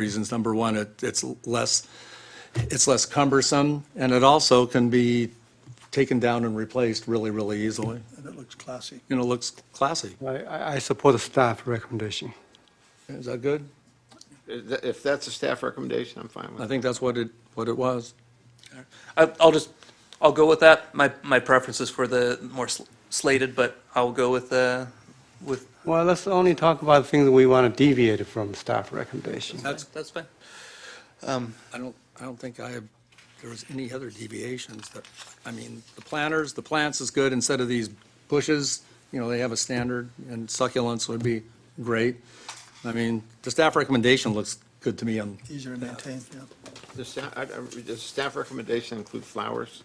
reasons. Number one, it's less cumbersome, and it also can be taken down and replaced really, really easily. And it looks classy. You know, it looks classy. I support the staff recommendation. Is that good? If that's a staff recommendation, I'm fine with I it. think that's what it was. I'll go with that. My preference is for the more slated, but I'll go with. Well, let's only talk about things we want to deviate from staff recommendation. That's fine. I don't think there was any other deviations that, I mean, the plants is good instead of these bushes, you know, they have a standard, and succulents would be great. I mean, the staff recommendation looks good to me on. Easier to maintain, yeah. Does staff recommendation include flowers,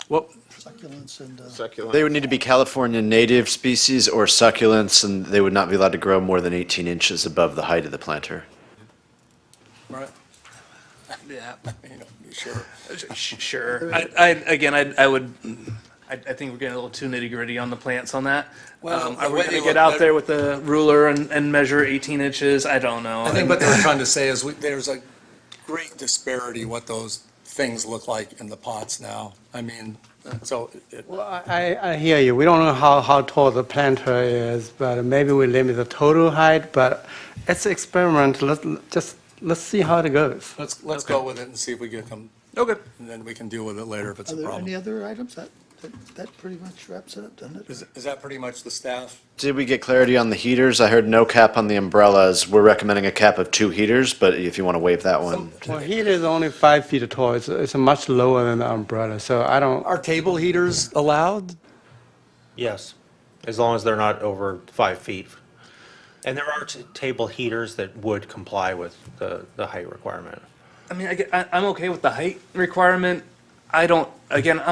Well, Succulents and, succulents? They would need to be California native species or succulents, and they would not be allowed to grow more than 18 inches above the height of the planter. right. Yeah, you know, sure. Sure. I think we're getting a little too nitty gritty on the plants on that. Well, the Are we way going they to get look out better- there with the ruler and measure 18 inches? I don't know. I think what they were trying to say is there's a great disparity what those things look like in the pots now. I mean, so Well, I hear you. We don't know how tall the planter is, but maybe we limit the total height, but it's an experiment. Let's see how it goes. let's go with it and see if we get them, Okay. and then we can deal with it later if it's are a there problem. any other items? That pretty much wraps it up, doesn't it? Is that pretty much the staff? Did we get clarity on the heaters? I heard no cap on the umbrellas. We're recommending a cap of 2 heaters, but if you want to waive that one. Well, heater is only 5 feet tall. It's much lower than the umbrella, so I don't. Are table heaters allowed? Yes, as long as they're not over 5 feet. And there are table heaters that would comply with the height requirement. I mean, I'm okay with the height requirement. I'm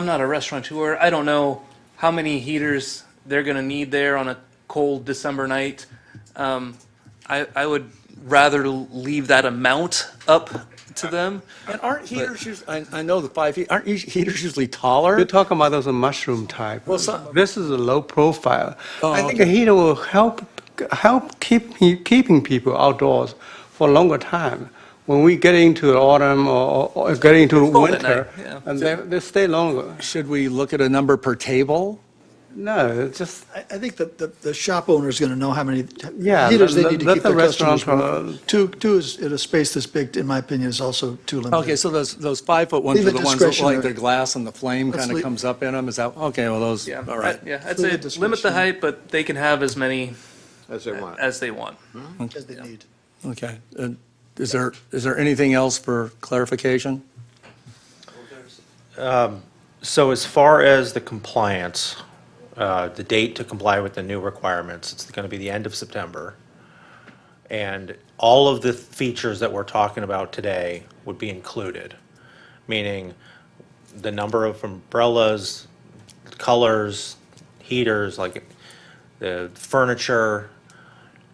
not a restaurateur. I don't know how many heaters they're going to need there on a cold December night. I would rather leave that amount up to them. And aren't heaters usually, I know the 5 feet, aren't heaters usually taller? You're talking about those mushroom type. Well, some- This is a low profile. Oh, I think okay. a heater will help keeping people outdoors for a longer time. When we get into the autumn or get into cold at winter, night, yeah. and they stay longer. Should we look at a number per table? No, it's just, I think the shop owner is going to know how many Yeah, heaters they let- need to let keep the their customers restaurant, warm. Two is, in a space this big, in my opinion, is also too limited. Okay, so those 5-foot ones Leave are it the ones that look like discretionary. they're glass and the flame Let's kind of leave- comes up in them? Is that, okay, well, those, Yeah. all right. I'd Leave say it limit the discretionary. height, but they can have as many As they want. as they want. As they need. Okay. Is there anything else for clarification? So as far as the compliance, the date to comply with the new requirements, it's going to be the end of September. And all of the features that we're talking about today would be included, meaning the number of umbrellas, colors, heaters, like the furniture,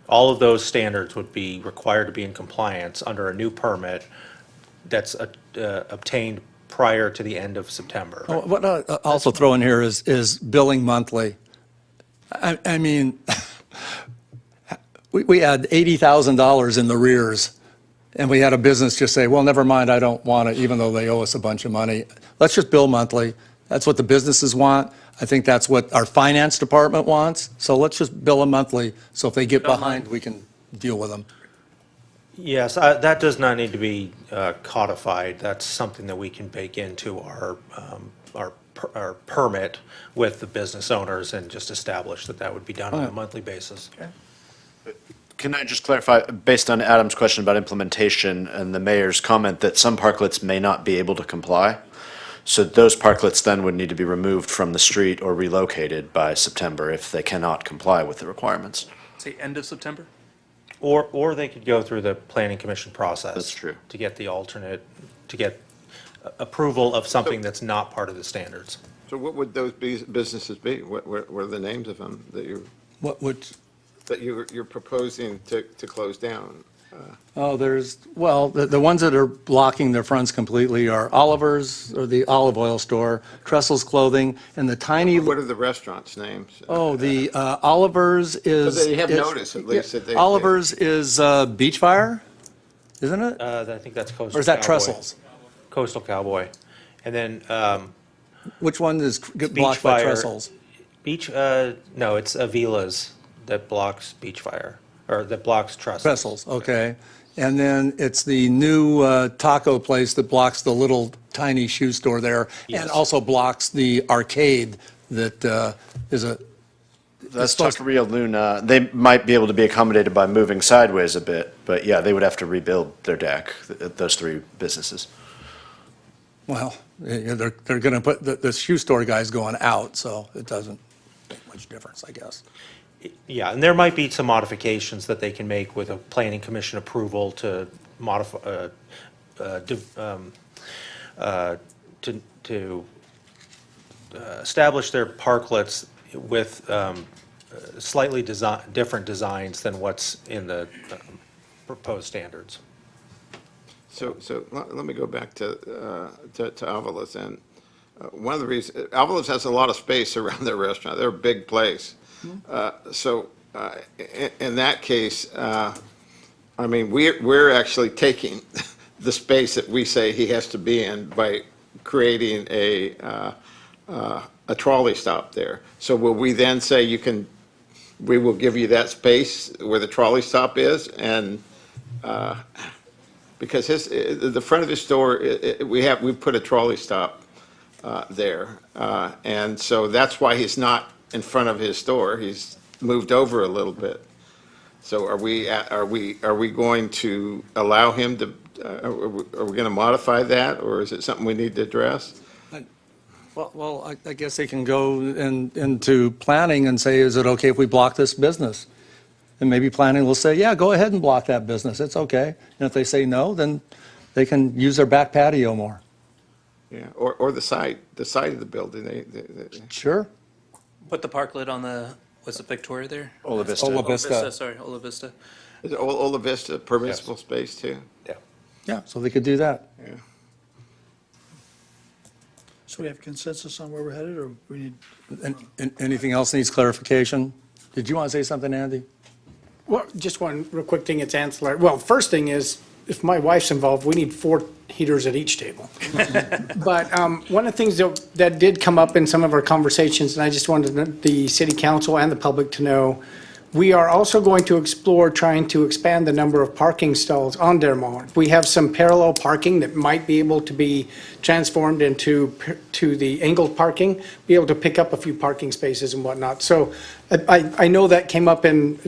all of those standards would be required to be in compliance under a new permit that's obtained prior to the end of September. Oh, what I also throw in here is billing monthly. I mean, we had $80,000 in the rears, and we had a business just say, well, never mind, I don't want it, even though they owe us a bunch of money. Let's just bill monthly. That's what the businesses want. I think that's what our finance department wants. So let's just bill them monthly, so if they get behind, we can deal with them. Yes, that does not need to be codified. That's something that we can bake into our permit with the business owners and just establish that that would be done on a monthly basis. Can I just clarify, based on Adam's question about implementation and the mayor's comment that some parklets may not be able to comply? So those parklets then would need to be removed from the street or relocated by September if they cannot comply with the requirements. Say end of September? Or they could go through the planning commission process. That's true. To get the alternate, to get approval of something that's not part of the standards. So what would those businesses be? What are the names of them that you're proposing to close down? Oh, the ones that are blocking their fronts completely are Oliver's, or the olive oil store, Tressel's Clothing, and the tiny, What are the restaurants' names? the Oliver's is. So they have it's- notice, at least, that they- Oliver's is Beachfire, isn't it? I think that's Coastal Cowboy. Or is that Trestles? Coastal Cowboy. And then Which one is blocked by Fire. Trestles? No, it's Avila's that blocks beach fire, or that blocks trestles. Trestles, okay. And then it's the new taco place that blocks the little tiny shoe store there, and Yes. also blocks the arcade that is a, That's supposed- Taqueria Luna. They might be able to be accommodated by moving sideways a bit, but yeah, they would have to rebuild their deck, those three businesses. well, they're going to put, the shoe store guy's going out, so it doesn't make much difference, I guess. Yeah, and there might be some modifications that they can make with a planning commission approval to modify, to establish their parklets with slightly different designs than what's in the proposed standards. So let me go back to Avila's, and one of the reasons, Avila's has a lot of space around their restaurant. They're a big place. So in that case, I mean, we're actually taking the space that we say he has to be in by creating a trolley stop there. So will we then say we will give you that space where the trolley stop is, and because the front of his store, we put a trolley stop there, and so that's why he's not in front of his store. He's moved over a little bit. So are we going to allow him to? Are we going to modify that, or is it something we need to address? Well, I guess they can go into planning and say, is it okay if we block this business? And maybe planning will say, yeah, go ahead and block that business, it's okay. And if they say no, then they can use their back patio more. Yeah, or the side of the building. They Sure. Put the parklet on the, was it Victoria there? Ola Vista. Ola Ola Vista. Vista, sorry, Ola Vista. is Ola Vista permissible space too? Yeah. Yeah, so they could do that. Yeah. So we have consensus on where we're headed, or we need? Anything else needs clarification? Did you want to say something, Andy? Well, just one real quick thing, it's ancillary. Well, first thing is, if my wife's involved, we need 4 heaters at each table. But one of the things that did come up in some of our conversations, and I just wanted the city council and the public to know, we are also going to explore trying to expand the number of parking stalls on Del Mar. We have some parallel parking that might be able to be transformed into the angled parking, be able to pick up a few parking spaces and whatnot. So I know that came up in,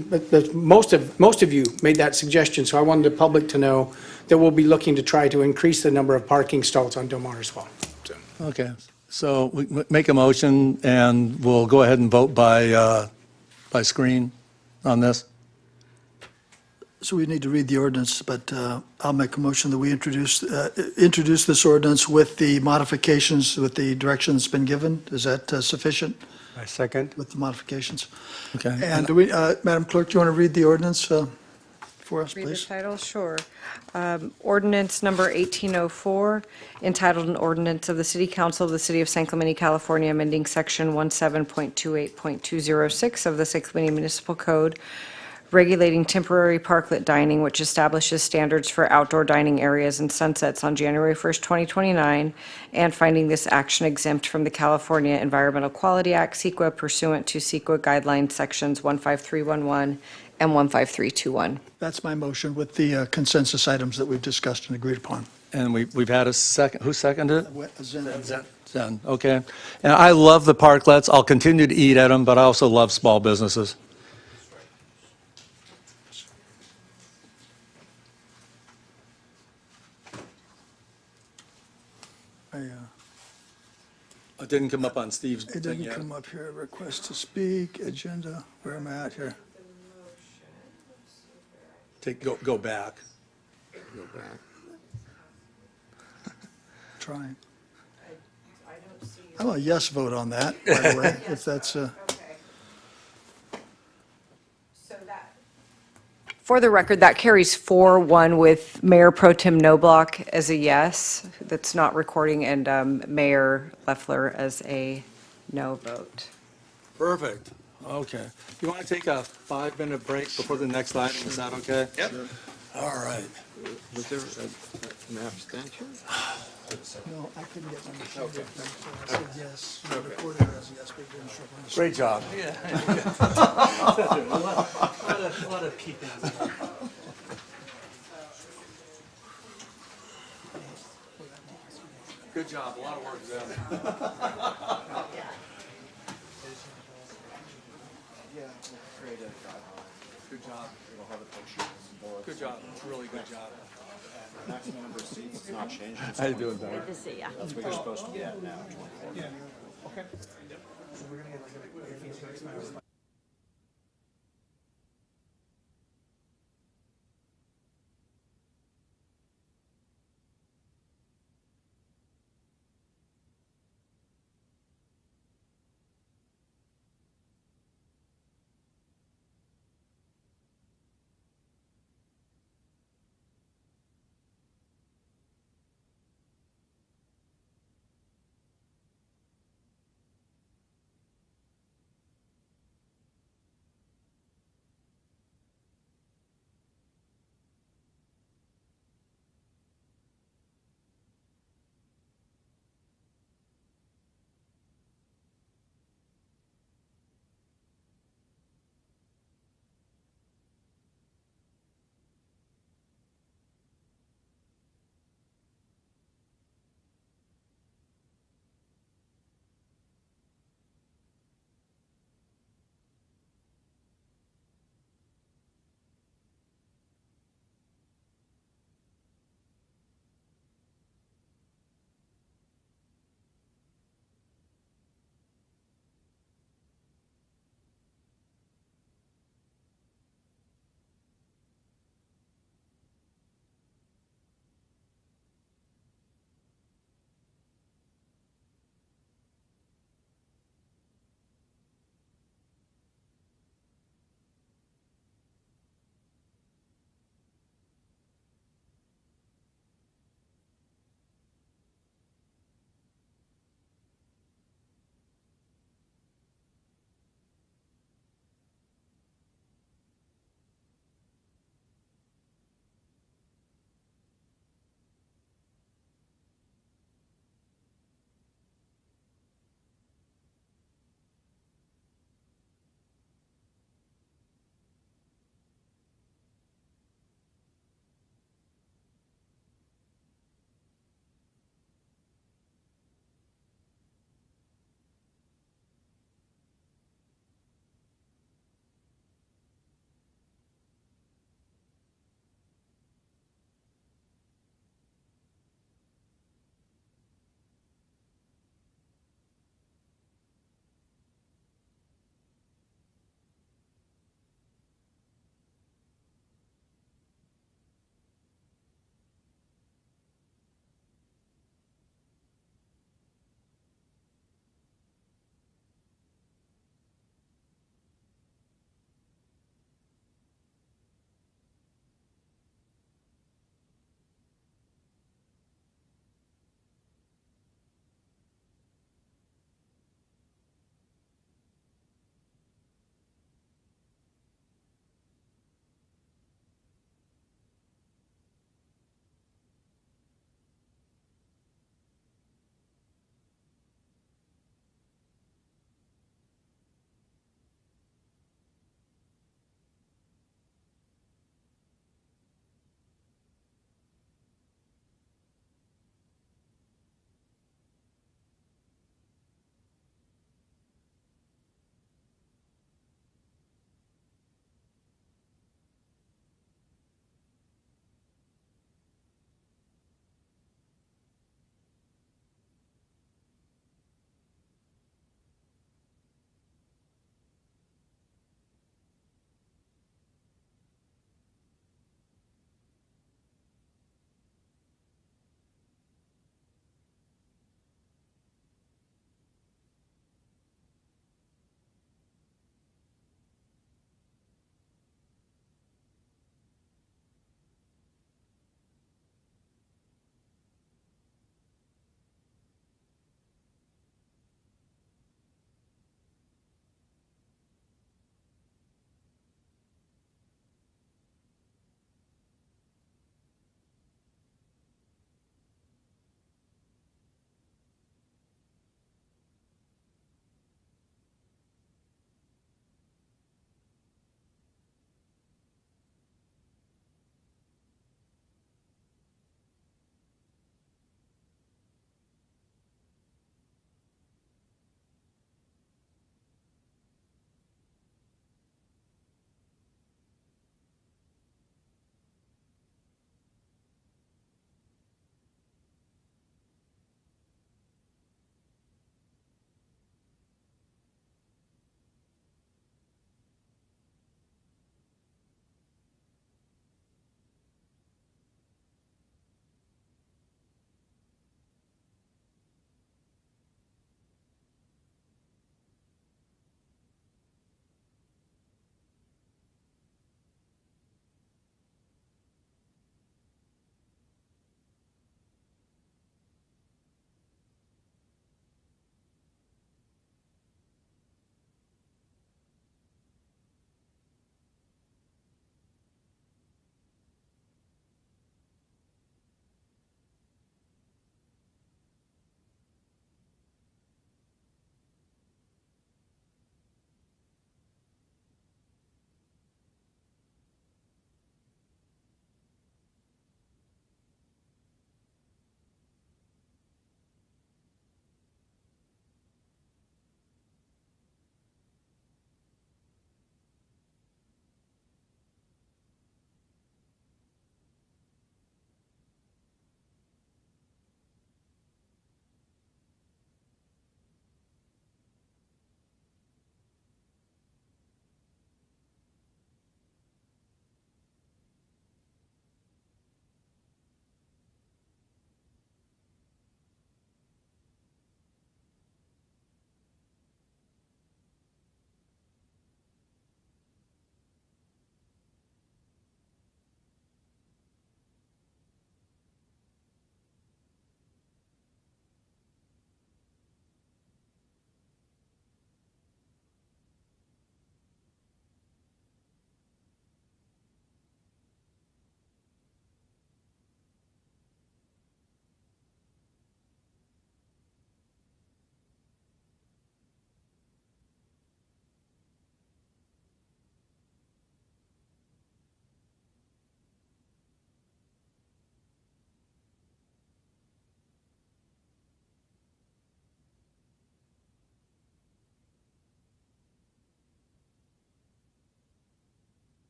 most of you made that suggestion, so I wanted the public to know that we'll be looking to try to increase the number of parking stalls on Del Mar as well. So. Okay, so we make a motion and we'll go ahead and vote by screen on this. So we need to read the ordinance, but I'll make a motion that we introduce this ordinance with the modifications, with the direction that's been given. Is that sufficient I second. with the modifications? Okay. And do we, Madam Clerk, do you want to read the ordinance for us, Read the please? title, sure. Ordinance number 1804, entitled an ordinance of the City Council of the City of San Clemente, California, amending section 17.28.206 of the San Clemente Municipal Code, regulating temporary parklet dining, which establishes standards for outdoor dining areas and sunsets on January 1st, 2029, and finding this action exempt from the California Environmental Quality Act, CEQA, pursuant to CEQA guidelines sections 15311 and 15321. That's my motion with the consensus items that we've discussed and agreed upon. And we've had a second, who seconded it? Zen. Zen, okay. And I love the parklets, I'll continue to eat at them, but I also love small businesses. It didn't come up on Steve's It thing didn't yet. come up here, request to speak, agenda, where am I at here? Go back. Go back. Trying. I'm a yes vote on that, by the way, if that's, For the record, that carries 4-1 with Mayor Pro Tem Noblock as a yes, that's not recording, and Mayor Leffler as a no vote. Perfect, okay. You want to take a 5-minute break before the next item, is that okay? Yep. All right. Was there an abstention? No, I couldn't get my machine to work, so I said yes. We recorded it as yes, but it didn't show up on the screen. Great job. A lot of peeping. Good job, a lot of work done. Good job. It'll have a picture and bullets. Good job, really good job. Maximum number of seats, it's not changing. How you doing, Doug? Good to see ya. That's what you're supposed to be at now, 24.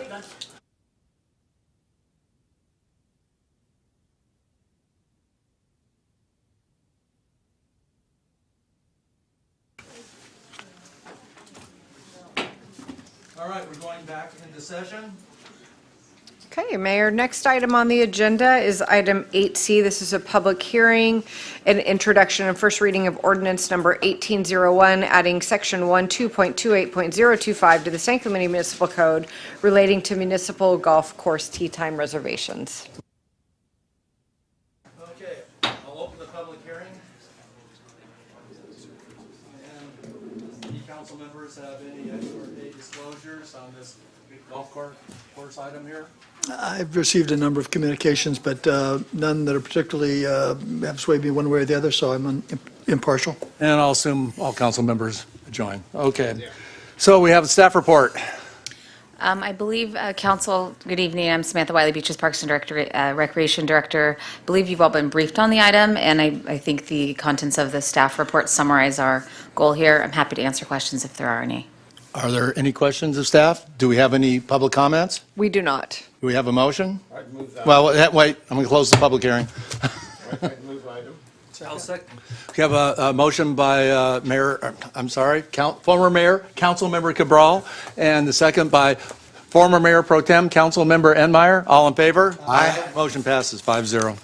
All right, we're going back into session. Okay, Mayor, next item on the agenda is item 8C. This is a public hearing and introduction and first reading of ordinance number 1801, adding section 12.28.025 to the San Clemente Municipal Code relating to municipal golf course tee time reservations. Okay, I'll open the public hearing. And any council members have any disclosures on this golf course item here? I've received a number of communications, but none that are particularly have swayed me one way or the other, so I'm impartial. And I'll assume all council members join. Okay. So we have a staff report. I believe, Council, good evening. I'm Samantha Wiley, Beaches Parks and Recreation Director. I believe you've all been briefed on the item, and I think the contents of the staff report summarize our goal here. I'm happy to answer questions if there are any. Are there any questions of staff? Do we have any public comments? We do not. Do we have a motion? I'd move that. Well, wait, I'm going to close the public hearing. I'd move item. I'll second. We have a motion by former Mayor, Councilmember Cabral, and the second by former Mayor Pro Tem, Councilmember Enmeyer. All in favor? Aye. Motion passes 5-0.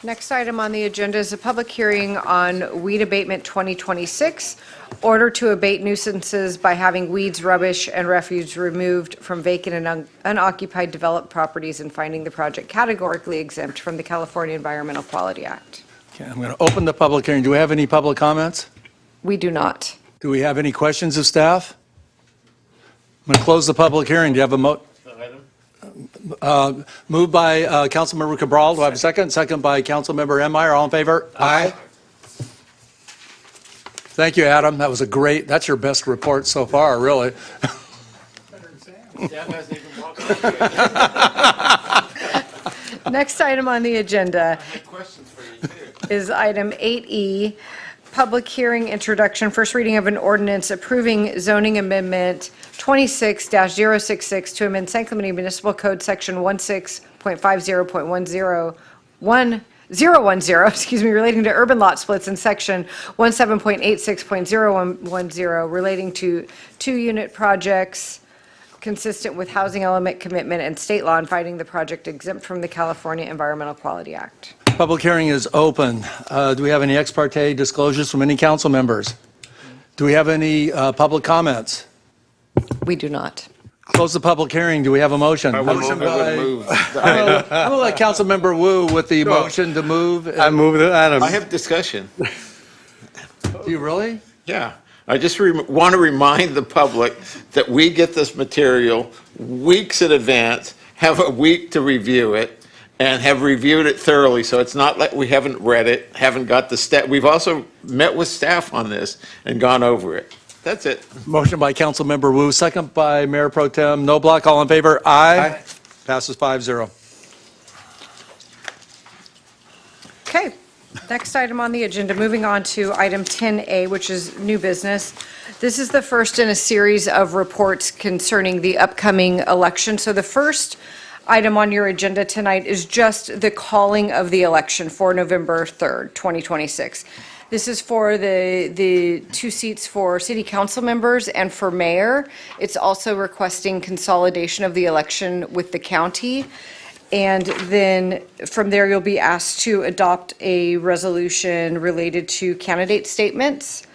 Next item on the agenda is a public hearing on weed abatement 2026, order to abate nuisances by having weeds, rubbish, and refuse removed from vacant and unoccupied developed properties and finding the project categorically exempt from the California Environmental Quality Act. Okay, I'm going to open the public hearing. Do we have any public comments? We do not. Do we have any questions of staff? I'm going to close the public hearing. Do you have a moved by Councilmember Cabral. Do I have a second? Second by Councilmember Enmeyer. All in favor? Aye. Thank you, Adam. That was that's your best report so far, really. Next item on the agenda is item 8E, public hearing introduction, first reading of an ordinance approving zoning amendment 26-066 to amend San Clemente Municipal Code Section 16.50.1010, relating to urban lot splits, and Section 17.86.010 relating to two-unit projects consistent with housing element commitment and state law, and finding the project exempt from the California Environmental Quality Act. Public hearing is open. Do we have any ex parte disclosures from any council members? Do we have any public comments? We do not. Close the public hearing. Do we have a motion? I would move the item. I'm going to let Councilmember Wu with the motion to move. I move the item. I have discussion. Do you really? Yeah. I just want to remind the public that we get this material weeks in advance, have a week to review it, and have reviewed it thoroughly. So it's not like we haven't read it, haven't got the staff. We've also met with staff on this and gone over it. That's it. Motion by Councilmember Wu, second by Mayor Pro Tem Noblock. All in favor? Aye. Passes 5-0. Okay, next item on the agenda, moving on to item 10A, which is new business. This is the first in a series of reports concerning the upcoming election. So the first item on your agenda tonight is just the calling of the election for November 3rd, 2026. This is for the two seats for city council members and for mayor. It's also requesting consolidation of the election with the county. And then from there, you'll be asked to adopt a resolution related to candidate statements.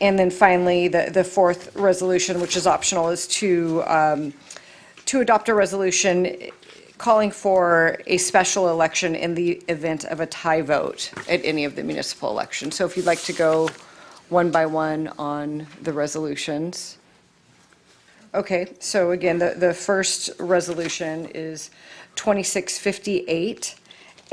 And then finally, the fourth resolution, which is optional, is to adopt a resolution calling for a special election in the event of a tie vote at any of the municipal elections. So if you'd like to go one by one on the resolutions. Okay, so again, the first resolution is 2658,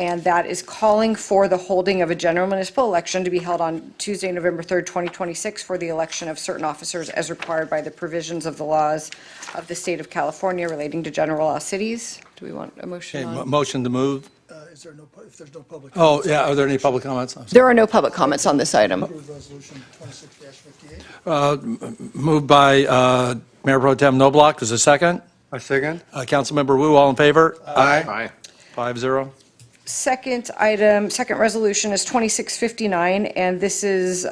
and that is calling for the holding of a general municipal election to be held on Tuesday, November 3rd, 2026, for the election of certain officers as required by the provisions of the laws of the state of California relating to general law cities. Do we want a motion Okay, on? motion to move. Is there no, if there's no public? Oh, comments, yeah, are there any public comments? I'm sorry. There are no public comments on this item. Approve Resolution 26-58. Moved by Mayor Pro Tem Noblock, is there a second? A second? Councilmember Wu, all in favor? Aye. 5-0. Second resolution is 2659, and this is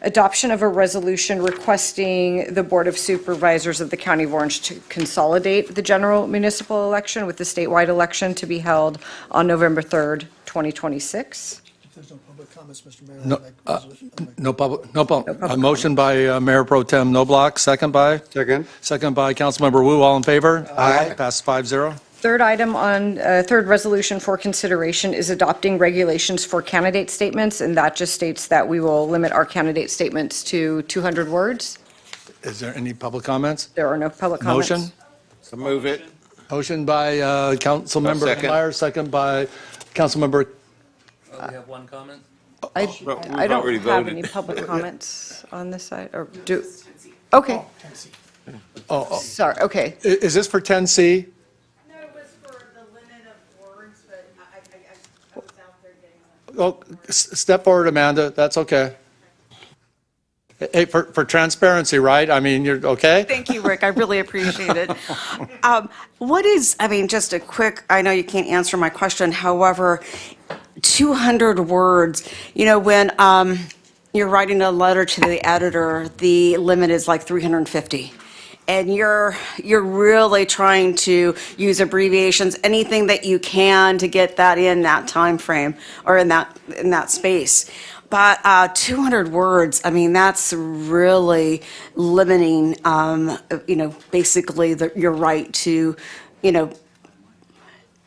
adoption of a resolution requesting the Board of Supervisors of the County of Orange to consolidate the general municipal election with the statewide election to be held on November 3rd, 2026. If there's no public comments, Mr. Mayor, No, I'll make a resolution. No public, a motion by Mayor Pro Tem Noblock, second by? Second. Second by Councilmember Wu, all in favor? Aye. Passes 5-0. Third item on, third resolution for consideration is adopting regulations for candidate statements, and that just states that we will limit our candidate statements to 200 words. Is there any public comments? There are no public comments. Motion? So move it. Motion by Councilmember Second. Meyer, second by Councilmember, Oh, we have one comment? I But we've I don't already have voted. any public comments on this side, or do, okay, sorry, okay. Is this for 10C? No, it was for the limit of words, but I was out there getting Oh, step forward, Amanda, that's okay. Hey, for transparency, right? I mean, you're, okay? Thank you, Rick. I really appreciate it. What is, I mean, just a quick, I know you can't answer my question, however, 200 words, you know, when you're writing a letter to the editor, the limit is like 350. And you're really trying to use abbreviations, anything that you can to get that in that time frame or in that space. But 200 words, I mean, that's really limiting, you know, basically your right to, you know,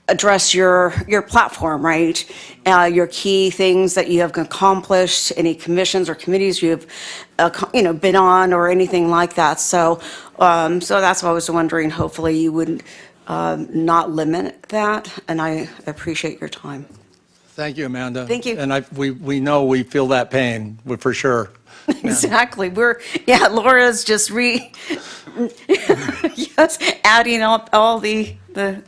address your platform, right? Your key things that you have accomplished, any commissions or committees you have, you know, been on or anything like that. So, so that's why I was wondering, hopefully you wouldn't not limit that, and I appreciate your time. Thank you, Amanda. Thank you. And we know we feel that pain, for sure. Exactly. Yeah, Laura's just yes, adding up all the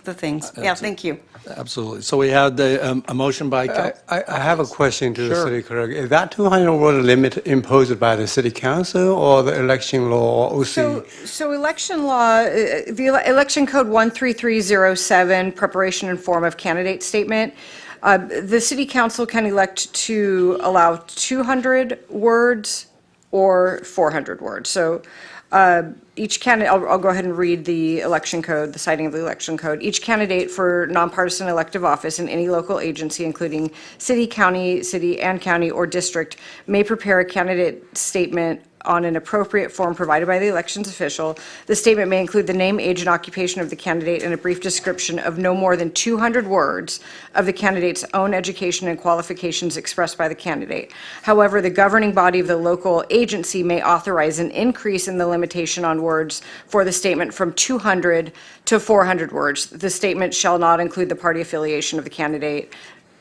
things. Yeah, thank you. Absolutely. So we had a motion by, I have a question to the Sure. city clerk. Is that 200 word limit imposed by the city council or the election law or OC? So election law, the election code 13307, preparation and form of candidate statement, the city council can elect to allow 200 words or 400 words. So each candidate, I'll go ahead and read the election code, the citing of the election code. Each candidate for nonpartisan elective office in any local agency, including city, and county, or district, may prepare a candidate statement on an appropriate form provided by the elections official. The statement may include the name, age, and occupation of the candidate and a brief description of no more than 200 words of the candidate's own education and qualifications expressed by the candidate. However, the governing body of the local agency may authorize an increase in the limitation on words for the statement from 200 to 400 words. The statement shall not include the party affiliation of the candidate,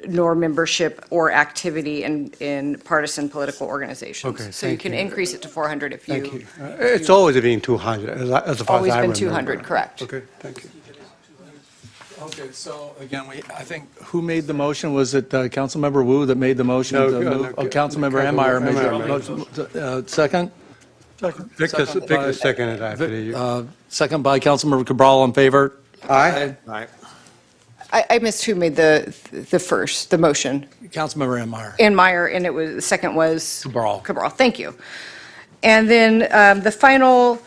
nor membership or activity in partisan political organizations. Okay, So you thank can you. increase it to 400 if Thank you. you, It's always been 200, as far as I always been remember. 200, correct. Okay, thank you. okay, so again, I think, who made the motion? Was it Councilmember Wu that made the motion? No, to no, move? no, Councilmember Enmeyer made Enmeyer the made motion. Second? Victor Second by- seconded, I believe. Second by Councilmember Cabral, in favor? Aye. Aye. I missed who made the first, the motion. Councilmember Enmeyer. Ann Meyer, and the second was? Cabral. Cabral, thank you. And then the final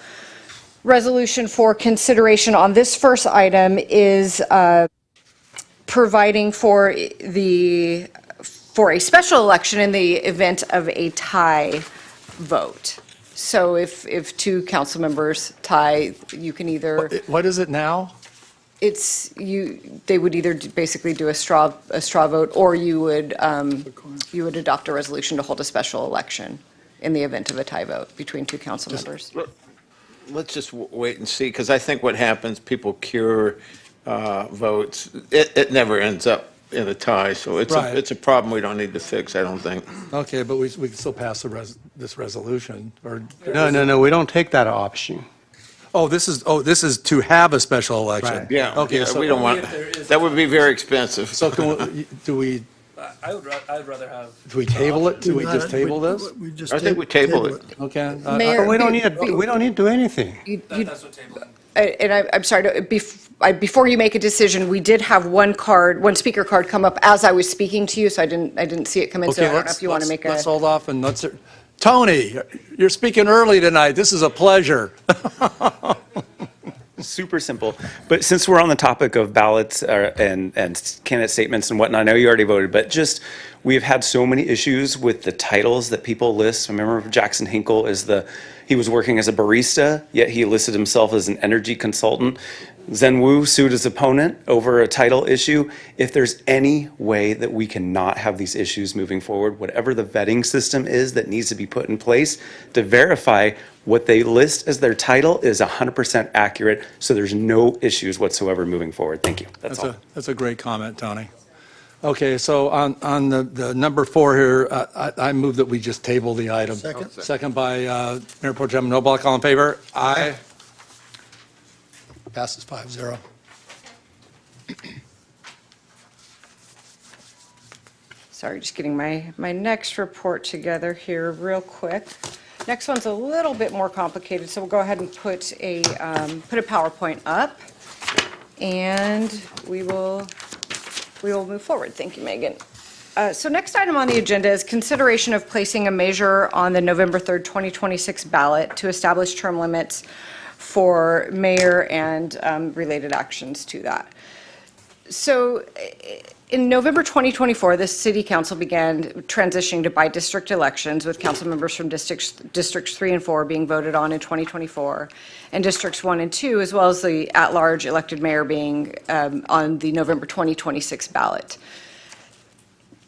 resolution for consideration on this first item is providing for a special election in the event of a tie vote. So if two council members tie, you can either, What is it now? they would either basically do a straw vote, or you would adopt a resolution to hold a special election in the event of a tie vote between two council members. Let's just wait and see, because I think what happens, people cure votes. It never ends up in a tie, so Right. it's a problem we don't need to fix, I don't think. Okay, but we can still pass this resolution, or? No, we don't take that option. this is to have a special election. Right. Yeah, Okay, yeah, so we don't want, If there is- that would be very expensive. So do we I'd rather have. table it? Do we just table this? We just I think we table it. Okay. Mayor- We don't need to do anything. That's what tabling. And I'm sorry, before you make a decision, we did have one speaker card come up as I was speaking to you, so I didn't see it come in, so I Okay, don't know if you want to make let's a. hold off and Tony, you're speaking early tonight. This is a pleasure. Super simple. But since we're on the topic of ballots and candidate statements and whatnot, I know you already voted, but just, we've had so many issues with the titles that people list. Remember Jackson Hinkle he was working as a barista, yet he listed himself as an energy consultant. Zen Wu sued his opponent over a title issue. If there's any way that we cannot have these issues moving forward, whatever the vetting system is that needs to be put in place to verify what they list as their title is 100% accurate, so there's no issues whatsoever moving forward. Thank you. That's all. That's a great comment, Tony. Okay, so on the number 4 here, I move that we just table the item. Second. Second by Mayor Pro Tem Noblock. All in favor? Aye. Passes 5-0. Sorry, just getting my next report together here real quick. Next one's a little bit more complicated, so we'll go ahead and put a PowerPoint up, and we will move forward. Thank you, Megan. So next item on the agenda is consideration of placing a measure on the November 3rd, 2026 ballot to establish term limits for mayor and related actions to that. So in November 2024, the city council began transitioning to by-district elections, with council members from districts 3 and 4 being voted on in 2024, and districts 1 and 2, as well as the at-large elected mayor being on the November 2026 ballot.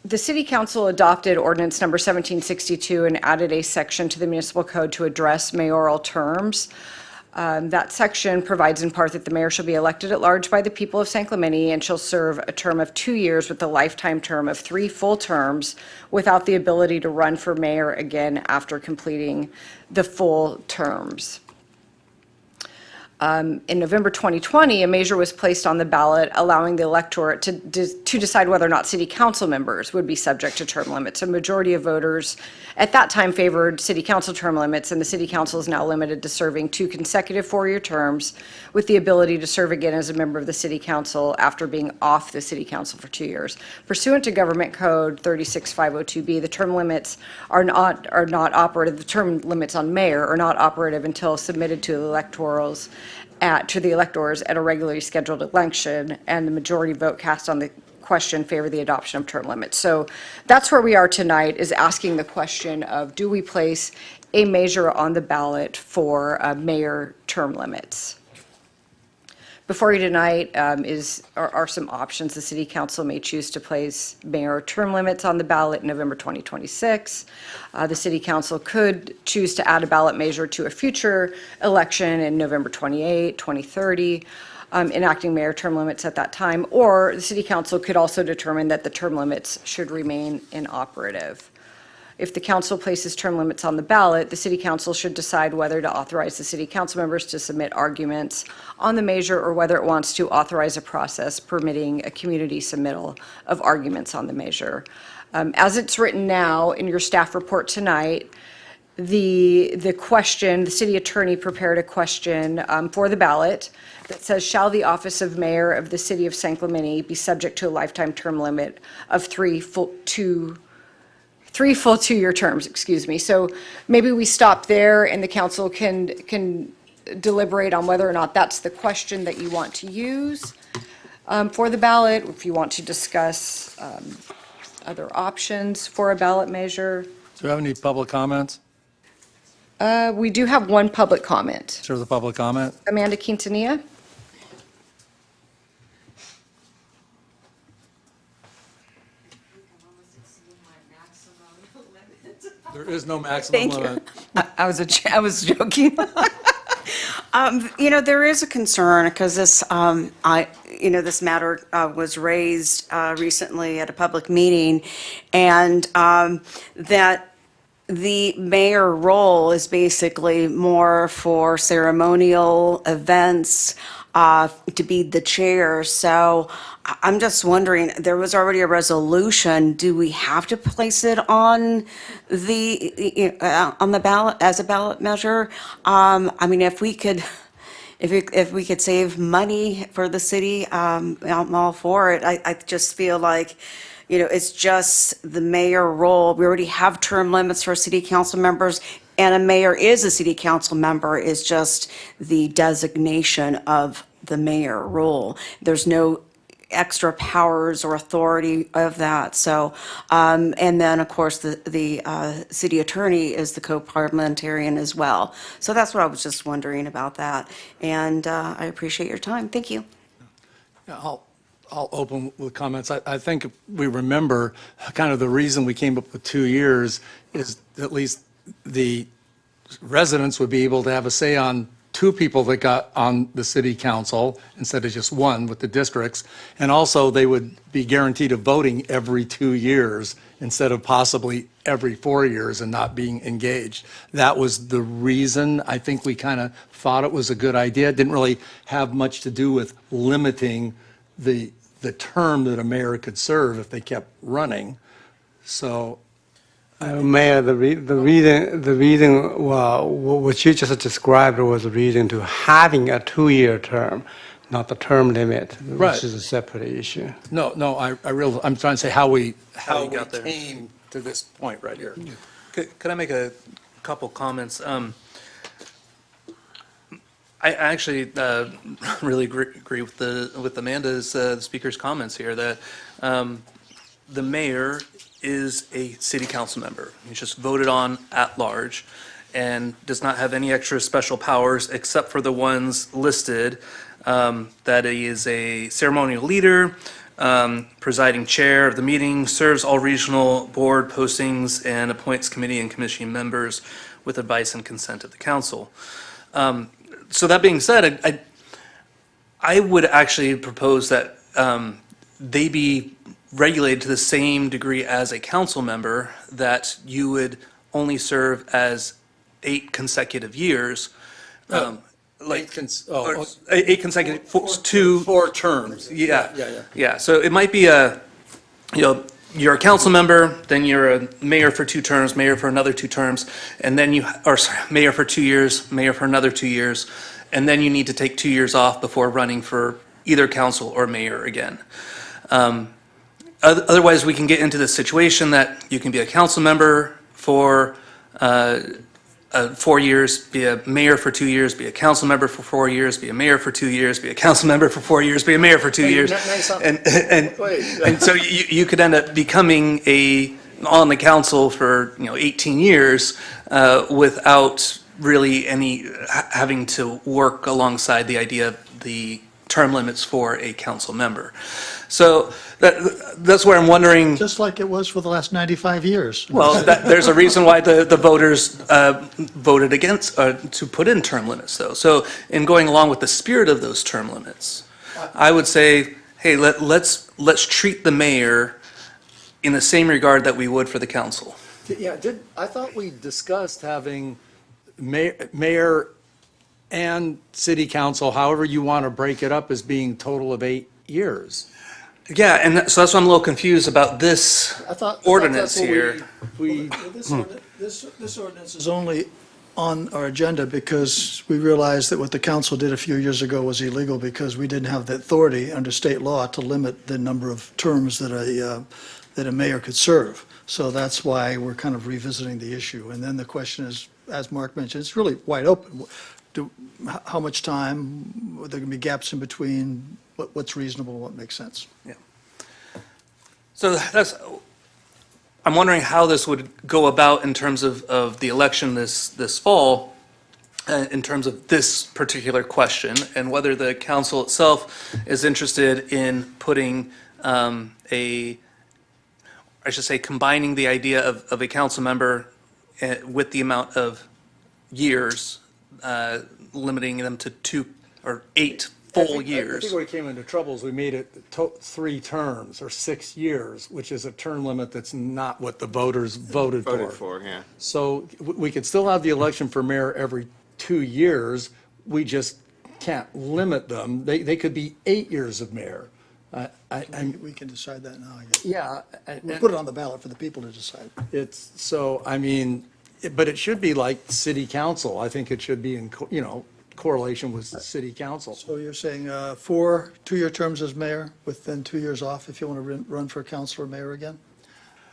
The city council adopted ordinance number 1762 and added a section to the municipal code to address mayoral terms. That section provides in part that the mayor shall be elected at large by the people of San Clemente and shall serve a term of 2 years with a lifetime term of 3 full terms without the ability to run for mayor again after completing the full terms. In November 2020, a measure was placed on the ballot allowing the electorate to decide whether or not city council members would be subject to term limits. A majority of voters at that time favored city council term limits, and the city council is now limited to serving 2 consecutive 4-year terms with the ability to serve again as a member of the city council after being off the city council for 2 years. Pursuant to Government Code 36502B, the term limits are not operative. The term limits on mayor are not operative until submitted to the electors at a regularly scheduled election, and the majority vote cast on the question favor the adoption of term limits. So that's where we are tonight, is asking the question of, do we place a measure on the ballot for mayor term limits? Before you tonight are some options. The city council may choose to place mayor term limits on the ballot in November 2026. The city council could choose to add a ballot measure to a future election in November 28, 2030, enacting mayor term limits at that time. Or the city council could also determine that the term limits should remain inoperative. If the council places term limits on the ballot, the city council should decide whether to authorize the city council members to submit arguments on the measure, or whether it wants to authorize a process permitting a community submittal of arguments on the measure. As it's written now in your staff report tonight, the question, the city attorney prepared a question for the ballot that says, shall the office of mayor of the city of San Clemente be subject to a lifetime term limit of 3 full 2-year terms, excuse me. So maybe we stop there and the council can deliberate on whether or not that's the question that you want to use for the ballot, if you want to discuss other options for a ballot measure. Do we have any public comments? We do have one public comment. Is there the public comment? Amanda Quintanilla? There is no maximum Thank you. limit. I was joking. There is a concern because this matter was raised recently at a public meeting, and that the mayor role is basically more for ceremonial events, to be the chair. So I'm just wondering, there was already a resolution. Do we have to place it on the ballot as a ballot measure? I mean, if we could save money for the city, I'm all for it. I just feel like, it's just the mayor role. We already have term limits for city council members, and a mayor is a city council member, is just the designation of the mayor role. There's no extra powers or authority of that. So, and then, of course, the city attorney is the co-parliamentarian as well. So that's what I was just wondering about that. And I appreciate your time. Thank you. Yeah, I'll open with comments. I think if we remember, kind of the reason we came up with 2 years is at least the residents would be able to have a say on 2 people that got on the city council instead of just 1 with the districts. And also, they would be guaranteed of voting every 2 years instead of possibly every 4 years and not being engaged. That was the reason I think we kind of thought it was a good idea. It didn't really have much to do with limiting the term that a mayor could serve if they kept running. So Mayor, the reason, well, what you just described was the reason to having a 2-year term, not the term limit, Right. which is a separate issue. No, I'm trying to say how we got there. came to this point right here. Could I make a couple comments? I actually really agree with Amanda's, the speaker's comments here, that the mayor is a city council member. He's just voted on at large and does not have any extra special powers except for the ones listed, that he is a ceremonial leader, presiding chair of the meeting, serves all regional board postings, and appoints committee and commission members with advice and consent of the council. So that being said, I would actually propose that they be regulated to the same degree as a council member, that you would only serve as 8 consecutive years. Like, or 8 consecutive, 4 terms. yeah. Yeah. Yeah, so it might be you're a council member, then you're a mayor for 2 terms, mayor for another 2 terms, and then mayor for 2 years, mayor for another 2 years, and then you need to take 2 years off before running for either council or mayor again. Otherwise, we can get into this situation that you can be a council member for 4 years, be a mayor for 2 years, be a council member for 4 years, be a mayor for 2 years, be a council member for 4 years, be a mayor for 2 years. And so you could end up becoming on the council for 18 years without really having to work alongside the idea of the term limits for a council member. So that's where I'm wondering. Just like it was for the last 95 years. Well, there's a reason why the voters voted against, to put in term limits, though. So in going along with the spirit of those term limits, I would say, hey, let's treat the mayor in the same regard that we would for the council. Yeah, I thought we discussed having mayor and city council, however you want to break it up, as being total of 8 years. Yeah, and so that's why I'm a little confused about this ordinance here. This ordinance is only on our agenda because we realized that what the council did a few years ago was illegal, because we didn't have the authority under state law to limit the number of terms that a mayor could serve. So that's why we're kind of revisiting the issue. And then the question is, as Mark mentioned, it's really wide open. How much time, are there going to be gaps in between, what's reasonable and what makes sense? Yeah. So I'm wondering how this would go about in terms of the election this fall, in terms of this particular question, and whether the council itself is interested in putting combining the idea of a council member with the amount of years, limiting them to 2 or 8 full I years. think where we came into trouble is we made it 3 terms or 6 years, which is a term limit that's not what the voters voted for. Voted for, yeah. So we could still have the election for mayor every 2 years. We just can't limit them. They could be 8 years of mayor. We can decide that now, I guess. Yeah. We'll put it on the ballot for the people to decide. It's, so, I mean, but it should be like city council. I think it should be in, correlation with city council. So you're saying 4 2-year terms as mayor with then 2 years off if you want to run for council or mayor again?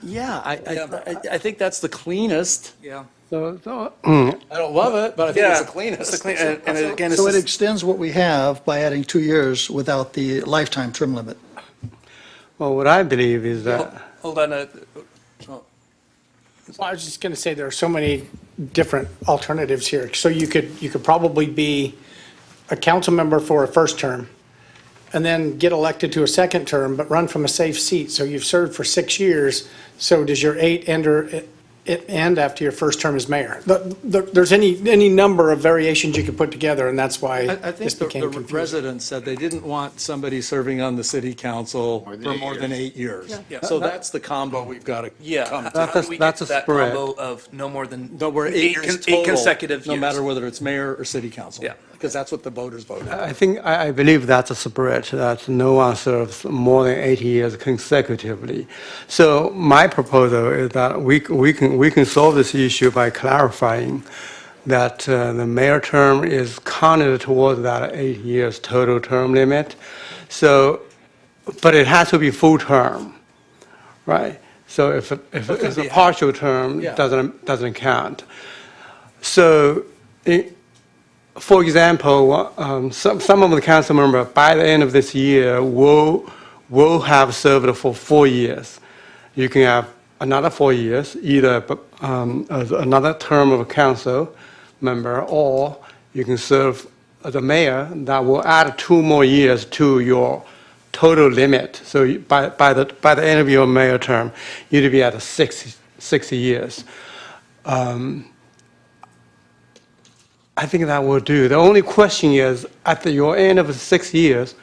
Yeah, I think that's the cleanest. Yeah. So, I don't love it, but I think it's the It's cleanest. the clean, and again, So it it's extends what we have by adding 2 years without the lifetime term limit. well, what I believe is that, hold on. Well, I was just going to say, there are so many different alternatives here. So you could probably be a council member for a first term, and then get elected to a second term, but run from a safe seat. So you've served for 6 years, so does your 8 end after your first term as mayor? There's any number of variations you could put together, and that's why I this think became the confusing. residents said they didn't want somebody serving on the city council for more than 8 years. Yeah. So that's the combo we've got to Yeah. come to. How do we get that's to a that spread. combo of no more than No, we're 8 years total. 8 consecutive No years. matter whether it's mayor or city council. Yeah. Because that's what the voters voted. I believe that's a spread, that no one serves more than 8 years consecutively. So my proposal is that we can solve this issue by clarifying that the mayor term is counted towards that 8 years total term limit. So, but it has to be full term, right? So if it's a partial term, Yeah. doesn't count. So, for example, some of the council members by the end of this year will have served for 4 years. You can have another 4 years, either as another term of a council member, or you can serve as a mayor. That will add 2 more years to your total limit. So by the end of your mayor term, you'd be at 60 years. I think that will do. The only question is, at your end of 6 years,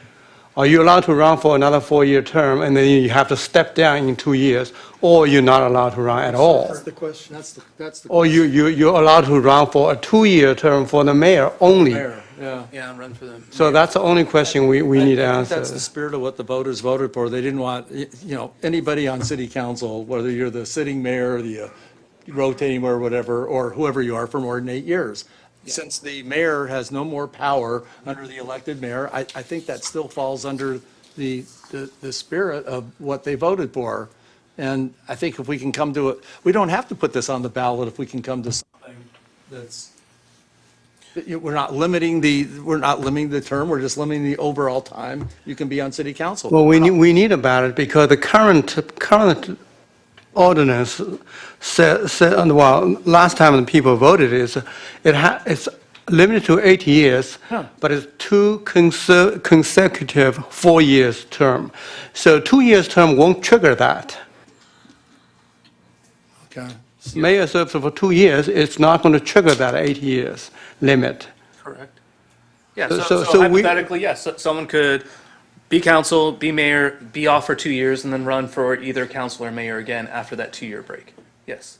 are you allowed to run for another 4-year term, and then you have to step down in 2 years, or you're not allowed to run at all? That's the question. That's the Or you're allowed to run for a 2-year term for the mayor only? mayor, yeah. Yeah, and run for them. So that's the only question we need to I think that's the answer. spirit of what the voters voted for. They didn't want, anybody on city council, whether you're the sitting mayor, the rotating mayor, or whatever, or whoever you are, for more than 8 years. Since the mayor has no more power under the elected mayor, I think that still falls under the spirit of what they voted for. And I think if we can come to it, we don't have to put this on the ballot if we can come to something that's, we're not limiting the term, we're just limiting the overall time you can be on city council. Well, we need a ballot because the current ordinance said, well, last time the people voted it's limited to 8 years, but it's 2 consecutive 4 years term. So 2 years term won't trigger that. Okay. Mayor serves for 2 years, it's not going to trigger that 8 years limit. Correct. Yeah, So so we- hypothetically, yes, someone could be council, be mayor, be off for 2 years, and then run for either council or mayor again after that 2-year break. Yes.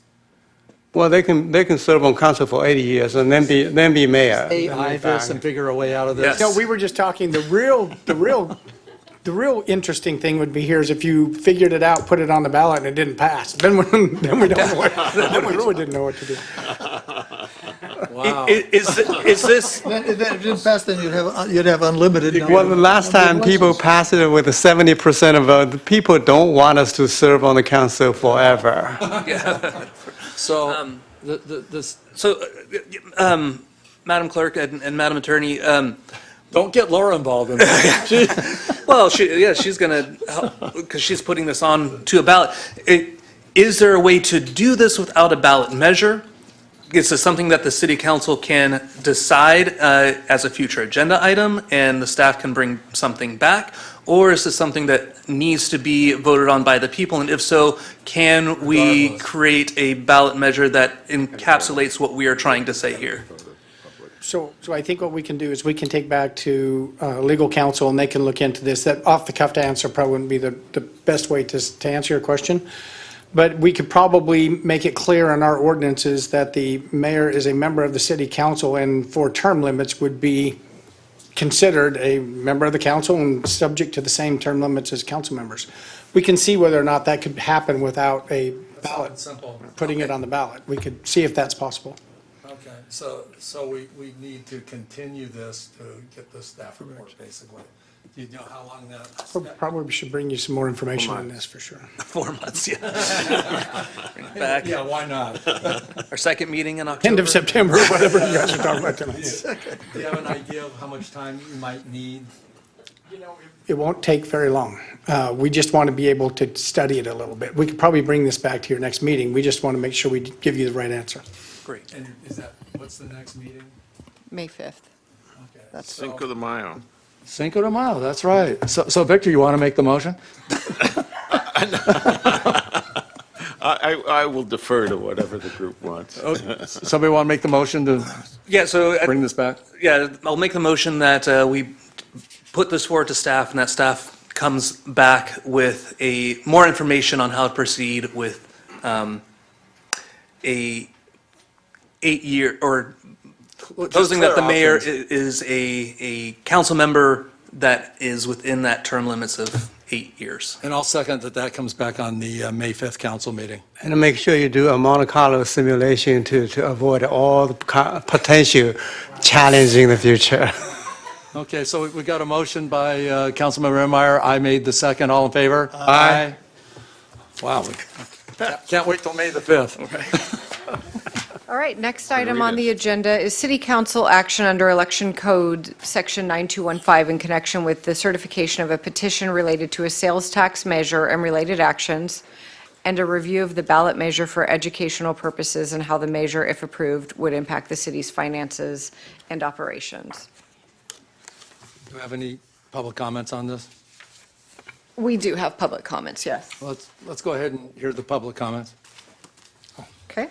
Well, they can serve on council for 80 years and then be mayor. AI this and figure a way out of this. Yes. No, we were just talking, the real interesting thing would be here is if you figured it out, put it on the ballot, and it didn't pass. Then we don't know then we really didn't know what to do. Wow. Is this, If it didn't pass, then you'd have unlimited number. Well, the last time people passed it with a 70% of vote, the people don't want us to serve on the council forever. So, Madam Clerk and Madam Attorney, don't get Laura involved in this. well, she's gonna help, because she's putting this on to a ballot. Is there a way to do this without a ballot measure? Is this something that the city council can decide as a future agenda item, and the staff can bring something back? Or is this something that needs to be voted on by the people? And if so, can we Regardless. create a ballot measure that encapsulates what we are trying to say here? So I think what we can do is we can take back to legal counsel and they can look into this. That off the cuff to answer probably wouldn't be the best way to answer your question. But we could probably make it clear in our ordinances that the mayor is a member of the city council and for term limits would be considered a member of the council and subject to the same term limits as council members. We can see whether or not that could happen without a ballot, Simple. putting it on the ballot. We could see if that's possible. Okay, so we need to continue this to get the staff report, basically. Do you know how long that? Probably should bring you some more information on this for sure. 4 months, yeah. Bring it back. Yeah, why not? Our second meeting in October. End of September, whatever you guys are talking about tonight. Do you have an idea of how much time you might need? It won't take very long. We just want to be able to study it a little bit. We could probably bring this back to your next meeting. We just want to make sure we give you the right answer. Great. And is that, what's the next meeting? May 5th. Okay. That's Cinco de Mayo. Cinco de Mayo, that's right. So Victor, you want to make the motion? I will defer to whatever the group wants. Somebody want to make the motion to Yeah, so, bring this back? yeah, I'll make the motion that we put this forward to staff and that staff comes back with more information on how to proceed with a 8-year, or proposing that the mayor is a council member that is within that term limits of 8 years. And I'll second that comes back on the May 5th council meeting. And to make sure you do a Monte Carlo simulation to avoid all the potential challenge in the future. Okay, so we got a motion by Councilmember Remeyer. I made the second. All in favor? Aye. Wow, can't wait till May the 5th. All right, next item on the agenda is City Council action under Election Code, Section 9215, in connection with the certification of a petition related to a sales tax measure and related actions, and a review of the ballot measure for educational purposes and how the measure, if approved, would impact the city's finances and operations. Do we have any public comments on this? We do have public comments, yes. Let's go ahead and hear the public comments. Okay.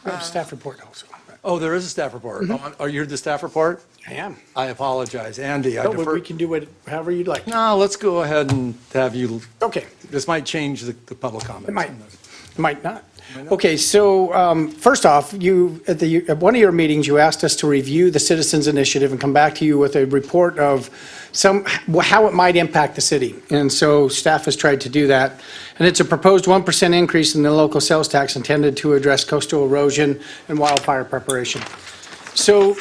We have a staff report also. Oh, there is a staff report. Are you the staff report? I am. I apologize. Andy, I No, but defer. we can do it however you'd like. No, let's go ahead and have you, Okay. this might change the public comments. It might. It might not. Okay, so first off, at one of your meetings, you asked us to review the Citizens Initiative and come back to you with a report of how it might impact the city. And so staff has tried to do that. And it's a proposed 1% increase in the local sales tax intended to address coastal erosion and wildfire preparation. So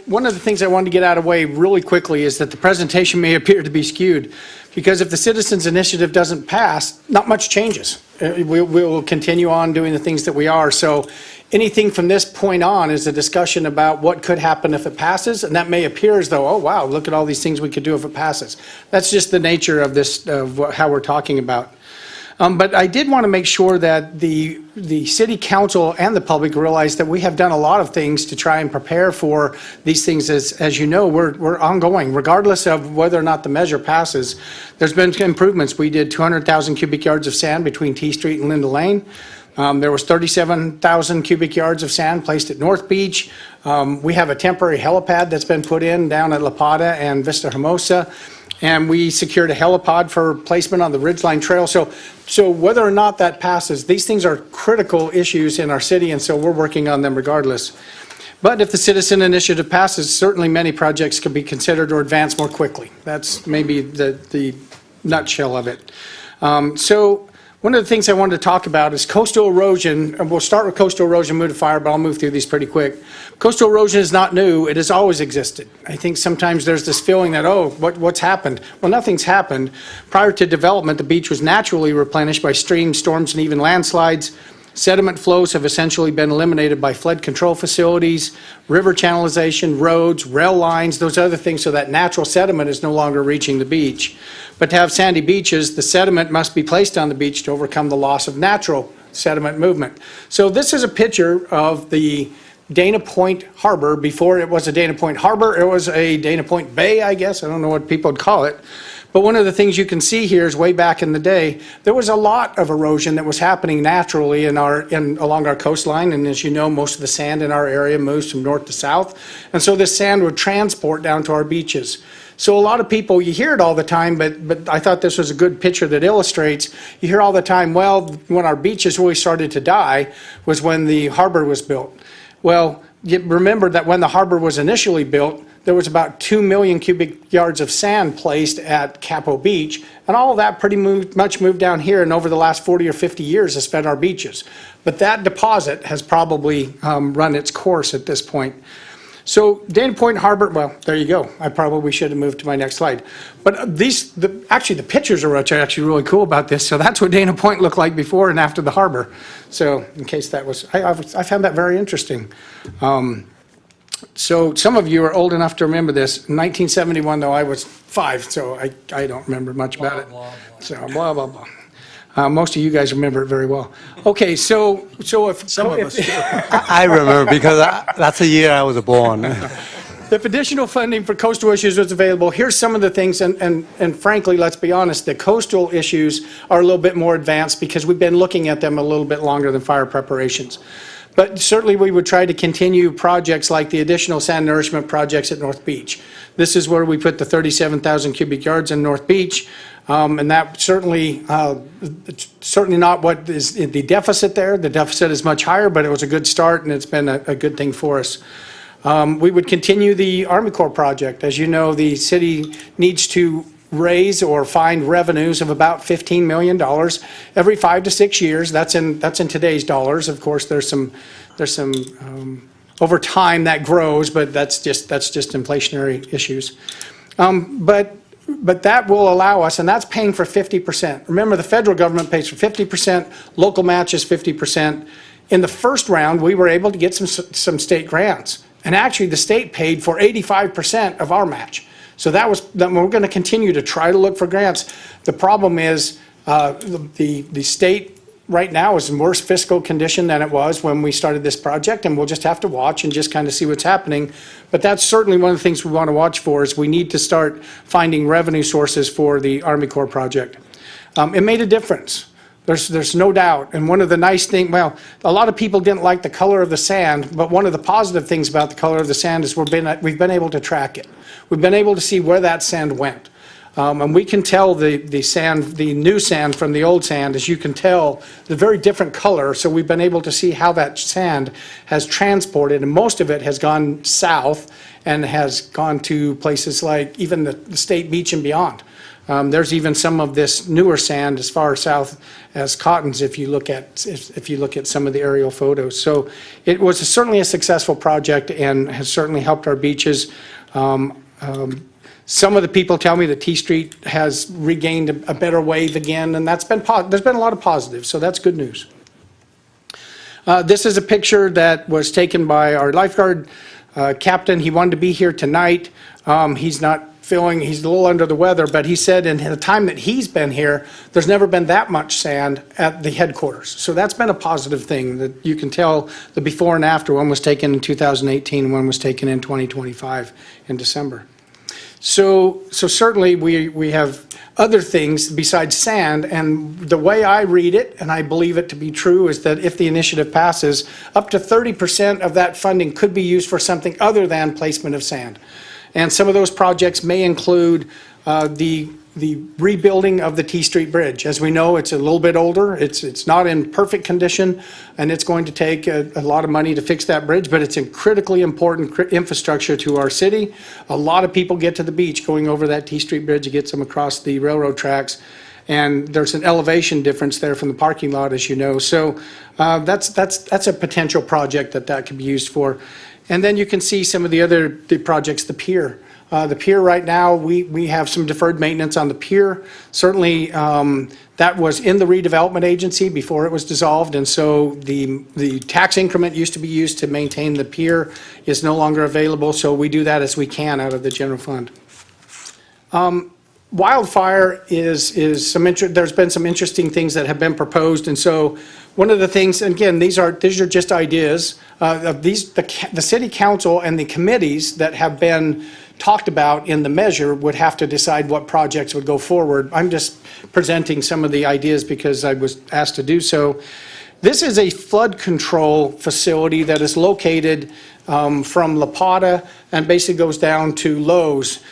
one of the things I wanted to get out of the way really quickly is that the presentation may appear to be skewed, because if the Citizens Initiative doesn't pass, not much changes. We will continue on doing the things that we are. So anything from this point on is a discussion about what could happen if it passes, and that may appear as though, oh, wow, look at all these things we could do if it passes. That's just the nature of this, of how we're talking about. But I did want to make sure that the city council and the public realize that we have done a lot of things to try and prepare for these things. As you know, we're ongoing, regardless of whether or not the measure passes. There's been improvements. We did 200,000 cubic yards of sand between T Street and Linda Lane. There was 37,000 cubic yards of sand placed at North Beach. We have a temporary helipad that's been put in down at La Pata and Vista Hermosa. And we secured a helipod for placement on the Ridgeline Trail. So whether or not that passes, these things are critical issues in our city, and so we're working on them regardless. But if the citizen initiative passes, certainly many projects could be considered or advanced more quickly. That's maybe the nutshell of it. So one of the things I wanted to talk about is coastal erosion, and we'll start with coastal erosion, move to fire, but I'll move through these pretty quick. Coastal erosion is not new, it has always existed. I think sometimes there's this feeling that, oh, what's happened? Well, nothing's happened. Prior to development, the beach was naturally replenished by streams, storms, and even landslides. Sediment flows have essentially been eliminated by flood control facilities, river channelization, roads, rail lines, those other things, so that natural sediment is no longer reaching the beach. But to have sandy beaches, the sediment must be placed on the beach to overcome the loss of natural sediment movement. So this is a picture of the Dana Point Harbor. Before it was a Dana Point Harbor, it was a Dana Point Bay, I guess. I don't know what people would call it. But one of the things you can see here is way back in the day, there was a lot of erosion that was happening naturally along our coastline. And as you know, most of the sand in our area moves from north to south. And so this sand would transport down to our beaches. So a lot of people, you hear it all the time, but I thought this was a good picture that illustrates, you hear all the time, well, when our beaches really started to die was when the harbor was built. Well, you remember that when the harbor was initially built, there was about 2 million cubic yards of sand placed at Capo Beach, and all of that pretty much moved down here, and over the last 40 or 50 years has fed our beaches. But that deposit has probably run its course at this point. So Dana Point Harbor, well, there you go. I probably should have moved to my next slide. But actually the pictures are actually really cool about this. So that's what Dana Point looked like before and after the harbor. So in case that was, I found that very interesting. So some of you are old enough to remember this. In 1971, though, I was 5, so I don't remember much about it. So blah, blah, blah. Most of you guys remember it very well. Okay, so if... Some of us do. I remember because that's the year I was born. If additional funding for coastal issues was available, here's some of the things, and frankly, let's be honest, the coastal issues are a little bit more advanced because we've been looking at them a little bit longer than fire preparations. But certainly we would try to continue projects like the additional sand nourishment projects at North Beach. This is where we put the 37,000 cubic yards in North Beach. And that certainly not what is the deficit there. The deficit is much higher, but it was a good start and it's been a good thing for us. We would continue the Army Corps project. As you know, the city needs to raise or find revenues of about $15 million every 5 to 6 years. That's in today's dollars. Of course, there's some over time that grows, but that's just inflationary issues. But that will allow us, and that's paying for 50%. Remember, the federal government pays for 50%, local match is 50%. In the first round, we were able to get some state grants. And actually, the state paid for 85% of our match. So we're going to continue to try to look for grants. The problem is the state right now is in worse fiscal condition than it was when we started this project, and we'll just have to watch and just kind of see what's happening. But that's certainly one of the things we want to watch for is we need to start finding revenue sources for the Army Corps project. It made a difference. There's no doubt. And one of the nice things, well, a lot of people didn't like the color of the sand, but one of the positive things about the color of the sand is we've been able to track it. We've been able to see where that sand went. And we can tell the new sand from the old sand, as you can tell, the very different color. So we've been able to see how that sand has transported, and most of it has gone south and has gone to places like even the state beach and beyond. There's even some of this newer sand as far south as Cottons if you look at some of the aerial photos. So it was certainly a successful project and has certainly helped our beaches. Some of the people tell me that T Street has regained a better wave again, and there's been a lot of positives, so that's good news. This is a picture that was taken by our lifeguard captain. He wanted to be here tonight. He's not feeling, he's a little under the weather, but he said in the time that he's been here, there's never been that much sand at the headquarters. So that's been a positive thing that you can tell the before and after. One was taken in 2018, one was taken in 2025 in December. So certainly we have other things besides sand, and the way I read it, and I believe it to be true, is that if the initiative passes, up to 30% of that funding could be used for something other than placement of sand. And some of those projects may include the rebuilding of the T Street Bridge. As we know, it's a little bit older. It's not in perfect condition, and it's going to take a lot of money to fix that bridge, but it's a critically important infrastructure to our city. A lot of people get to the beach going over that T Street Bridge. It gets them across the railroad tracks, and there's an elevation difference there from the parking lot, as you know. So that's a potential project that could be used for. And then you can see some of the projects, the pier. The pier right now, we have some deferred maintenance on the pier. Certainly, that was in the redevelopment agency before it was dissolved, and so the tax increment used to be used to maintain the pier is no longer available, so we do that as we can out of the general fund. wildfire is there's been some interesting things that have been proposed, and so one of the things, and again, these are just ideas, of the city council and the committees that have been talked about in the measure would have to decide what projects would go forward. I'm just presenting some of the ideas because I was asked to do so. This is a flood control facility that is located from La Plata and basically goes down to Lowe's.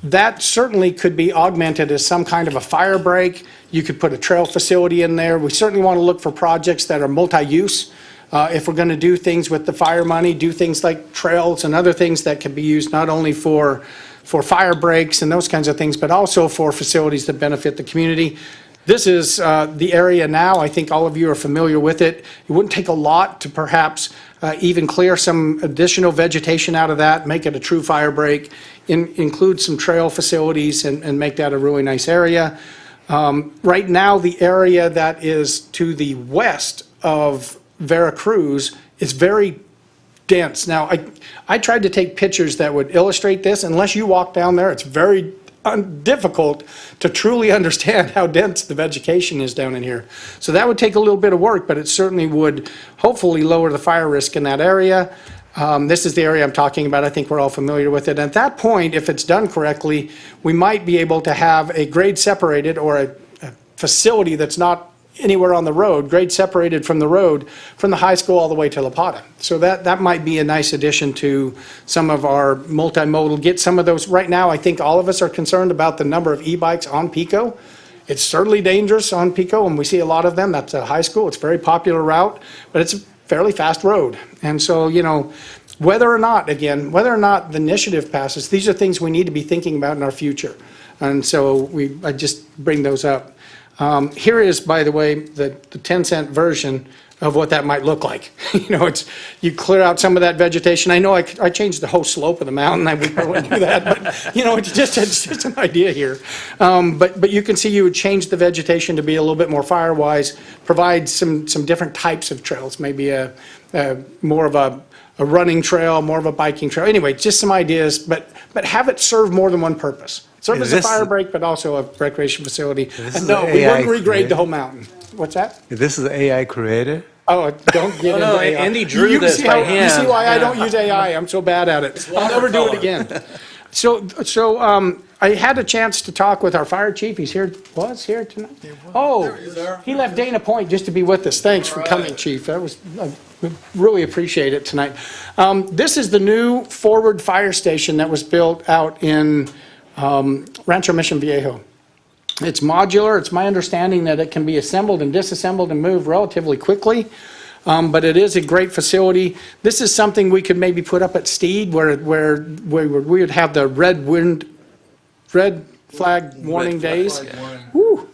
That certainly could be augmented as some kind of a fire break. You could put a trail facility in there. We certainly want to look for projects that are multi-use. If we're going to do things with the fire money, do things like trails and other things that can be used not only for fire breaks and those kinds of things, but also for facilities that benefit the community. This is the area now. I think all of you are familiar with it. It wouldn't take a lot to perhaps even clear some additional vegetation out of that, make it a true fire break, include some trail facilities and make that a really nice area. Right now, the area that is to the west of Veracruz is very dense. Now, I tried to take pictures that would illustrate this. Unless you walk down there, it's very difficult to truly understand how dense the vegetation is down in here. So that would take a little bit of work, but it certainly would hopefully lower the fire risk in that area. This is the area I'm talking about. I think we're all familiar with it. At that point, if it's done correctly, we might be able to have a grade separated or a facility that's not anywhere on the road, grade separated from the road, from the high school all the way to La Plata. So that might be a nice addition to some of our multimodal, get some of those. Right now, I think all of us are concerned about the number of e-bikes on Pico. It's certainly dangerous on Pico, and we see a lot of them. That's a high school. It's a very popular route, but it's a fairly fast road. And so, whether or not the initiative passes, these are things we need to be thinking about in our future. And so I just bring those up. Here is, by the way, the 10-cent version of what that might look like. You clear out some of that vegetation. I know I changed the whole slope of the mountain. I wouldn't do that, but it's just an idea here. But you can see you would change the vegetation to be a little bit more fire-wise, provide some different types of trails, maybe more of a running trail, more of a biking trail. Anyway, just some ideas, but have it serve more than one purpose. Serve as a fire break, but also a recreation facility. And no, we wouldn't regrade the whole mountain. What's that? This is AI created? Oh, don't get into AI. Andy drew this by hand. You see why I don't use AI? I'm so bad at it. I'll never do it again. So I had a chance to talk with our fire chief. He's here, was here tonight? Oh, he left Dana Point just to be with us. Thanks for coming, chief. I really appreciate it tonight. This is the new forward fire station that was built out in Rancho Mission Viejo. It's modular. It's my understanding that it can be assembled and disassembled and moved relatively quickly, but it is a great facility. This is something we could maybe put up at Steed where we would have the red flag warning days. Woo.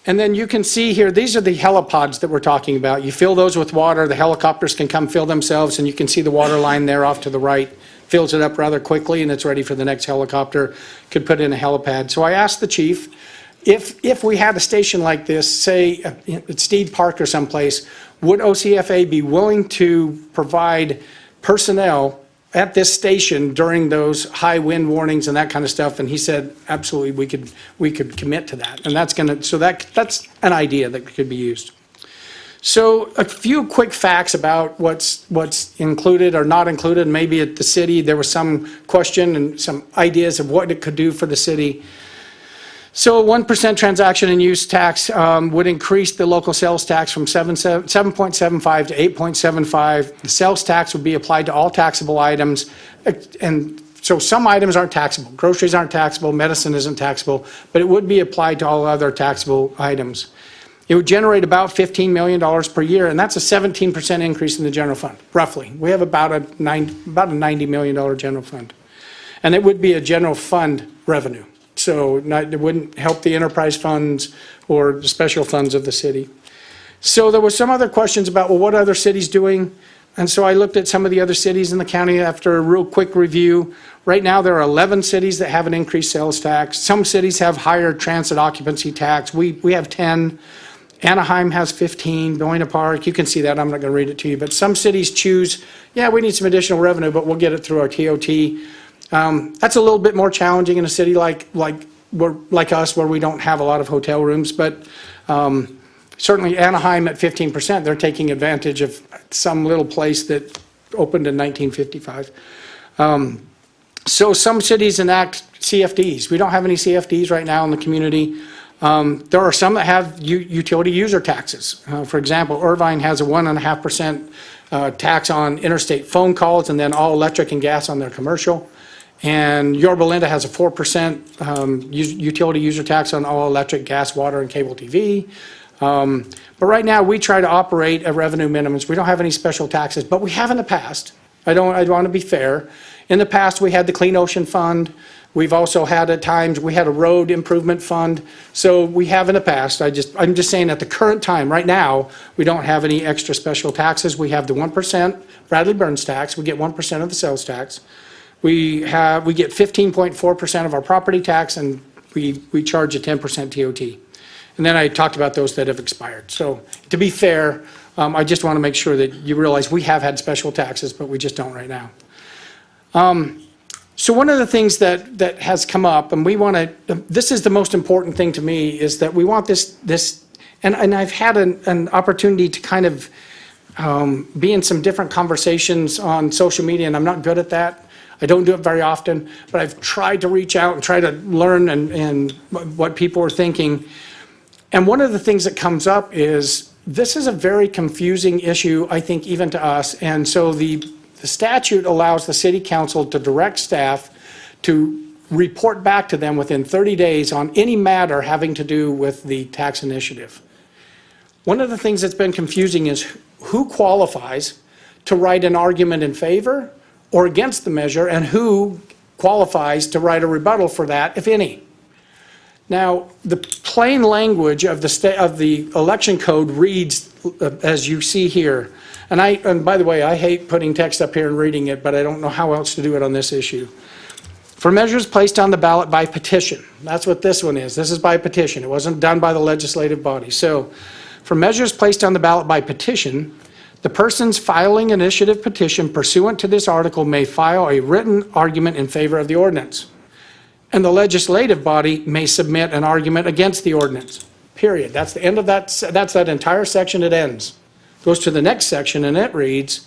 And then you can see here, these are the helipods that we're talking about. You fill those with water, the helicopters can come fill themselves, and you can see the water line there off to the right. Fills it up rather quickly, and it's ready for the next helicopter. Could put in a helipad. So I asked the chief, if we had a station like this, say at Steed Park or someplace, would OCFA be willing to provide personnel at this station during those high wind warnings and that kind of stuff? And he said, absolutely, we could commit to that. And that's an idea that could be used. So a few quick facts about what's included or not included. Maybe at the city, there was some question and some ideas of what it could do for the city. So a 1% transaction and use tax would increase the local sales tax from 7.75 to 8.75. The sales tax would be applied to all taxable items. And so some items aren't taxable. Groceries aren't taxable, medicine isn't taxable, but it would be applied to all other taxable items. It would generate about $15 million per year, and that's a 17% increase in the general fund, roughly. We have about a $90 million general fund. And it would be a general fund revenue. So it wouldn't help the enterprise funds or the special funds of the city. So there were some other questions about, well, what are other cities doing? And so I looked at some of the other cities in the county after a real quick review. Right now, there are 11 cities that have an increased sales tax. Some cities have higher transit occupancy tax. We have 10. Anaheim has 15, Buena Park, you can see that, I'm not going to read it to you, but some cities choose, we need some additional revenue, but we'll get it through our TOT. That's a little bit more challenging in a city like like us, where we don't have a lot of hotel rooms, but certainly Anaheim at 15%, they're taking advantage of some little place that opened in 1955. So some cities enact CFDs. We don't have any CFDs right now in the community. There are some that have utility user taxes. For example, Irvine has a 1.5% tax on interstate phone calls and then all electric and gas on their commercial. And Yorba Linda has a 4% utility user tax on all electric, gas, water, and cable TV. But right now, we try to operate at revenue minimums. We don't have any special taxes, but we have in the past. I want to be fair. In the past, we had the Clean Ocean Fund. We've also had at times, we had a road improvement fund. So we have in the past. I'm just saying at the current time, right now, we don't have any extra special taxes. We have the 1% Bradley Burns tax. We get 1% of the sales tax. We get 15.4% of our property tax, and we charge a 10% TOT. And then I talked about those that have expired. So to be fair, I just want to make sure that you realize we have had special taxes, but we just don't right now. So one of the things that has come up, and we want to, this is the most important thing to me, is that we want this, and I've had an opportunity to kind of be in some different conversations on social media, and I'm not good at that. I don't do it very often, but I've tried to reach out and try to learn and what people are thinking. And one of the things that comes up is this is a very confusing issue, I think, even to us. And so the statute allows the city council to direct staff to report back to them within 30 days on any matter having to do with the tax initiative. One of the things that's been confusing is who qualifies to write an argument in favor or against the measure, and who qualifies to write a rebuttal for that, if any. Now, the plain language of the election code reads as you see here. And by the way, I hate putting text up here and reading it, but I don't know how else to do it on this issue. For measures placed on the ballot by petition, that's what this one is. This is by petition. It wasn't done by the legislative body. So, for measures placed on the ballot by petition, the persons filing initiative petition pursuant to this article may file a written argument in favor of the ordinance. And the legislative body may submit an argument against the ordinance, period. That's the end of that, that's that entire section, it ends. Goes to the next section and it reads,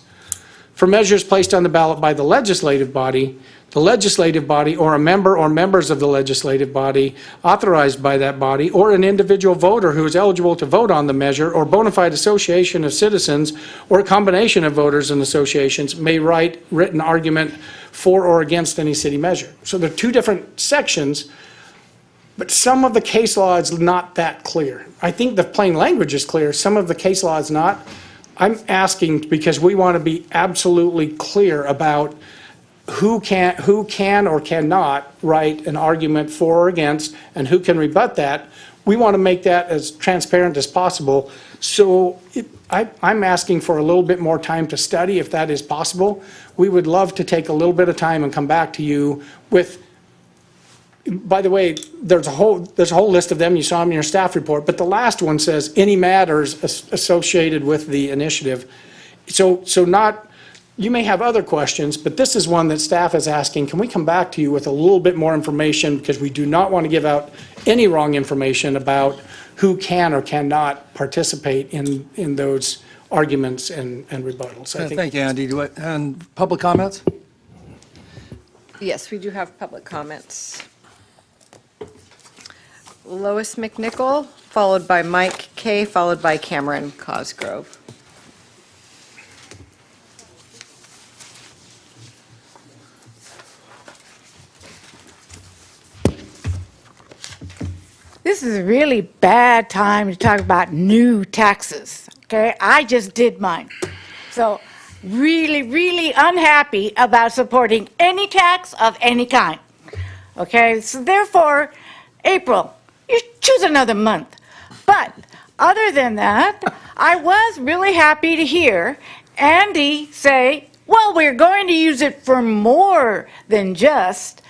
for measures placed on the ballot by the legislative body or a member or members of the legislative body authorized by that body, or an individual voter who is eligible to vote on the measure, or bona fide association of citizens, or a combination of voters and associations may write written argument for or against any city measure. So there are two different sections, but some of the case law is not that clear. I think the plain language is clear, some of the case law is not. I'm asking because we want to be absolutely clear about who can or cannot write an argument for or against, and who can rebut that. We want to make that as transparent as possible. So I'm asking for a little bit more time to study if that is possible. We would love to take a little bit of time and come back to you with, by the way, there's a whole list of them. You saw them in your staff report, but the last one says any matters associated with the initiative. So not, you may have other questions, but this is one that staff is asking, can we come back to you with a little bit more information, because we do not want to give out any wrong information about who can or cannot participate in those arguments and rebuttals. I think. Thank you, Andy. And public comments? Yes, we do have public comments. Lois McNichol, followed by Mike Kay, followed by Cameron Cosgrove. This is a really bad time to talk about new taxes, okay? I just did mine. So really, really unhappy about supporting any tax of any kind, okay? So therefore, April, you choose another month. But other than that, I was really happy to hear Andy say, well, we're going to use it for more than just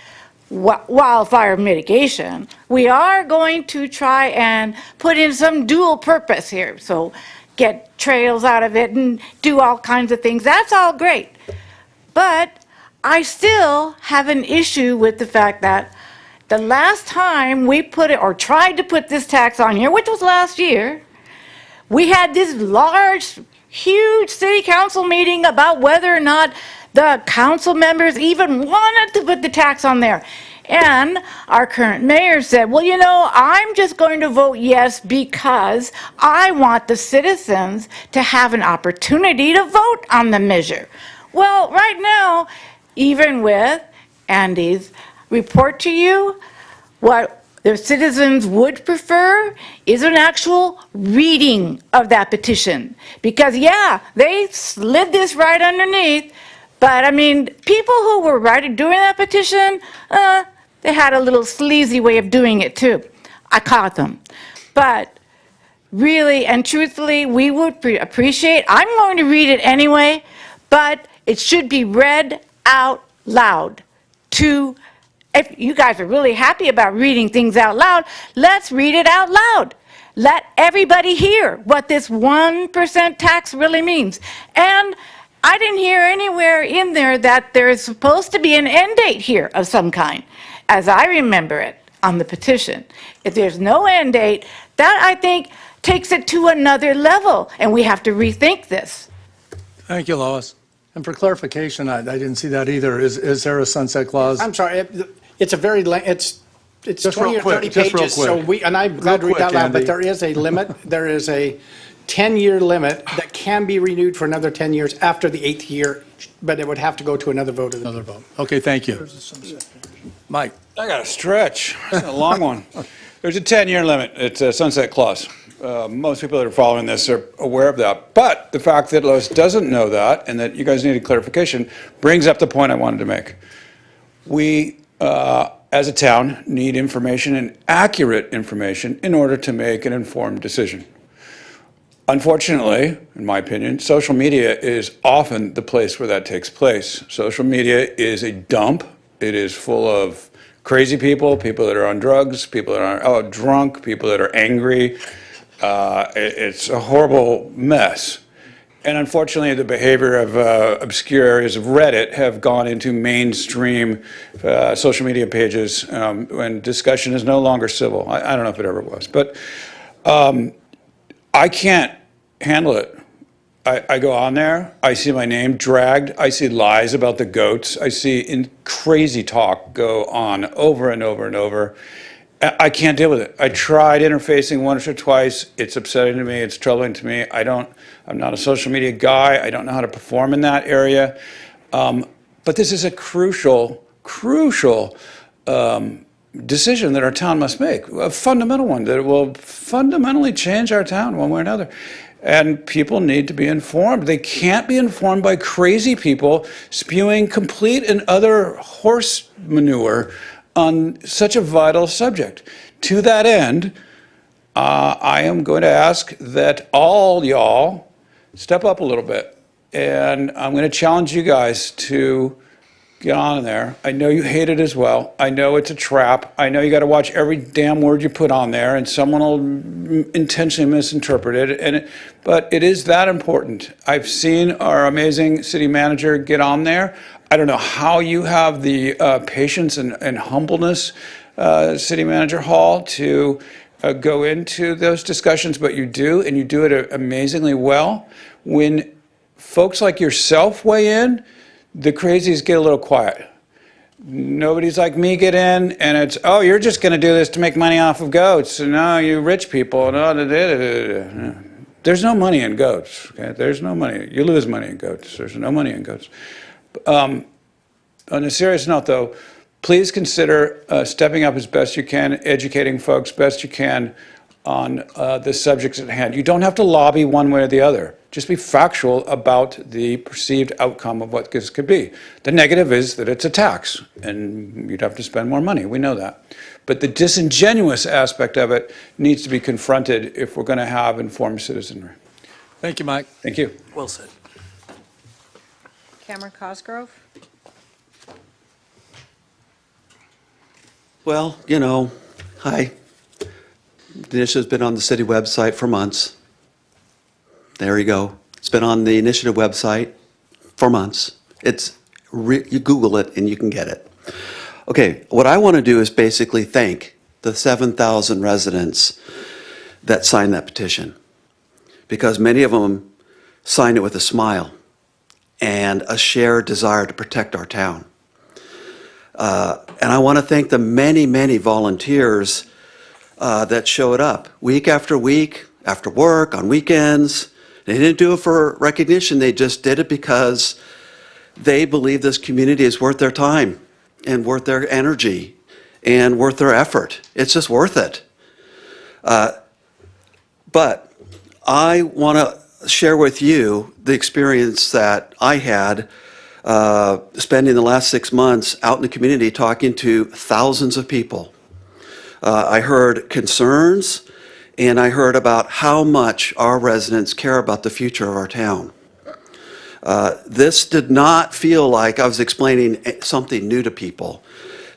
wildfire mitigation. We are going to try and put in some dual purpose here. So get trails out of it and do all kinds of things. That's all great. But I still have an issue with the fact that the last time we put it, or tried to put this tax on here, which was last year, we had this large, huge city council meeting about whether or not the council members even wanted to put the tax on there. And our current mayor said, well, you know, I'm just going to vote yes because I want the citizens to have an opportunity to vote on the measure. Well, right now, even with Andy's report to you, what the citizens would prefer is an actual reading of that petition. Because, yeah, they slid this right underneath, but, I mean, people who were doing that petition, they had a little sleazy way of doing it, too. I caught them. But really and truthfully, we would appreciate, I'm going to read it anyway, but it should be read out loud to, if you guys are really happy about reading things out loud, let's read it out loud. Let everybody hear what this 1% tax really means. And I didn't hear anywhere in there that there is supposed to be an end date here of some kind, as I remember it on the petition. If there's no end date, that, I think, takes it to another level, and we have to rethink this. Thank you, Lois. And for clarification, I didn't see that either. Is there a sunset clause? I'm sorry, it's a very, it's Just real 20 or quick, 30 just real pages, so quick. and I'm glad to read quick, that loud, but Andy. there is a limit, there is a 10-year limit that can be renewed for another 10 years after the 8th year, but it would have to go to another vote of the Another vote. Okay, thank you. Mike? I got a stretch. It's a long one. There's a 10-year limit. It's a sunset clause. Most people that are following this are aware of that. But the fact that Lois doesn't know that and that you guys needed clarification brings up the point I wanted to make. We, as a town, need information and accurate information in order to make an informed decision. Unfortunately, in my opinion, social media is often the place where that takes place. Social media is a dump. It is full of crazy people, people that are on drugs, people that are drunk, people that are angry. It's a horrible mess. And unfortunately, the behavior of obscure areas of Reddit have gone into mainstream social media pages when discussion is no longer civil. I don't know if it ever was, but I can't handle it. I go on there, I see my name dragged, I see lies about the goats, I see crazy talk go on over and over and over. I can't deal with it. I tried interfacing once or twice. It's upsetting to me. It's troubling to me. I'm not a social media guy. I don't know how to perform in that area. But this is a crucial decision that our town must make, a fundamental one that will fundamentally change our town one way or another. And people need to be informed. They can't be informed by crazy people spewing complete and utter horse manure on such a vital subject. To that end, I am going to ask that all y'all step up a little bit. And I'm going to challenge you guys to get on there. I know you hate it as well. I know it's a trap. I know you got to watch every damn word you put on there, and someone will intentionally misinterpret it. But it is that important. I've seen our amazing city manager get on there. I don't know how you have the patience and humbleness, City Manager Hall, to go into those discussions, but you do, and you do it amazingly well. When folks like yourself weigh in, the crazies get a little quiet. Nobody's like me get in, and it's, oh, you're just going to do this to make money off of goats. No, you rich people. No, there's no money in goats. Okay? There's no money. You lose money in goats. There's no money in goats. On a serious note, though, please consider stepping up as best you can, educating folks best you can on the subjects at hand. You don't have to lobby one way or the other. Just be factual about the perceived outcome of what this could be. The negative is that it's a tax, and you'd have to spend more money. We know that. But the disingenuous aspect of it needs to be confronted if we're going to have informed citizenry. Thank you, Mike. Thank you. Well said. Cameron Cosgrove? Well, hi. The initiative's been on the city website for months. There you go. It's been on the initiative website for months. You Google it and you can get it. Okay, what I want to do is basically thank the 7,000 residents that signed that petition, because many of them signed it with a smile and a shared desire to protect our town. And I want to thank the many, many volunteers that showed up week, after work, on weekends. They didn't do it for recognition, they just did it because they believe this community is worth their time and worth their energy and worth their effort. It's just worth it. But I want to share with you the experience that I had spending the last 6 months out in the community talking to thousands of people. I heard concerns, and I heard about how much our residents care about the future of our town. This did not feel like I was explaining something new to people.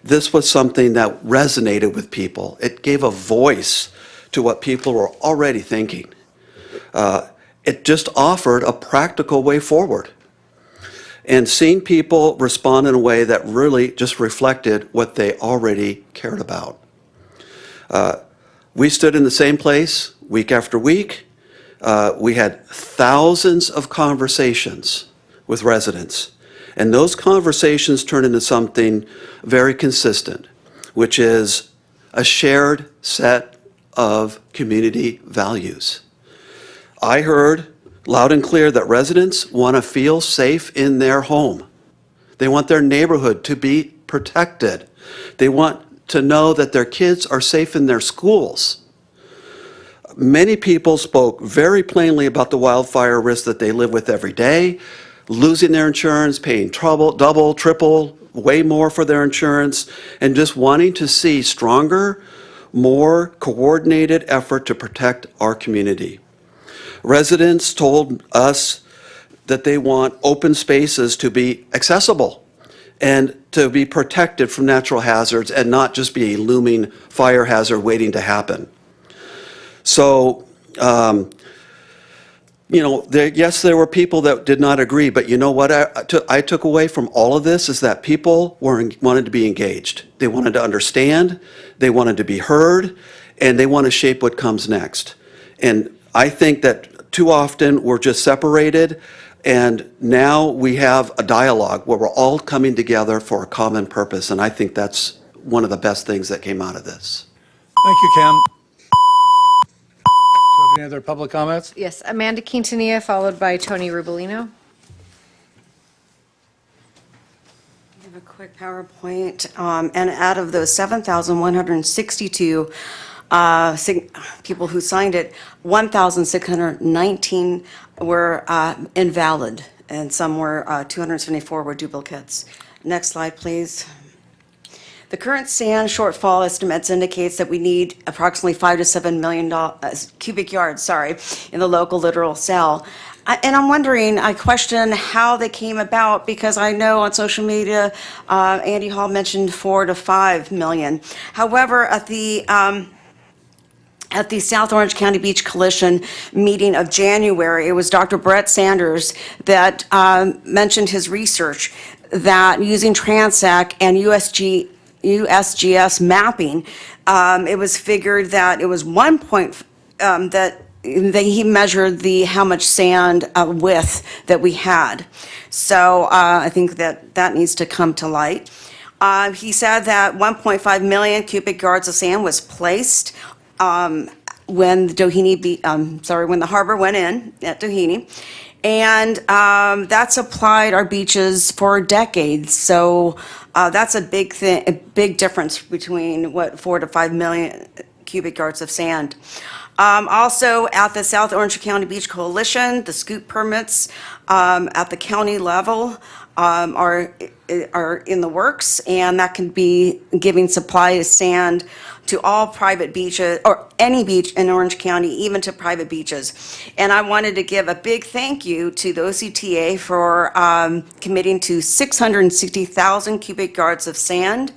This was something that resonated with people. It gave a voice to what people were already thinking. It just offered a practical way forward. And seeing people respond in a way that really just reflected what they already cared about. We stood in the same place week after week. We had thousands of conversations with residents. And those conversations turned into something very consistent, which is a shared set of community values. I heard loud and clear that residents want to feel safe in their home. They want their neighborhood to be protected. They want to know that their kids are safe in their schools. Many people spoke very plainly about the wildfire risk that they live with every day, losing their insurance, paying double, triple, way more for their insurance, and just wanting to see stronger, more coordinated effort to protect our community. Residents told us that they want open spaces to be accessible and to be protected from natural hazards and not just be a looming fire hazard waiting to happen. So, yes, there were people that did not agree, but you know what I took away from all of this is that people wanted to be engaged. They wanted to understand, they wanted to be heard, and they want to shape what comes next. And I think that too often we're just separated, and now we have a dialogue where we're all coming together for a common purpose, and I think that's one of the best things that came out of this. Thank you, Ken. Do you have any other public comments? Yes, Amanda Quintanilla, followed by Tony Rubolino. I have a quick PowerPoint, and out of those 7,162 people who signed it, 1,619 were invalid, and some were, 274 were duplicates. Next slide, please. The current sand shortfall estimates indicates that we need approximately 5 to 7 million cubic yards, in the local littoral cell. And I'm wondering, I question how they came about, because I know on social media, Andy Hall mentioned 4 to 5 million. However, at the South Orange County Beach Coalition meeting of January, it was Dr. Brett Sanders that mentioned his research that using Transact and USGS mapping, it was figured that it was that he measured how much sand width that we had. So I think that needs to come to light. He said that 1.5 million cubic yards of sand was placed when the harbor went in at Doheny. And that's applied our beaches for decades. So that's a big thing, a big difference between 4 to 5 million cubic yards of sand. Also, at the South Orange County Beach Coalition, the scoop permits at the county level are in the works, and that can be giving supply of sand to all private beaches, or any beach in Orange County, even to private beaches. And I wanted to give a big thank you to the OCTA for committing to 660,000 cubic yards of sand,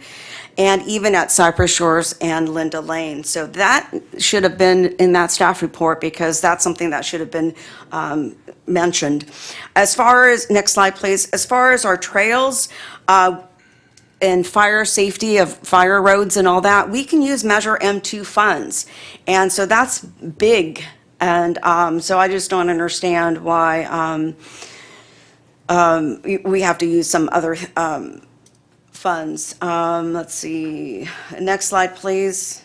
and even at Cypress Shores and Linda Lane. So that should have been in that staff report, because that's something that should have been mentioned. As far as, next slide please, as far as our trails, and fire safety of fire roads and all that, we can use Measure M2 funds. And so that's big. And so I just don't understand why we have to use some other funds. Let's see, next slide, please.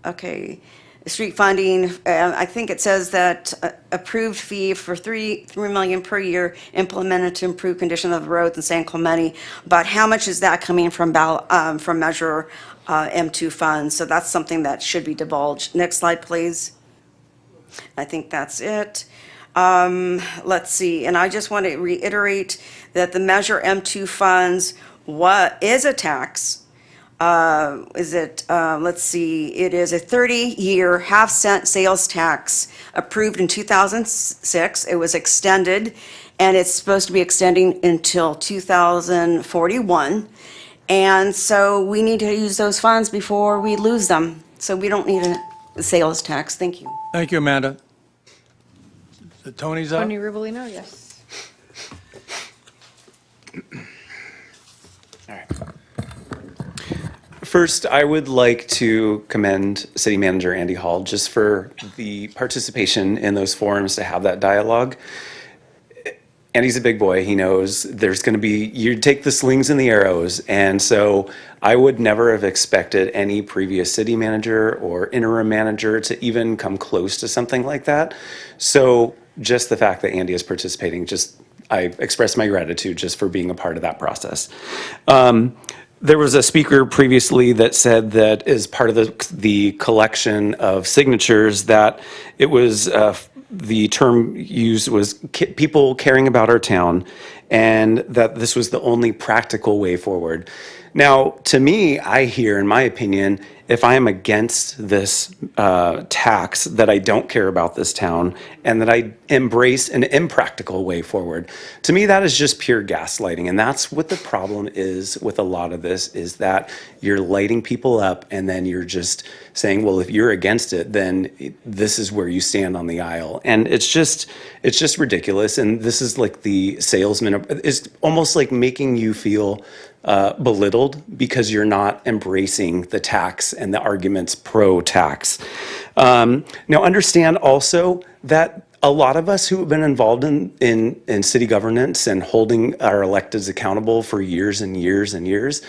Okay, street funding, I think it says that approved fee for $3 million per year implemented to improve condition of the roads in San Clemente. But how much is that coming from Measure M2 funds? So that's something that should be divulged. Next slide, please. I think that's it. Let's see, and I just want to reiterate that the Measure M2 funds is a tax. Let's see, it is a 30-year half-cent sales tax approved in 2006. It was extended, and it's supposed to be extending until 2041. And so we need to use those funds before we lose them. So we don't need a sales tax. Thank you. Thank you, Amanda. Tony's up. Tony Rivellino, yes. First, I would like to commend City Manager Andy Hall just for the participation in those forums to have that dialogue. Andy's a big boy. He knows there's going to be, you take the slings and the arrows. And so I would never have expected any previous city manager or interim manager to even come close to something like that. So just the fact that Andy is participating, I express my gratitude just for being a part of that process. There was a speaker previously that said that as part of the collection of signatures that it was, the term used was people caring about our town, and that this was the only practical way forward. Now, to me, I hear, in my opinion, if I am against this tax, that I don't care about this town and that I embrace an impractical way forward. To me, that is just pure gaslighting. And that's what the problem is with a lot of this, is that you're lighting people up and then you're just saying, well, if you're against it, then this is where you stand on the aisle. And it's just ridiculous. And this is like the salesman, it's almost like making you feel belittled because you're not embracing the tax and the arguments pro-tax. Now, understand also that a lot of us who have been involved in city governance and holding our electeds accountable for years and years and years,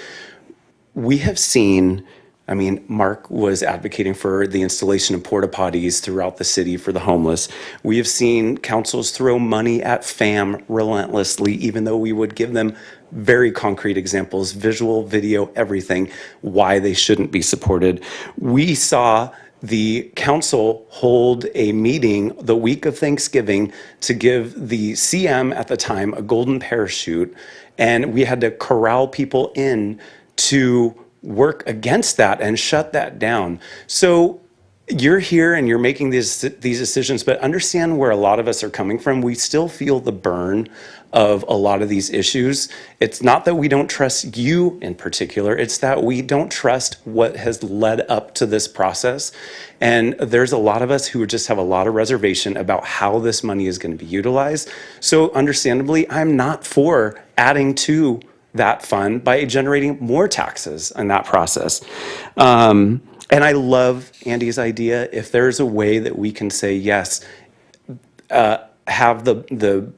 we have seen, I mean, Mark was advocating for the installation of porta potties throughout the city for the homeless. We have seen councils throw money at FAM relentlessly, even though we would give them very concrete examples, visual, video, everything, why they shouldn't be supported. We saw the council hold a meeting the week of Thanksgiving to give the CM at the time a golden parachute, and we had to corral people in to work against that and shut that down. So you're here and you're making these decisions, but understand where a lot of us are coming from. We still feel the burn of a lot of these issues. It's not that we don't trust you in particular, it's that we don't trust what has led up to this process. And there's a lot of us who just have a lot of reservation about how this money is going to be utilized. So understandably, I'm not for adding to that fund by generating more taxes in that process. And I love Andy's idea. If there's a way that we can say, yes, have the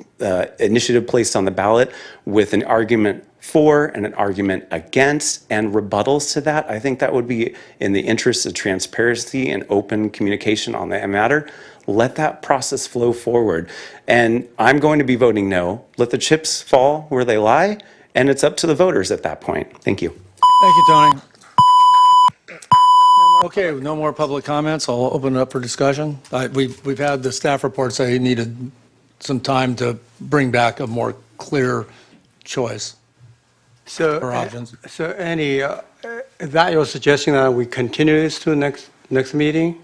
initiative placed on the ballot with an argument for and an argument against and rebuttals to that, I think that would be in the interest of transparency and open communication on that matter. Let that process flow forward. And I'm going to be voting no. Let the chips fall where they lie, and it's up to the voters at that point. Thank you. Thank you, Tony. Okay, no more public comments. I'll open it up for discussion. We've had the staff report say he needed some time to bring back a more clear choice or options. So Andy, is that your suggestion that we continue this to the next meeting?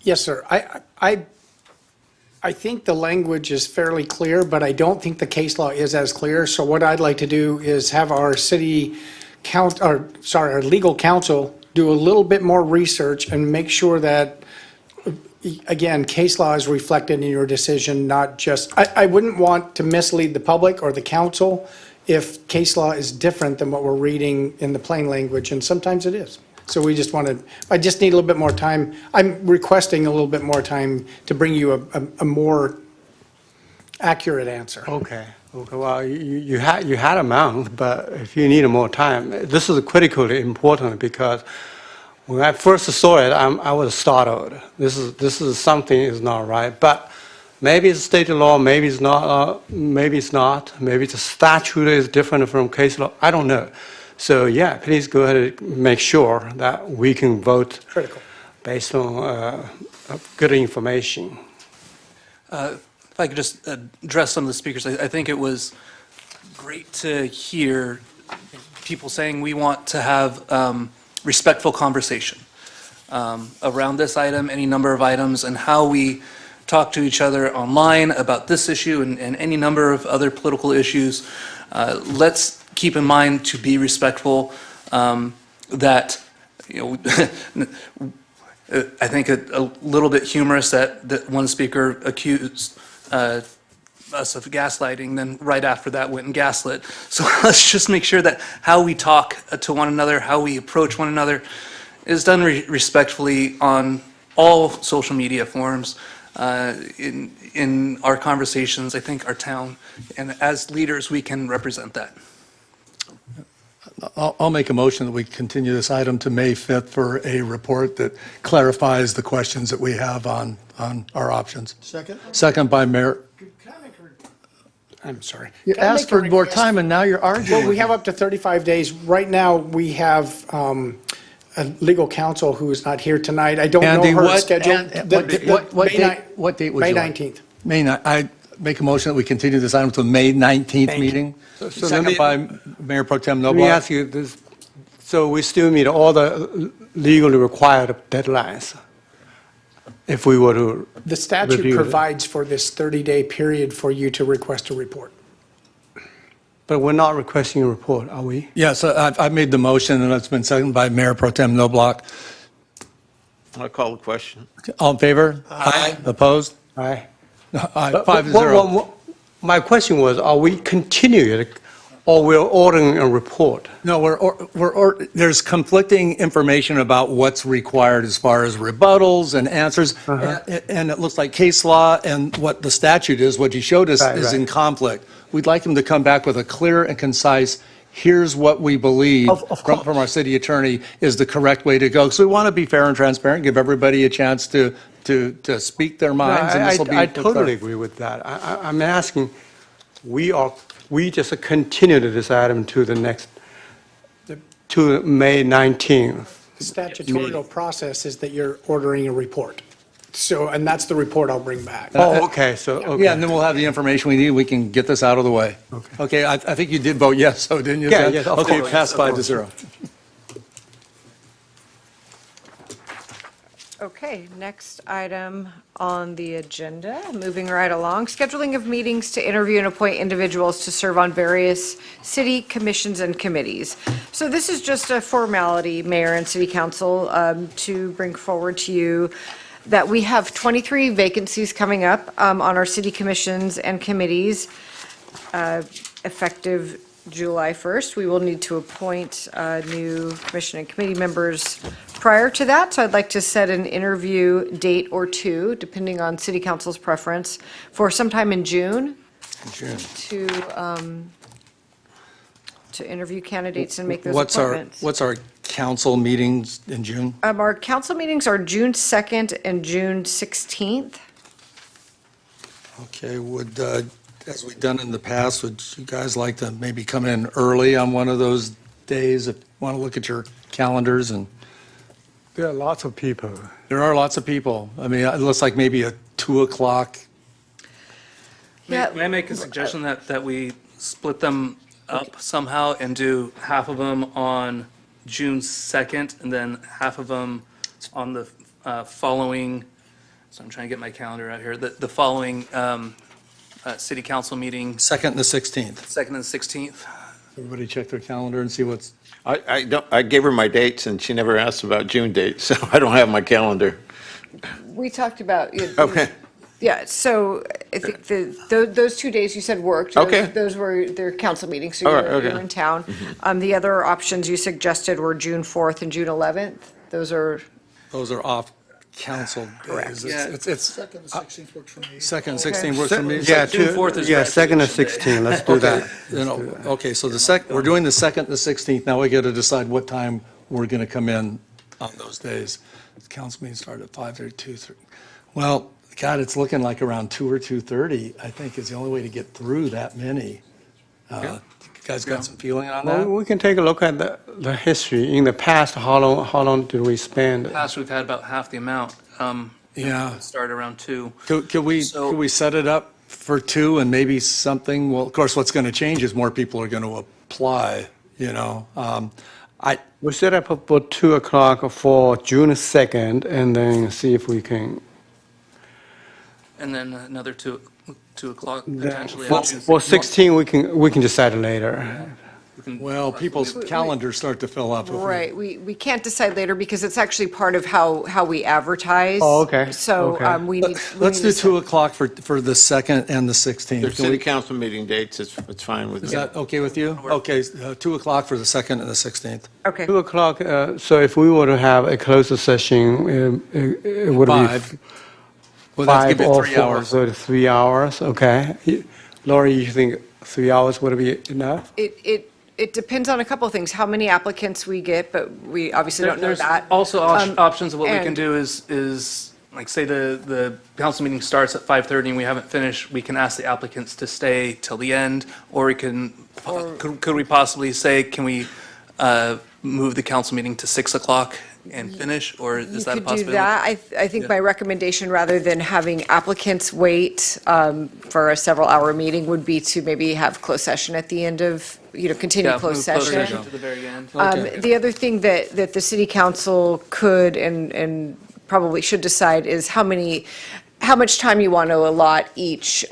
Yes, sir. I think the language is fairly clear, but I don't think the case law is as clear. So what I'd like to do is have our our legal counsel do a little bit more research and make sure that again, case law is reflected in your decision, not just, I wouldn't want to mislead the public or the council if case law is different than what we're reading in the plain language, and sometimes it is. So we just wanted, I just need a little bit more time. I'm requesting a little bit more time to bring you a more accurate answer. Okay, well, you had a month, but if you need more time, this is critically important because when I first saw it, I was startled. This is something is not right, but maybe it's state law, maybe it's not, maybe it's not, maybe the statute is different from case law, I don't know. So yeah, please go ahead and make sure that we can vote Critical. based on good information. If I could just address some of the speakers, I think it was great to hear people saying we want to have respectful conversation around this item, any number of items, and how we talk to each other online about this issue and any number of other political issues. Let's keep in mind to be respectful, that, you know, I think a little bit humorous that one speaker accused us of gaslighting, then right after that went and gaslit. So let's just make sure that how we talk to one another, how we approach one another is done respectfully on all social media forums. In our conversations, I think our town, and as leaders, we can represent that. I'll make a motion that we continue this item to May 5th for a report that clarifies the questions that we have on our options. Second? Second by Mayor. I'm sorry. You Can I asked make a for more request? time and now you're arguing. Well, we have up to 35 days. Right now, we have a legal counsel who is not here tonight. I don't Andy, know her what- schedule. and- what date would May you like? 19th. I make a motion that we continue this item to the May 19th Thank you. meeting. So let Second me- by Mayor Pro Tem Let me Noblock. ask you this, so we still meet all the legally required deadlines if we were to The statute review it? provides for this 30-day period for you to request a report. But we're not requesting a report, are we? Yes, I've made the motion and it's been seconded by Mayor Pro Tem Noblock. I call the question. All in favor? Aye. Opposed? Aye. Aye, But- 5-0. well, my question was, are we continuing it or we're ordering a report? No, there's conflicting information about what's required as far as rebuttals and answers. And it looks like case law and what the statute is, what you showed us, Right, is right. in conflict. We'd like him to come back with a clear and concise, here's what we believe Of course. from our city attorney is the correct way to go. So we want to be fair and transparent, give everybody a chance to speak their minds. and this will be I totally agree with that. I'm asking, we just continue this item to the next, to May 19th. The statutory process is that you're ordering a report. So, and that's the report I'll bring back. Oh, okay, so, okay. Yeah, and then we'll have the information we need, we can get this out of the way. Okay, I think you did vote yes, so didn't you? Yeah, Ted? yes, of Okay, course, passed of 5-0. Okay, next item on the agenda, moving right along, scheduling of meetings to interview and appoint individuals to serve on various city commissions and committees. So this is just a formality, Mayor and City Council, to bring forward to you that we have 23 vacancies coming up on our city commissions and committees, effective July 1st. We will need to appoint new commission and committee members prior to that, so I'd like to set an interview date or two, depending on city council's preference, for sometime in June to interview candidates and make those appointments. What's our council meetings in June? Our council meetings are June 2nd and June 16th. Okay, as we've done in the past, would you guys like to maybe come in early on one of those days? If you want to look at your calendars, and There are lots of people. there are lots of people. I mean, it looks like maybe a 2 o'clock. Yeah. May I make a suggestion that we split them up somehow and do half of them on June 2nd and then half of them on the following, so I'm trying to get my calendar out here, the following city council meeting, 2nd and the 16th. 2nd and 16th. Everybody check their calendar and see what's, I gave her my dates and she never asked about June dates, so I don't have my calendar. We talked about. Okay. Yeah, so I think those 2 days you said worked. Okay. Those were their council meetings, so All right, you're okay. in town. The other options you suggested were June 4th and June 11th. Those are, Those are off council Correct. days. Yeah. It's Second, the 16th worked for me. second, 16 works for me. Yeah, June 4th is yeah, 2nd and Reservation Day. 16, let's do Okay, that. you know, okay, so we're doing the 2nd and the 16th. Now we got to decide what time we're going to come in on those days. The council meeting started at 5:30, 2, 3. Well, God, it's looking like around 2 or 2:30, I think, is the only way to get through that many. You guys got some feeling on Well, that? we can take a look at the history. In the past, how long did we spend? Past, we've had about half the amount. Yeah. Started around 2. Could we set it up for 2 and maybe something? Well, of course, what's going to change is more people are going to apply, you know. We set up for 2 o'clock for June 2nd, and then see if we can. And then another 2 o'clock potentially. For 16, we can decide later. Well, people's calendars start to fill up. if we- right, we can't decide later because it's actually part of how we advertise. Oh, okay, So okay. we need. Let's we do need 2 o'clock for the 2nd and the 16th. Their Can city we- council meeting dates, it's fine with me. Is that okay with you? Okay, 2 o'clock for the 2nd and the 16th. Okay. 2 o'clock, so if we were to have a closer session, it would be 5. Well, that's 5 give you or 3 4, hours. so 3 hours, okay. Lori, you think 3 hours would be enough? It depends on a couple of things, how many applicants we get, but we obviously don't know There's that. also options of what we can and- do is, like, say the council meeting starts at 5:30 and we haven't finished, we can ask the applicants to stay till the end, or we can, could we possibly say, can we move the council meeting to 6 o'clock and finish, or is that a You could do possibility? that. I think my recommendation, rather than having applicants wait for a several-hour meeting, would be to maybe have closed session at the end of, continue Yeah, closed move closed session. to the very end. Okay. The other thing that the city council could and probably should decide is how much time you want to allot each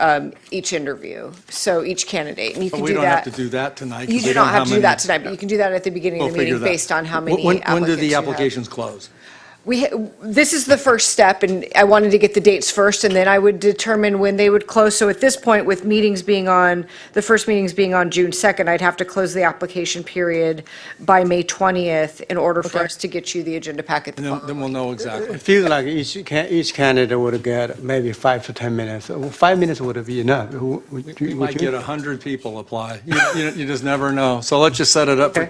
interview, so each candidate. And you But can we do don't have that. to do that tonight. 'cause You we do don't not have to do many- that tonight, but you can do that at the beginning of We'll the meeting figure that. based on how many When applicants do the you have. applications close? This is the first step, and I wanted to get the dates first, and then I would determine when they would close. So at this point, with meetings being on, the first meetings being on June 2nd, I'd have to close the application period by May 20th in order for us to get you the agenda packet the And then following. we'll know exactly. It feels like each candidate would get maybe 5 to 10 minutes. 5 minutes would be enough. We might get 100 people apply. You just never know. So let's just set it up. Okay.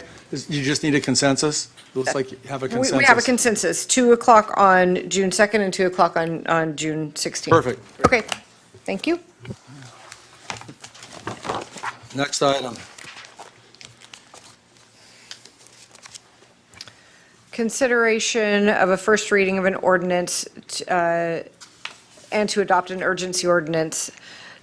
You just need a consensus? Looks like you have a consensus. We have a consensus, 2 o'clock on June 2nd and 2 o'clock on June 16th. Perfect. Okay, thank you. Next item. Consideration of a first reading of an ordinance and to adopt an urgency ordinance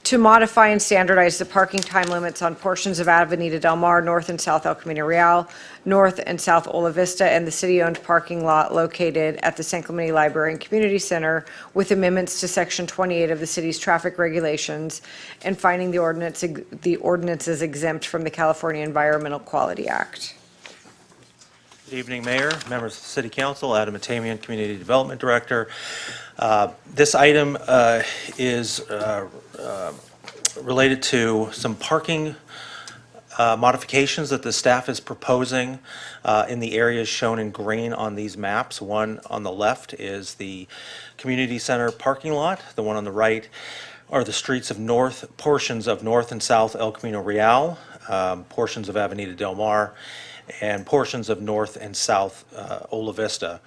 to modify and standardize the parking time limits on portions of Avenida Del Mar, North and South El Camino Real, North and South Ola Vista, and the city-owned parking lot located at the San Clemente Library and Community Center with amendments to Section 28 of the city's traffic regulations and finding the ordinance is exempt from the California Environmental Quality Act. Good evening, Mayor, members of the City Council, Adam Atamian, Community Development Director. This item is related to some parking modifications that the staff is proposing in the areas shown in green on these maps. One on the left is the Community Center parking lot. The one on the right are the streets of portions of North and South El Camino Real, portions of Avenida Del Mar, and portions of North and South Ola Vista.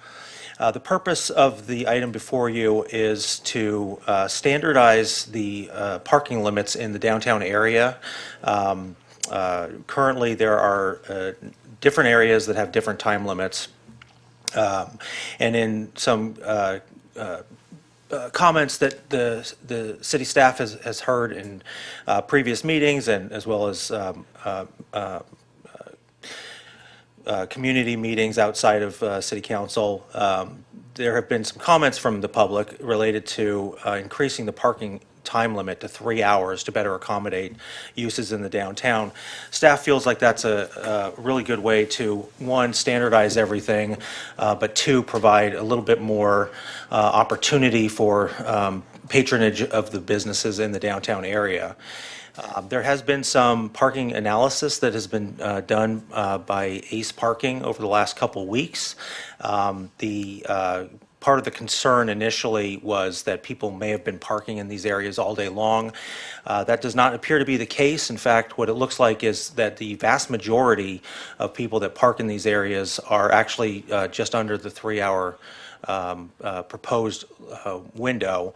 The purpose of the item before you is to standardize the parking limits in the downtown area. Currently, there are different areas that have different time limits. And in some comments that the city staff has heard in previous meetings, and as well as community meetings outside of city council, there have been some comments from the public related to increasing the parking time limit to 3 hours to better accommodate uses in the downtown. Staff feels like that's a really good way to, one, standardize everything, but two, provide a little bit more opportunity for patronage of the businesses in the downtown area. There has been some parking analysis that has been done by Ace Parking over the last couple of weeks. Part of the concern initially was that people may have been parking in these areas all day long. That does not appear to be the case. In fact, what it looks like is that the vast majority of people that park in these areas are actually just under the 3-hour proposed window.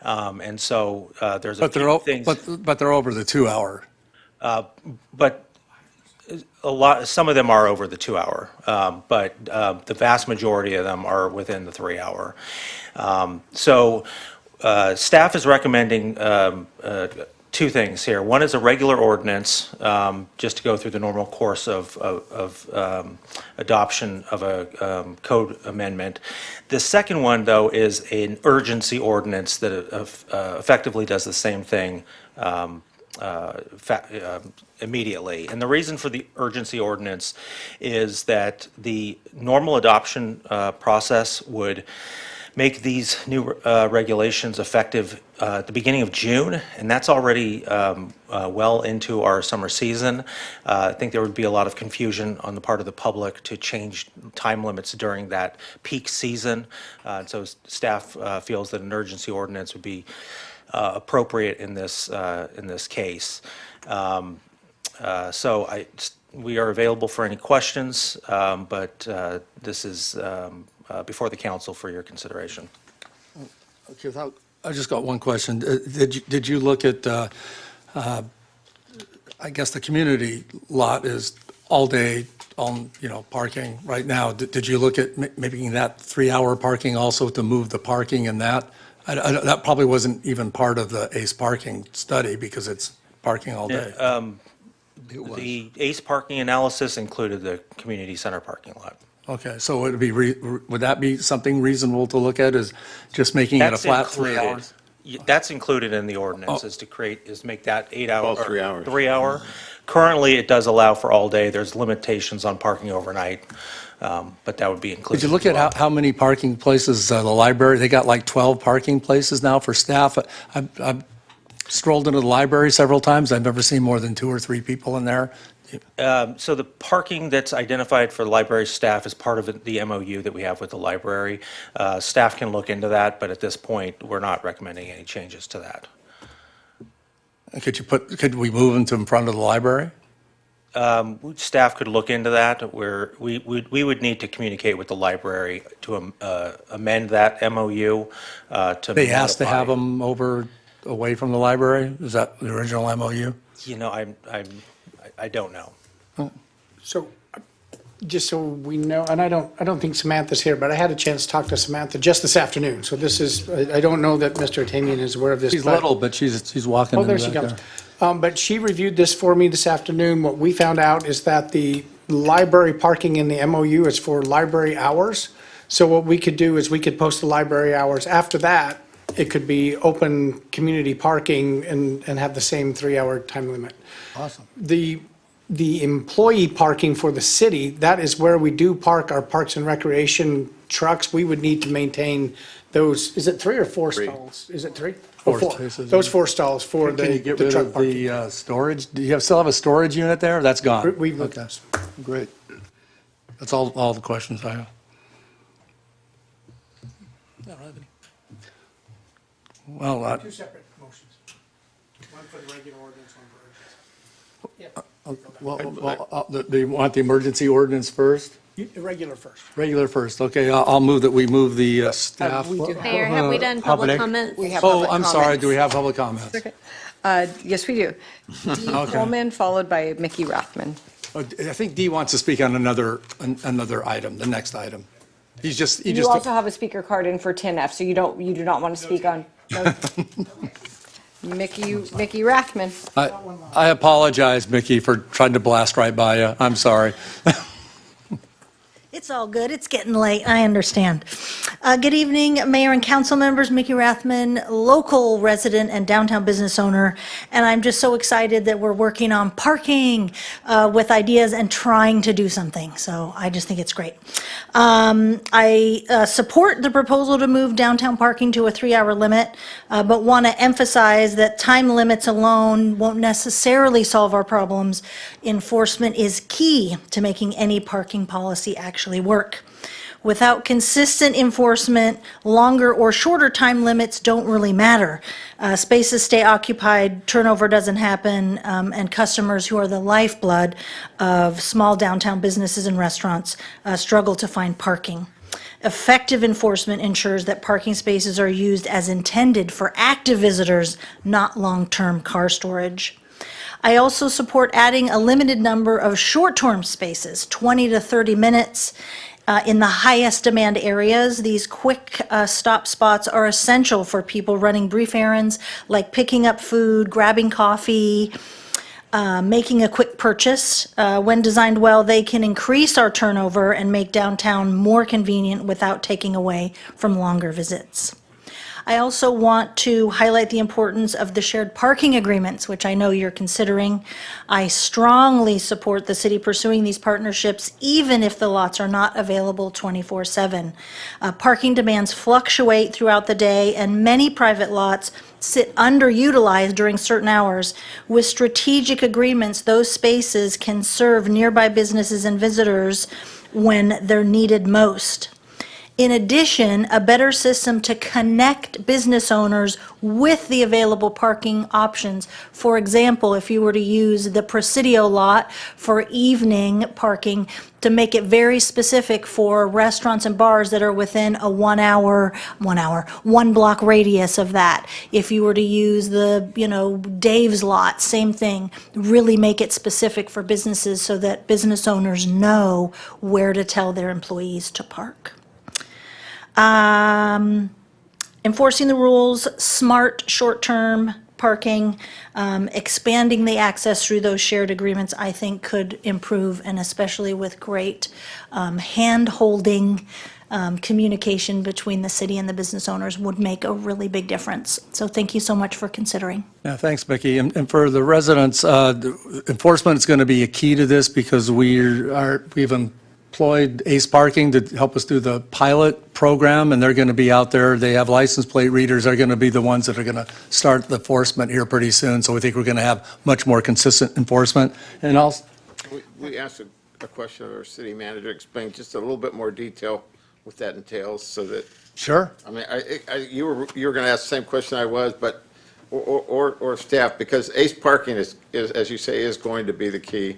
And so there's a few things. But they're over the 2-hour. But some of them are over the 2-hour, but the vast majority of them are within the 3-hour. So staff is recommending two things here. One is a regular ordinance, just to go through the normal course of adoption of a code amendment. The second one, though, is an urgency ordinance that effectively does the same thing immediately. And the reason for the urgency ordinance is that the normal adoption process would make these new regulations effective at the beginning of June, and that's already well into our summer season. I think there would be a lot of confusion on the part of the public to change time limits during that peak season. So staff feels that an urgency ordinance would be appropriate in this case. So we are available for any questions, but this is before the council for your consideration. Okay, I just got one question. Did you look at, I guess the community lot is all day, parking right now. Did you look at making that 3-hour parking also to move the parking in that? That probably wasn't even part of the ACE parking study because it's parking all day. The ACE parking analysis included the community center parking lot. Okay, so would that be something reasonable to look at, is just making it a flat 3 hours? That's included in the ordinance, Oh. is make that 8-hour. All 3 hours. 3-hour. Currently, it does allow for all day. There's limitations on parking overnight, but that would be included. Did you look at how many parking places, the library, they got like 12 parking places now for staff? I've strolled into the library several times. I've never seen more than 2 or 3 people in there. So the parking that's identified for library staff is part of the MOU that we have with the library. Staff can look into that, but at this point, we're not recommending any changes to that. Could we move them to in front of the library? Staff could look into that, where we would need to communicate with the library to amend that MOU to They asked to modify. have them away from the library? Is that the original MOU? I don't know. So, just so we know, and I don't think Samantha's here, but I had a chance to talk to Samantha just this afternoon. So this is, I don't know that Mr. Tamian is aware of this. She's but- little, but she's walking Oh, in there the she back comes. there. But she reviewed this for me this afternoon. What we found out is that the library parking in the MOU is for library hours. So what we could do is we could post the library hours. After that, it could be open community parking and have the same 3-hour time limit. Awesome. The employee parking for the city, that is where we do park our parks and recreation trucks. We would need to maintain those, is it 3 or 4 stalls? Is it 3? Oh, 4 spaces, Those yeah. 4 stalls for Can you get the rid truck of parking. the storage? Do you still have a storage unit there? That's gone? We've looked Okay, great. That's all the questions I have. Well, Two separate motions. One for the regular ordinance, one for urgency. do you want the emergency ordinance first? Regular first. Regular first, okay, I'll move that we move the staff. we did- Mayor, have we done public comments? We have Oh, public I'm sorry, comments. do we have public comments? Yes, we do. Dee Coleman, followed by Mickey Rathman. I think Dee wants to speak on another item, the next item. He just. You also have a speaker card in for 10F, so you do not want to speak on. No. Mickey Rathman. I apologize, Mickey, for trying to blast right by you. I'm sorry. It's all good. It's getting late. I understand. Good evening, Mayor and council members. Mickey Rathman, local resident and downtown business owner. And I'm just so excited that we're working on parking with ideas and trying to do something. So I just think it's great. I support the proposal to move downtown parking to a 3-hour limit, but want to emphasize that time limits alone won't necessarily solve our problems. Enforcement is key to making any parking policy actually work. Without consistent enforcement, longer or shorter time limits don't really matter. Spaces stay occupied, turnover doesn't happen, and customers who are the lifeblood of small downtown businesses and restaurants struggle to find parking. Effective enforcement ensures that parking spaces are used as intended for active visitors, not long-term car storage. I also support adding a limited number of short-term spaces, 20 to 30 minutes, in the highest demand areas. These quick stop spots are essential for people running brief errands like picking up food, grabbing coffee, making a quick purchase. When designed well, they can increase our turnover and make downtown more convenient without taking away from longer visits. I also want to highlight the importance of the shared parking agreements, which I know you're considering. I strongly support the city pursuing these partnerships, even if the lots are not available 24/7. Parking demands fluctuate throughout the day, and many private lots sit underutilized during certain hours. With strategic agreements, those spaces can serve nearby businesses and visitors when they're needed most. In addition, a better system to connect business owners with the available parking options. For example, if you were to use the Presidio lot for evening parking, to make it very specific for restaurants and bars that are within a 1 block radius of that. If you were to use the, Dave's lot, same thing. Really make it specific for businesses so that business owners know where to tell their employees to park. Enforcing the rules, smart short-term parking, expanding the access through those shared agreements, I think could improve, and especially with great hand-holding communication between the city and the business owners would make a really big difference. So thank you so much for considering. Yeah, thanks, Mickey. And for the residents, enforcement is going to be a key to this because we've employed Ace Parking to help us do the pilot program, and they're going to be out there. They have license plate readers. They're going to be the ones that are going to start the enforcement here pretty soon. So we think we're going to have much more consistent enforcement. And also, We asked a question of our city manager, explain just a little bit more detail what that entails so that. Sure. I mean, you were going to ask the same question I was, but, or staff, because Ace Parking is, as you say, is going to be the key.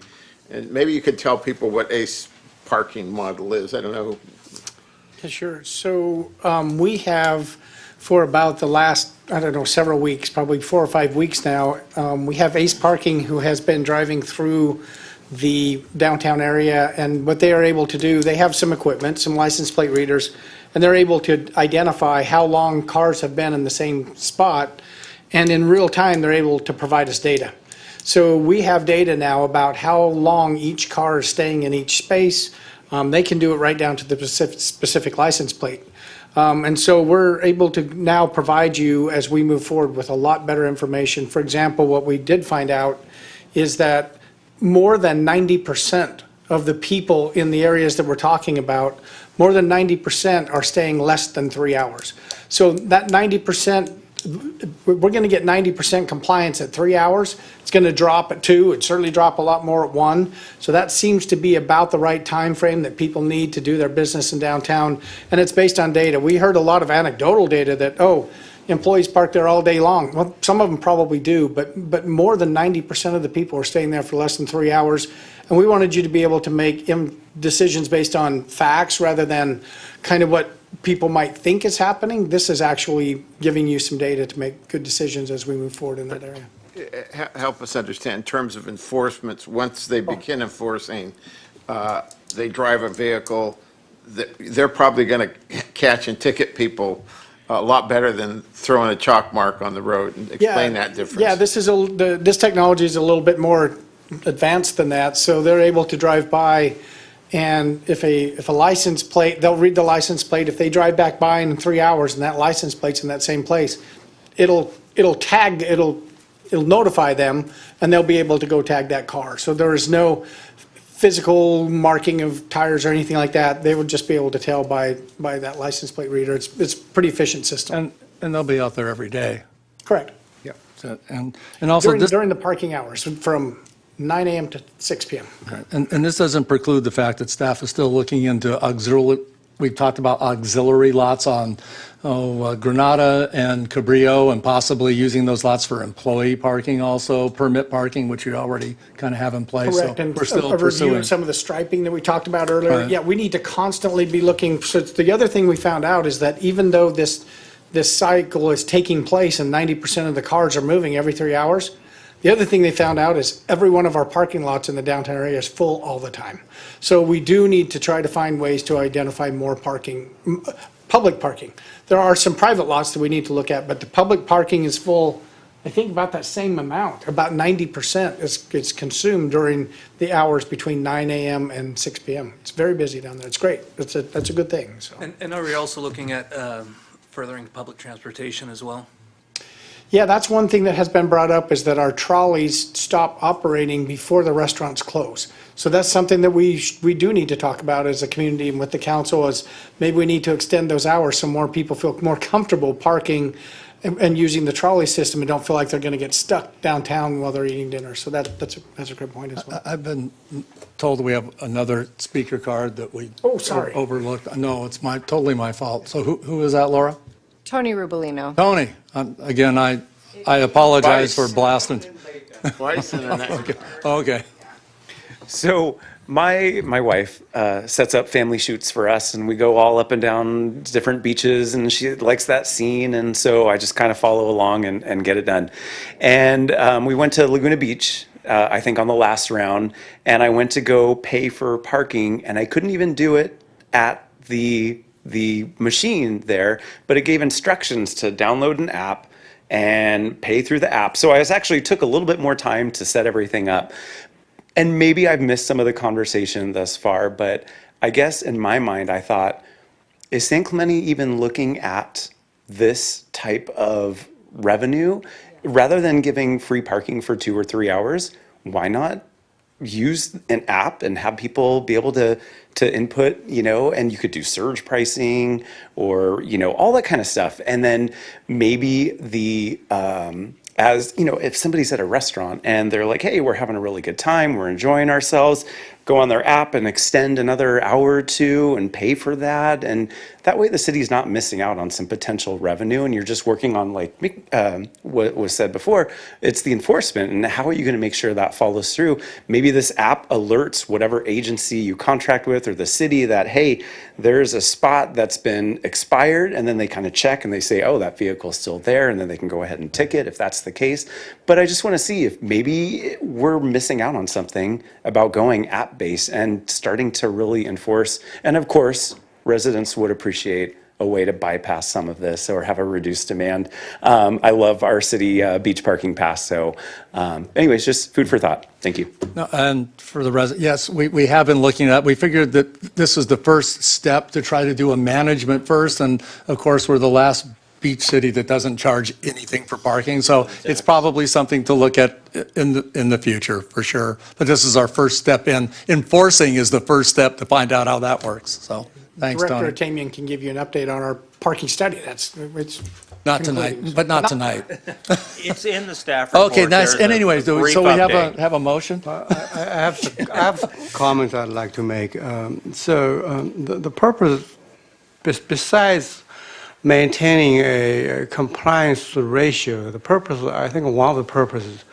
And maybe you could tell people what Ace Parking model is. I don't know. Yeah, sure. So we have, for about the last, several weeks, probably 4 or 5 weeks now, we have Ace Parking who has been driving through the downtown area, and what they are able to do, they have some equipment, some license plate readers, and they're able to identify how long cars have been in the same spot, and in real time, they're able to provide us data. So we have data now about how long each car is staying in each space. They can do it right down to the specific license plate. And so we're able to now provide you, as we move forward, with a lot better information. For example, what we did find out is that more than 90% of the people in the areas that we're talking about, more than 90% are staying less than 3 hours. So that 90%, we're going to get 90% compliance at 3 hours. It's going to drop at 2. It'd certainly drop a lot more at 1. So that seems to be about the right time frame that people need to do their business in downtown. And it's based on data. We heard a lot of anecdotal data that, employees park there all day long. Well, some of them probably do, but more than 90% of the people are staying there for less than 3 hours. And we wanted you to be able to make decisions based on facts rather than kind of what people might think is happening. This is actually giving you some data to make good decisions as we move forward in that area. Help us understand, in terms of enforcements, once they begin enforcing, they drive a vehicle, they're probably going to catch and ticket people a lot better than throwing a chalk mark on the road. And explain that difference. Yeah, this technology is a little bit more advanced than that. So they're able to drive by And if a license plate, they'll read the license plate. If they drive back by in 3 hours and that license plate's in that same place, it'll notify them, and they'll be able to go tag that car. So there is no physical marking of tires or anything like that. They would just be able to tell by that license plate reader. It's a pretty efficient system. And they'll be out there every day. Correct. Yeah. And also this. During the parking hours, from 9 AM to 6 PM. And this doesn't preclude the fact that staff is still looking into auxiliary, we talked about auxiliary lots on Granada and Cabrillo, and possibly using those lots for employee parking also, permit parking, which you already kind of have in place. Correct, So and we're still a review pursuing. of some of the striping that we talked about earlier. Right. Yeah, we need to constantly be looking, so the other thing we found out is that even though this cycle is taking place and 90% of the cars are moving every 3 hours, the other thing they found out is every one of our parking lots in the downtown area is full all the time. So we do need to try to find ways to identify more parking, public parking. There are some private lots that we need to look at, but the public parking is full, I think about that same amount. About 90% is consumed during the hours between 9 AM and 6 PM. It's very busy down there. It's great. That's a good thing, so. And are we also looking at furthering public transportation as well? Yeah, that's one thing that has been brought up, is that our trolleys stop operating before the restaurants close. So that's something that we do need to talk about as a community and with the council, is maybe we need to extend those hours so more people feel more comfortable parking and using the trolley system and don't feel like they're going to get stuck downtown while they're eating dinner. So that's a good point as well. I've been told we have another speaker card that we Oh, sorry. overlooked. No, it's totally my fault. So who is that, Laura? Tony Rubolino. Tony, again, I apologize for blasting. Twice in the next. Okay. So my wife sets up family shoots for us, and we go all up and down different beaches, and she likes that scene, and so I just kind of follow along and get it done. And we went to Laguna Beach, I think on the last round, and I went to go pay for parking, and I couldn't even do it at the machine there, but it gave instructions to download an app and pay through the app. So I actually took a little bit more time to set everything up. And maybe I've missed some of the conversation thus far, but I guess in my mind, I thought, is San Clemente even looking at this type of revenue? Rather than giving free parking for 2 or 3 hours, why not use an app and have people be able to input, and you could do surge pricing or, all that kind of stuff. And then maybe if somebody's at a restaurant and they're like, hey, we're having a really good time, we're enjoying ourselves, go on their app and extend another hour or two and pay for that. And that way the city's not missing out on some potential revenue, and you're just working on, like what was said before, it's the enforcement and how are you gonna make sure that follows through. Maybe this app alerts whatever agency you contract with or the city that, hey, there's a spot that's been expired, and then they kind of check and they say, oh, that vehicle's still there, and then they can go ahead and ticket if that's the case. But I just wanna see if maybe we're missing out on something about going app-based and starting to really enforce. And of course, residents would appreciate a way to bypass some of this or have a reduced demand. I love our city beach parking pass. So anyways, just food for thought. Thank you. No, and for the yes, we have been looking at, we figured that this was the first step to try to do a management first. And of course, we're the last beach city that doesn't charge anything for parking. So it's probably something to look at in the future, for sure. But this is our first step in. Enforcing is the first step to find out how that works. So thanks, Director Tony. Tamian can give you an update on our parking study. It's Not tonight, but not tonight. It's in the staff report. Okay, nice. There's And a anyways, so we brief have update. have a motion? I have comments I'd like to make. The purpose, besides maintaining a compliance ratio, the purpose, I think one of the purposes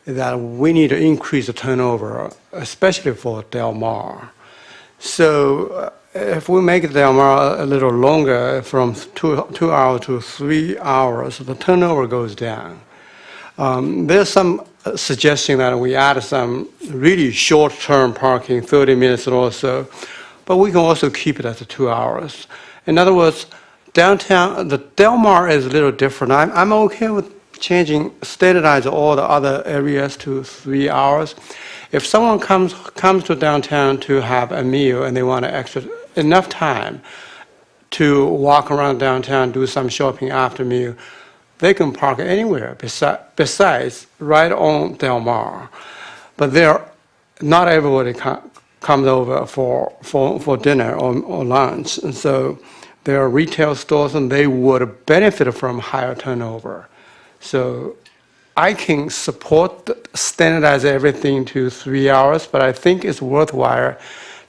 is that we need to increase the turnover, especially for Del Mar. So if we make Del Mar a little longer, from 2 hours to 3 hours, the turnover goes down. There's some suggestion that we add some really short-term parking, 30 minutes or so, but we can also keep it at the 2 hours. In other words, downtown, the Del Mar is a little different. I'm okay with standardize all the other areas to 3 hours. If someone comes to downtown to have a meal and they want enough time to walk around downtown, do some shopping after meal, they can park anywhere besides right on Del Mar. But not everybody comes over for dinner or lunch. And so there are retail stores and they would benefit from higher turnover. So I can standardize everything to 3 hours, but I think it's worthwhile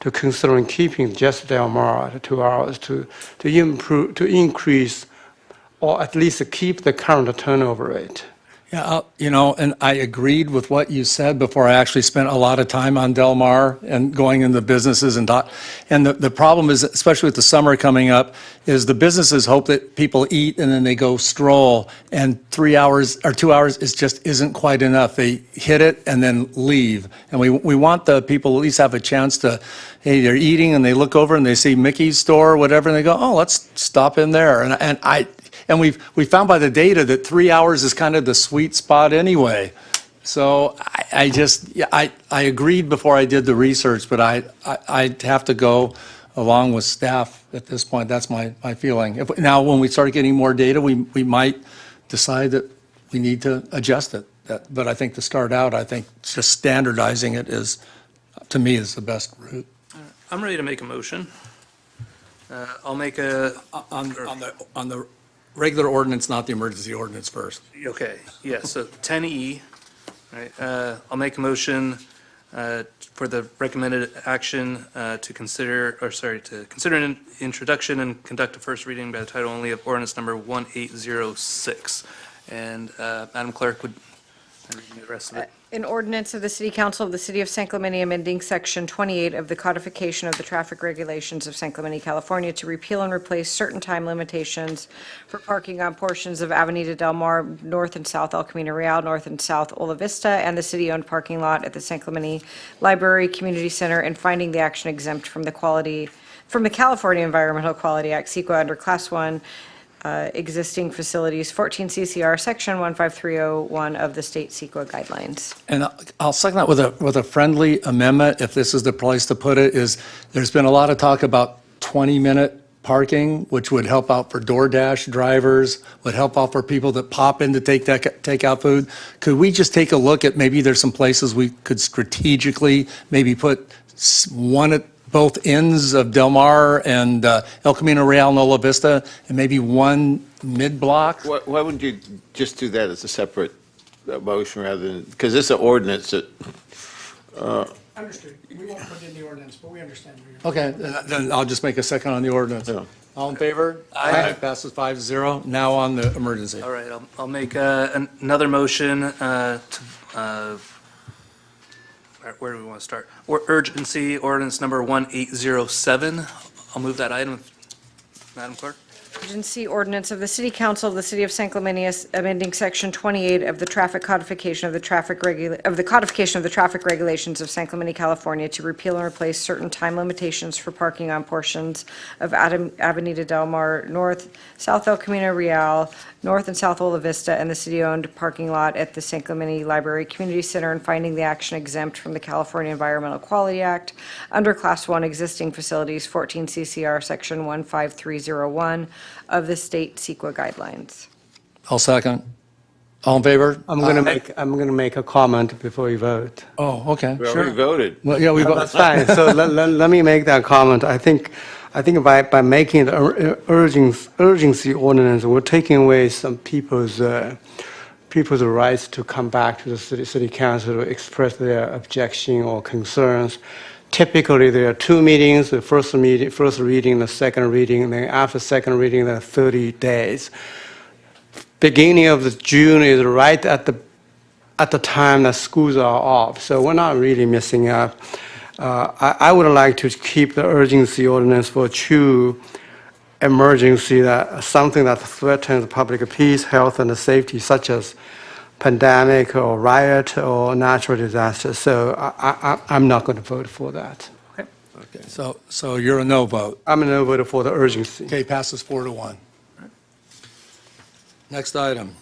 to consider keeping just Del Mar at 2 hours to increase or at least keep the current turnover rate. Yeah, and I agreed with what you said before I actually spent a lot of time on Del Mar and going into businesses and the problem is, especially with the summer coming up, is the businesses hope that people eat and then they go stroll, and 3 hours or 2 hours isn't quite enough. They hit it and then leave. And we want the people to at least have a chance to, hey, they're eating and they look over and they see Mickey's store or whatever and they go, oh, let's stop in there. And we found by the data that 3 hours is kind of the sweet spot anyway. So I agreed before I did the research, but I'd have to go along with staff at this point. That's my feeling. Now, when we start getting more data, we might decide that we need to adjust it. But I think to start out, I think just standardizing it to me, is the best route. I'm ready to make a motion. I'll make a... On the regular ordinance, not the emergency ordinance first. Okay, yeah, so 10E, right, I'll make a motion for the recommended action to consider an introduction and conduct a first reading by the title only of ordinance number 1806. And Madam Clerk would read the rest of it. An ordinance of the City Council of the City of San Clemente amending Section 28 of the codification of the traffic regulations of San Clemente, California to repeal and replace certain time limitations for parking on portions of Avenida Del Mar, north and south El Camino Real, north and south Ola Vista, and the city-owned parking lot at the San Clemente Library Community Center, and finding the action exempt from the California Environmental Quality Act, CEQA, under Class 1 existing facilities, 14 CCR, Section 15301 of the state CEQA guidelines. And I'll second that with a friendly amendment, if this is the place to put it, is there's been a lot of talk about 20-minute parking, which would help out for DoorDash drivers, would help out for people that pop in to take out food. Could we just take a look at, maybe there's some places we could strategically maybe put one at both ends of Del Mar and El Camino Real and Ola Vista, and maybe one mid-block? Why wouldn't you just do that as a separate motion rather than, because it's an ordinance that, Understood. We won't put it in the ordinance, but we understand. Okay, then I'll just make a second on the ordinance. Yeah. All in favor? Aye. Passes 5-0. Now on the emergency. All right, I'll make another motion where do we want to start? Urgency ordinance number 1807. I'll move that item, Madam Clerk. Urgency ordinance of the City Council of the City of San Clemente amending Section 28 of the traffic codification of the traffic regulations of San Clemente, California to repeal and replace certain time limitations for parking on portions of Avenida Del Mar, north, south El Camino Real, north and south Ola Vista, and the city-owned parking lot at the San Clemente Library Community Center, and finding the action exempt from the California Environmental Quality Act under Class 1 existing facilities, 14 CCR, Section 15301 of the state CEQA guidelines. I'll second. All in favor? I'm going to make a comment before you vote. Oh, okay, we sure. already voted. Well, yeah, we That's fine. So let me make that comment. I think by making the urgency ordinance, we're taking away some people's rights to come back to the city council to express their objection or concerns. Typically, there are two meetings: the first reading, the second reading, and then after second reading, there are 30 days. Beginning of June is right at the time that schools are off, so we're not really missing out. I would like to keep the urgency ordinance for true emergency, that something that threatens public peace, health, and safety, such as pandemic or riot or natural disaster. So I'm not going to vote for that. Okay, so you're a no vote. I'm a no vote for the urgency. Okay, passes 4-1. Next item.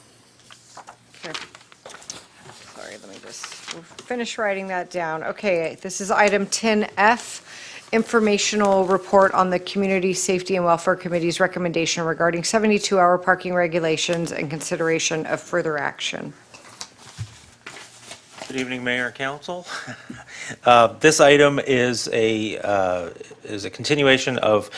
finish writing that down. Okay, this is item 10F, informational report on the Community Safety and Welfare Committee's recommendation regarding 72-hour parking regulations and consideration of further action. Good evening, Mayor and Council. This item is a continuation of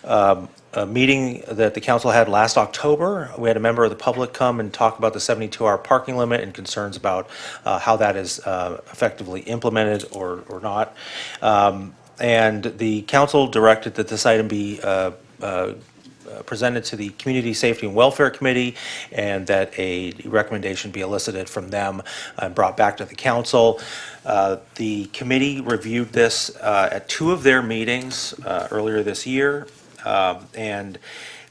a meeting that the council had last October. We had a member of the public come and talk about the 72-hour parking limit and concerns about how that is effectively implemented or not. And the council directed that this item be presented to the Community Safety and Welfare Committee, and that a recommendation be elicited from them and brought back to the council. The committee reviewed this at 2 of their meetings earlier this year, and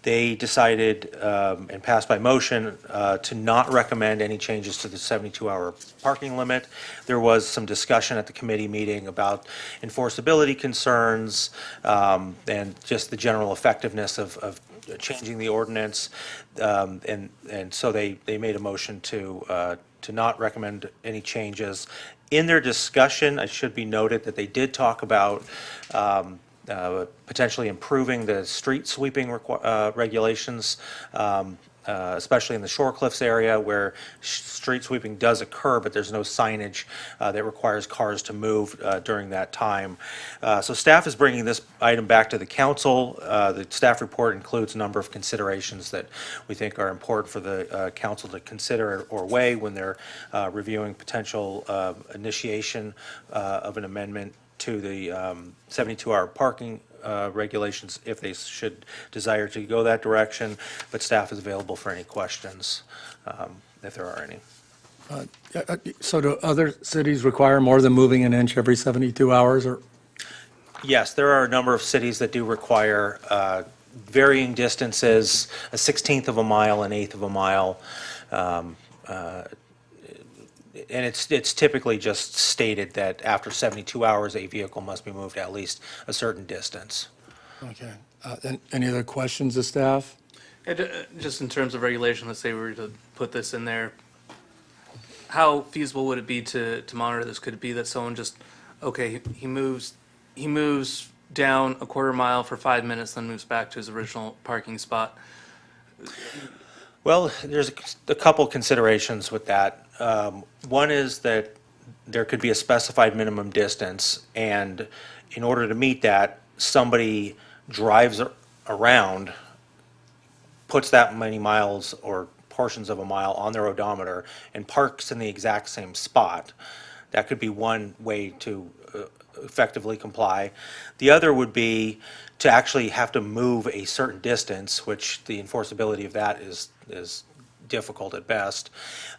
they decided and passed by motion to not recommend any changes to the 72-hour parking limit. There was some discussion at the committee meeting about enforceability concerns and just the general effectiveness of changing the ordinance. And so they made a motion to not recommend any changes. In their discussion, it should be noted that they did talk about potentially improving the street sweeping regulations, especially in the Shore Cliffs area where street sweeping does occur, but there's no signage that requires cars to move during that time. So staff is bringing this item back to the council. The staff report includes a number of considerations that we think are important for the council to consider or weigh when they're reviewing potential initiation of an amendment to the 72-hour parking regulations if they should desire to go that direction, but staff is available for any questions if there are any. So do other cities require more than moving an inch every 72 hours, or? Yes, there are a number of cities that do require varying distances, a 1/16 of a mile, an 1/8 of a mile. And it's typically just stated that after 72 hours, a vehicle must be moved at least a certain distance. Okay. Any other questions of staff? Just in terms of regulation, let's say we were to put this in there, how feasible would it be to monitor this? Could it be that someone just, okay, he moves down a quarter mile for 5 minutes, then moves back to his original parking spot? Well, there's a couple considerations with that. One is that there could be a specified minimum distance, and in order to meet that, somebody drives around, puts that many miles or portions of a mile on their odometer, and parks in the exact same spot. That could be one way to effectively comply. The other would be to actually have to move a certain distance, which the enforceability of that is difficult at best.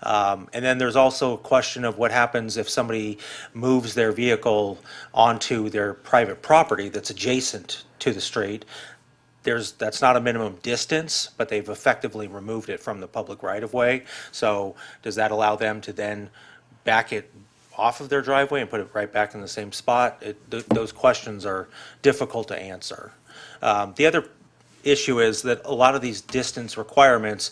And then there's also a question of what happens if somebody moves their vehicle onto their private property that's adjacent to the street. That's not a minimum distance, but they've effectively removed it from the public right-of-way. So does that allow them to then back it off of their driveway and put it right back in the same spot? Those questions are difficult to answer. The other issue is that a lot of these distance requirements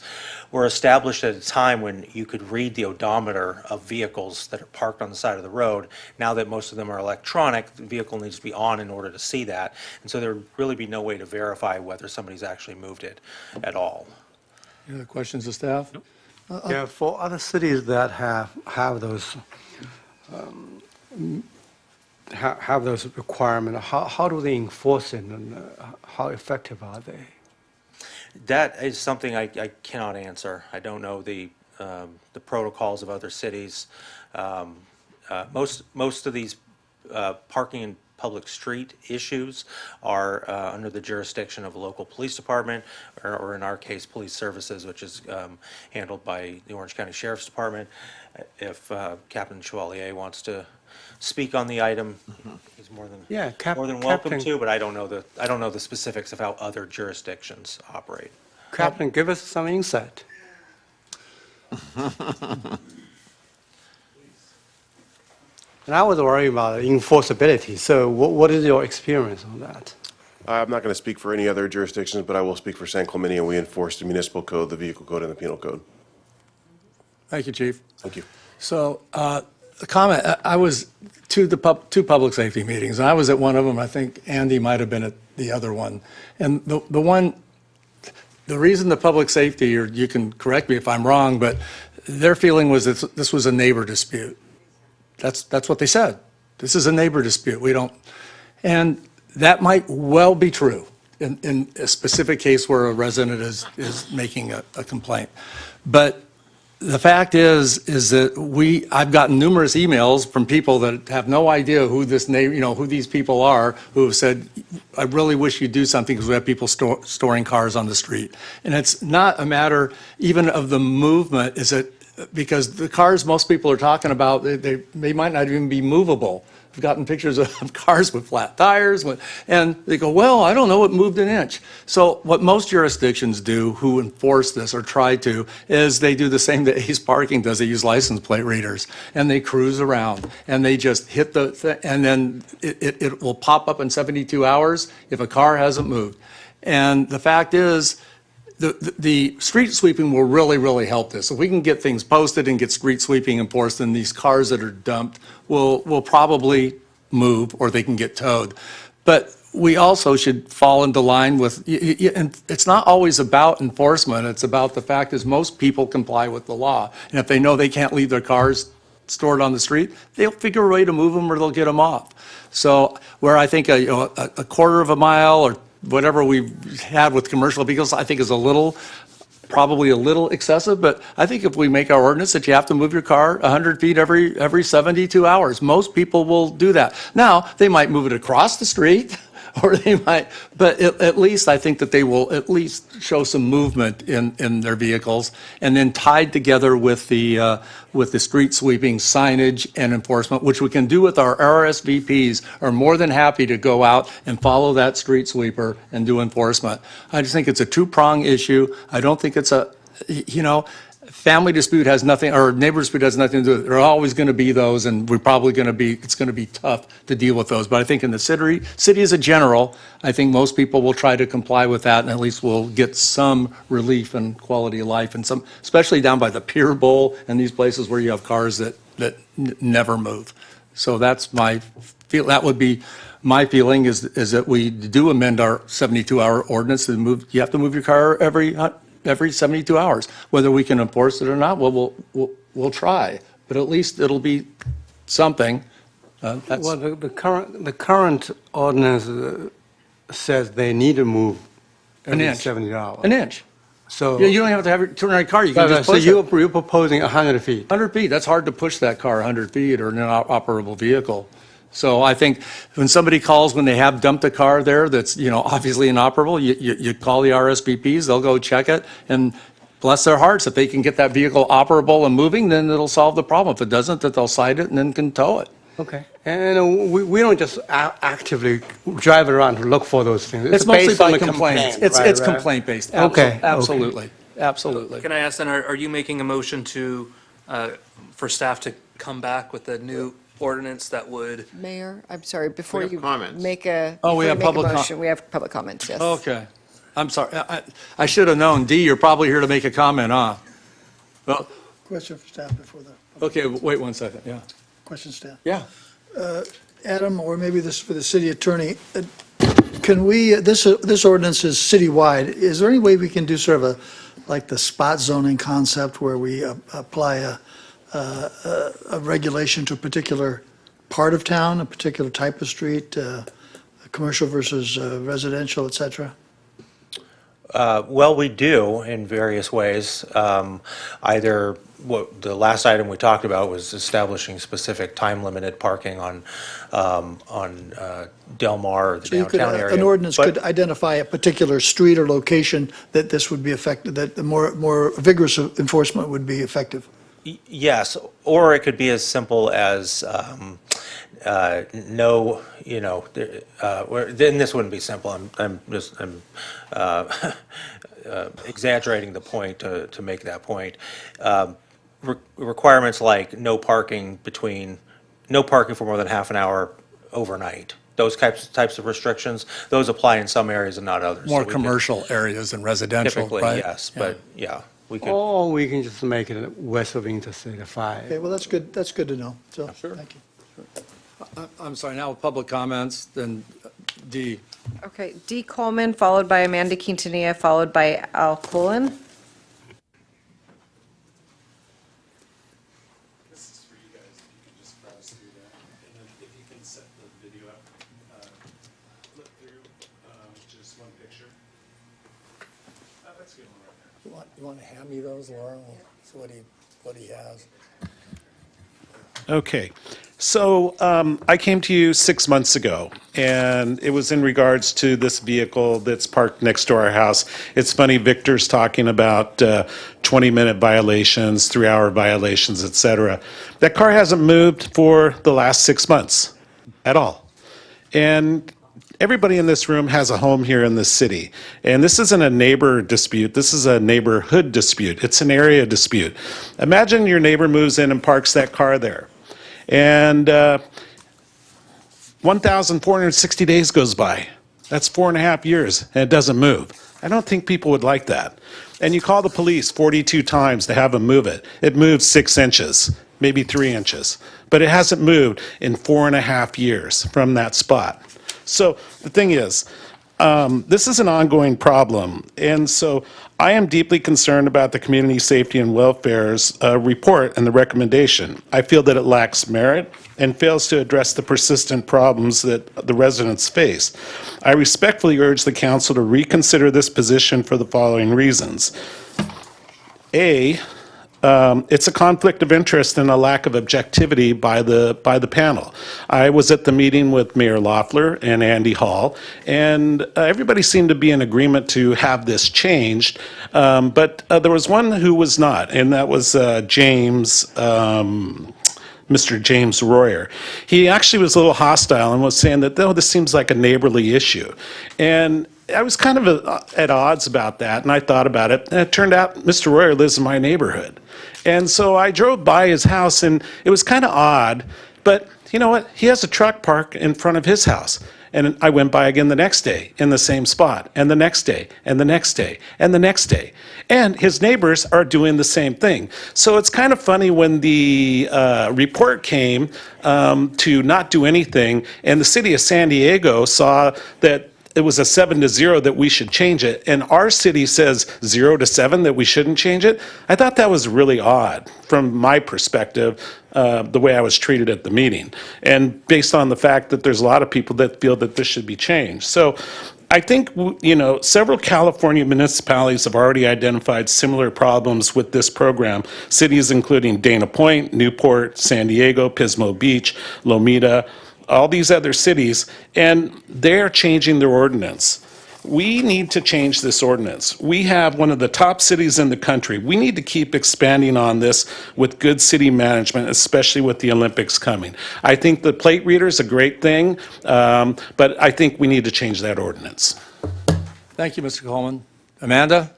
were established at a time when you could read the odometer of vehicles that are parked on the side of the road. Now that most of them are electronic, the vehicle needs to be on in order to see that. And so there would really be no way to verify whether somebody's actually moved it at all. Any other questions of staff? Yeah, for other cities that have those requirements, how do they enforce it, and how effective are they? That is something I cannot answer. I don't know the protocols of other cities. Most of these parking and public street issues are under the jurisdiction of a local police department, or in our case, police services, which is handled by the Orange County Sheriff's Department. If Captain Chevalier wants to speak on the item, he's more than welcome to, but I don't know the specifics of how other jurisdictions operate. Captain, give us some insight. And I was worried about enforceability, so what is your experience on that? I'm not going to speak for any other jurisdictions, but I will speak for San Clemente, and we enforce the municipal code, the vehicle code, and the penal code. Thank you, Chief. Thank you. So a comment. I was to two public safety meetings, and I was at one of them. I think Andy might have been at the other one. And the reason the public safety, or you can correct me if I'm wrong, but their feeling was that this was a neighbor dispute. That's what they said. This is a neighbor dispute. And that might well be true in a specific case where a resident is making a complaint. But the fact is that I've gotten numerous emails from people that have no idea who who these people are, who have said, I really wish you'd do something because we have people storing cars on the street. And it's not a matter even of the movement, because the cars most people are talking about, they might not even be movable. I've gotten pictures of cars with flat tires, and they go, well, I don't know, it moved an inch. So what most jurisdictions do who enforce this or try to is they do the same that Ace Parking does. They use license plate readers, and they cruise around, and they just hit the thing, and then it will pop up in 72 hours if a car hasn't moved. And the fact is, the street sweeping will really, really help this. If we can get things posted and get street sweeping enforced, then these cars that are dumped will probably move, or they can get towed. But we also should fall into line with, and it's not always about enforcement, it's about the fact is most people comply with the law. And if they know they can't leave their cars stored on the street, they'll figure a way to move them or they'll get them off. So where I think a quarter of a mile or whatever we've had with commercial vehicles, I think is probably a little excessive, but I think if we make our ordinance that you have to move your car 100 feet every 72 hours, most people will do that. Now, they might move it across the street, or they might, but at least I think that they will at least show some movement in their vehicles, and then tied together with the street sweeping signage and enforcement, which we can do with our RSVPs, are more than happy to go out and follow that street sweeper and do enforcement. I just think it's a two-prong issue. I don't think it's family dispute has nothing, or neighbor dispute has nothing to do with it. There are always going to be those, and it's going to be tough to deal with those. But I think in the city as a general, I think most people will try to comply with that, and at least we'll get some relief and quality of life, and some, especially down by the Pier Bowl and these places where you have cars that never move. So that would be my feeling is that we do amend our 72-hour ordinance and you have to move your car every 72 hours. Whether we can enforce it or not, we'll try, but at least it'll be something. Well, the current ordinance says they need to move every 70 hours. An inch. So you don't have to have your turn car. You can just push you're proposing 100 feet. 100 feet. That's hard to push that car 100 feet or an operable vehicle. So I think when somebody calls when they have dumped a car there that's, obviously inoperable, you call the RSVPs, they'll go check it, and bless their hearts, if they can get that vehicle operable and moving, then it'll solve the problem. If it doesn't, that they'll cite it and then can tow it. Okay. And we don't just actively drive around to look for those things. It's mostly based on by the complaints. complaint, It's right? complaint-based. Okay. Absolutely. Absolutely. Can I ask then, are you making a motion for staff to come back with a new ordinance that would? Mayor, I'm sorry, before We have you comments. make a, Oh, we before you have make a public com- motion, we have public comments, yes. Okay. I'm sorry. I should have known. Dee, you're probably here to make a comment, huh? Well, Question for staff before the, okay, wait 1 second. Yeah. question staff. Yeah. Adam, or maybe this is for the city attorney, can we, this ordinance is citywide, is there any way we can do sort of like the spot zoning concept where we apply a regulation to a particular part of town, a particular type of street, commercial versus residential, et cetera? Well, we do in various ways. Either, the last item we talked about was establishing specific time-limited parking on Del Mar or the So you could, downtown area. an ordinance But- could identify a particular street or location that this would be effective, that the more vigorous enforcement would be effective. Yes, or it could be as simple as no, then this wouldn't be simple. I'm exaggerating the point to make that point. Requirements like no parking for more than half an hour overnight. Those types of restrictions, those apply in some areas and not others. More So we could- commercial areas than residential, Typically, right? yes, Yeah. but yeah. We could, Or we can just make it west of Interstate 5. Okay, well, that's good to know, so, thank you. I'm sorry, now with public comments, then D. Okay, D. Coleman, followed by Amanda Quintanilla, followed by Al Cullen. This is for you guys, if you can just browse through that, and then if you can set the video up, flip through, just one picture. That's a good one right there. You want to hand me those, Laura? See what he has. Okay, so I came to you 6 months ago, and it was in regards to this vehicle that's parked next to our house. It's funny, Victor's talking about 20-minute violations, 3-hour violations, et cetera. That car hasn't moved for the last 6 months at all. And everybody in this room has a home here in this city. And this isn't a neighbor dispute. This is a neighborhood dispute. It's an area dispute. Imagine your neighbor moves in and parks that car there. And 1,460 days goes by. That's 4.5 years, and it doesn't move. I don't think people would like that. And you call the police 42 times to have them move it. It moves 6 inches, maybe 3 inches. But it hasn't moved in 4.5 years from that spot. So the thing is, this is an ongoing problem. And so I am deeply concerned about the Community Safety and Welfare's report and the recommendation. I feel that it lacks merit and fails to address the persistent problems that the residents face. I respectfully urge the council to reconsider this position for the following reasons. A, it's a conflict of interest and a lack of objectivity by the panel. I was at the meeting with Mayor Loeffler and Andy Hall, and everybody seemed to be in agreement to have this changed, but there was one who was not, and that was Mr. James Royer. He actually was a little hostile and was saying that, oh, this seems like a neighborly issue. And I was kind of at odds about that, and I thought about it, and it turned out Mr. Royer lives in my neighborhood. And so I drove by his house, and it was kind of odd, but you know what? He has a truck park in front of his house. And I went by again the next day in the same spot, and the next day, and the next day, and the next day. And his neighbors are doing the same thing. So it's kind of funny when the report came to not do anything, and the city of San Diego saw that it was a 7-0 that we should change it, and our city says 0-7 that we shouldn't change it. I thought that was really odd from my perspective, the way I was treated at the meeting, and based on the fact that there's a lot of people that feel that this should be changed. So I think, you know, several California municipalities have already identified similar problems with this program. Cities including Dana Point, Newport, San Diego, Pismo Beach, Lomita, all these other cities, and they're changing their ordinance. We need to change this ordinance. We have one of the top cities in the country. We need to keep expanding on this with good city management, especially with the Olympics coming. I think the plate reader is a great thing, but I think we need to change that ordinance. Thank you, Mr. Coleman. Amanda?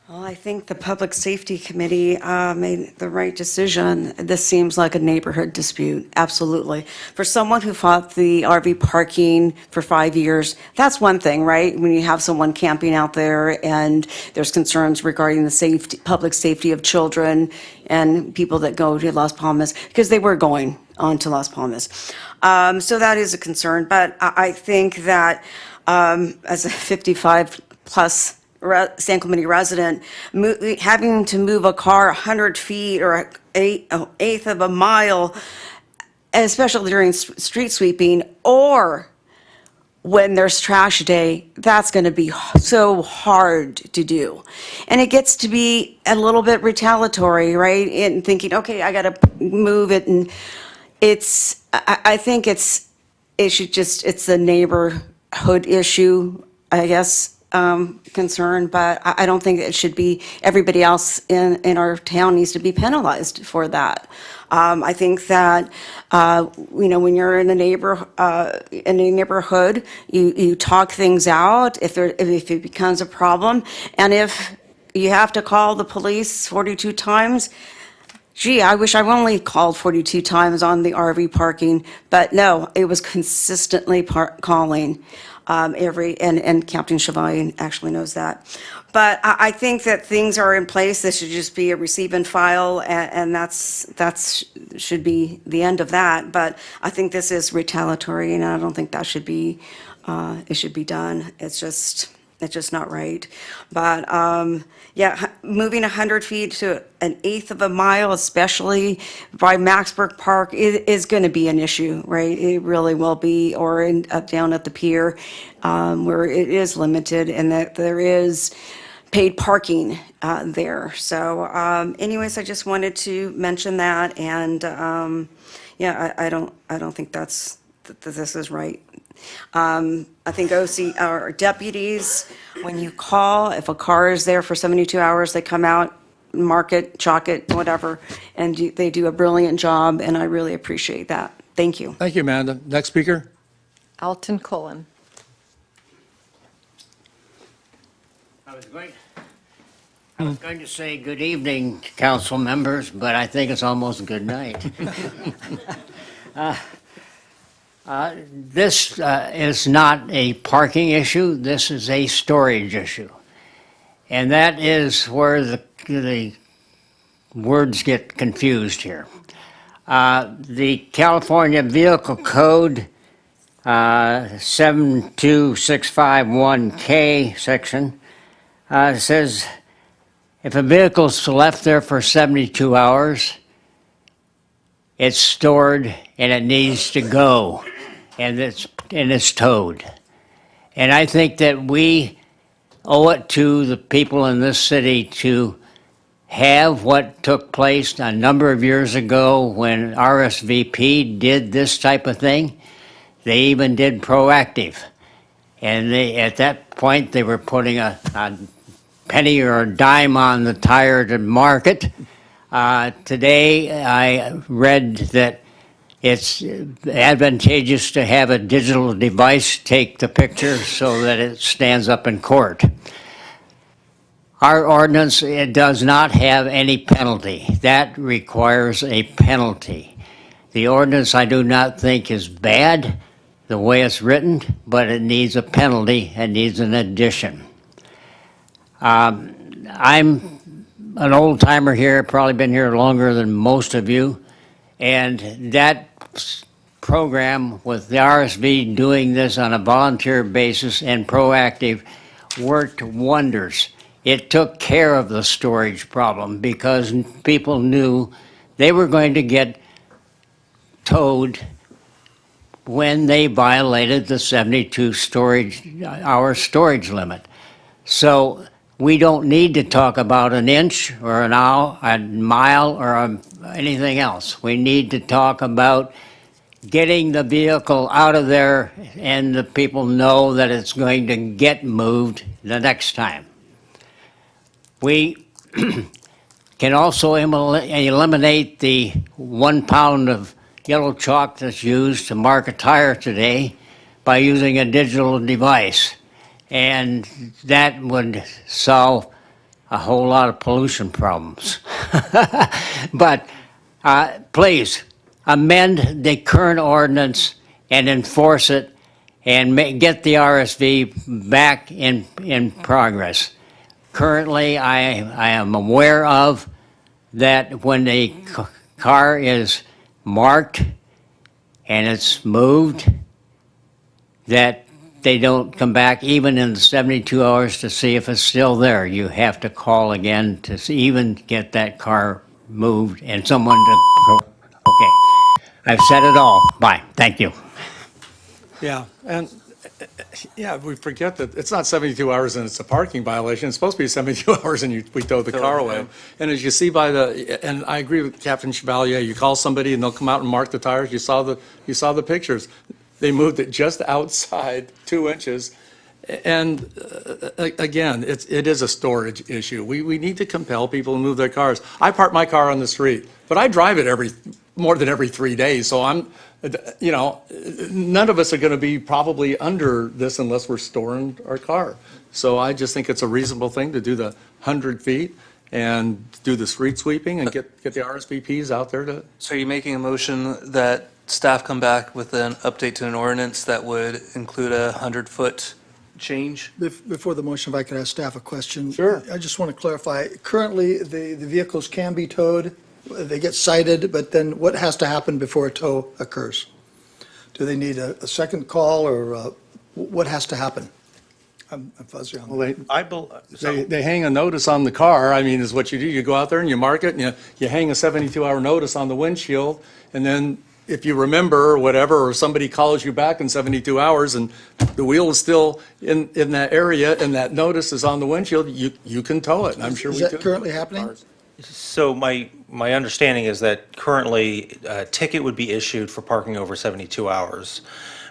Well, I think the Public Safety Committee made the right decision. This seems like a neighborhood dispute, absolutely. For someone who fought the RV parking for 5 years, that's one thing, right? When you have someone camping out there and there's concerns regarding the safety, public safety of children and people that go to Las Palmas, because they were going on to Las Palmas. So that is a concern, but I think that as a 55-plus San Clemente resident, having to move a car 100 feet or an eighth of a mile, especially during street sweeping, or when there's trash day, that's going to be so hard to do. And it gets to be a little bit retaliatory, right? And thinking, okay, I got to move it. And I think it's a neighborhood issue, I guess. Concern, but I don't think it should be, everybody else in our town needs to be penalized for that. I think that, when you're in a neighborhood, you talk things out if it becomes a problem. And if you have to call the police 42 times, gee, I wish I only called 42 times on the RV parking, but no, it was consistently calling. and Captain Chevalier actually knows that. But I think that things are in place. This should just be a receive and file, and that's should be the end of that. But I think this is retaliatory, and I don't think that should be, it should be done. It's just not right. But, yeah, moving 100 feet to an eighth of a mile, especially by Maxburg Park, is going to be an issue, right? It really will be, or down at the pier, where it is limited and that there is paid parking there. So anyways, I just wanted to mention that, and yeah, I don't think that this is right. I think OC, our deputies, when you call, if a car is there for 72 hours, they come out, mark it, chalk it, whatever, and they do a brilliant job, and I really appreciate that. Thank you. Thank you, Amanda. Next speaker? Alton Cullen. I was going to say good evening, council members, but I think it's almost good night. This is not a parking issue, this is a storage issue. And that is where the words get confused here. The California Vehicle Code 72651K section says if a vehicle's left there for 72 hours, it's stored and it needs to go, and it's towed. And I think that we owe it to the people in this city to have what took place a number of years ago when RSVP did this type of thing. They even did proactive. And at that point, they were putting a penny or a dime on the tire to market. Today, I read that it's advantageous to have a digital device take the picture so that it stands up in court. Our ordinance, it does not have any penalty. That requires a penalty. The ordinance, I do not think, is bad the way it's written, but it needs a penalty, it needs an addition. I'm an old timer here, probably been here longer than most of you, and that program with the RSV doing this on a volunteer basis and proactive worked wonders. It took care of the storage problem because people knew they were going to get towed when they violated the 72 hour storage limit. So we don't need to talk about an inch or an hour, a mile, or anything else. We need to talk about getting the vehicle out of there and the people know that it's going to get moved the next time. We can also eliminate the 1 pound of yellow chalk that's used to mark a tire today by using a digital device. And that would solve a whole lot of pollution problems. But please, amend the current ordinance and enforce it and get the RSV back in progress. Currently, I am aware of that when a car is marked and it's moved, that they don't come back even in the 72 hours to see if it's still there. You have to call again to even get that car moved and someone to, okay. I've said it all. Bye. Thank you. Yeah, and yeah, we forget that it's not 72 hours and it's a parking violation. It's supposed to be 72 hours and we tow the car away. And as you see and I agree with Captain Chevalier, you call somebody and they'll come out and mark the tires. You saw the pictures. They moved it just outside 2 inches. And again, it is a storage issue. We need to compel people to move their cars. I park my car on the street, but I drive it more than every 3 days. So none of us are going to be probably under this unless we're storing our car. So I just think it's a reasonable thing to do the 100 feet and do the street sweeping and get the RSVPs out there to. So are you making a motion that staff come back with an update to an ordinance that would include a 100-foot change. Before the motion, if I could ask staff a question. Sure. I just want to clarify, currently, the vehicles can be towed, they get cited, but then what has to happen before a tow occurs? Do they need a second call, or what has to happen? I'm fuzzy on that. Well, they hang a notice on the car, I mean, is what you do. You go out there and you mark it, and you hang a 72-hour notice on the windshield, and then if you remember or whatever, or somebody calls you back in 72 hours and the wheel is still in that area and that notice is on the windshield, you can tow it, and I'm sure we Is could. that currently happening? So my understanding is that currently a ticket would be issued for parking over 72 hours.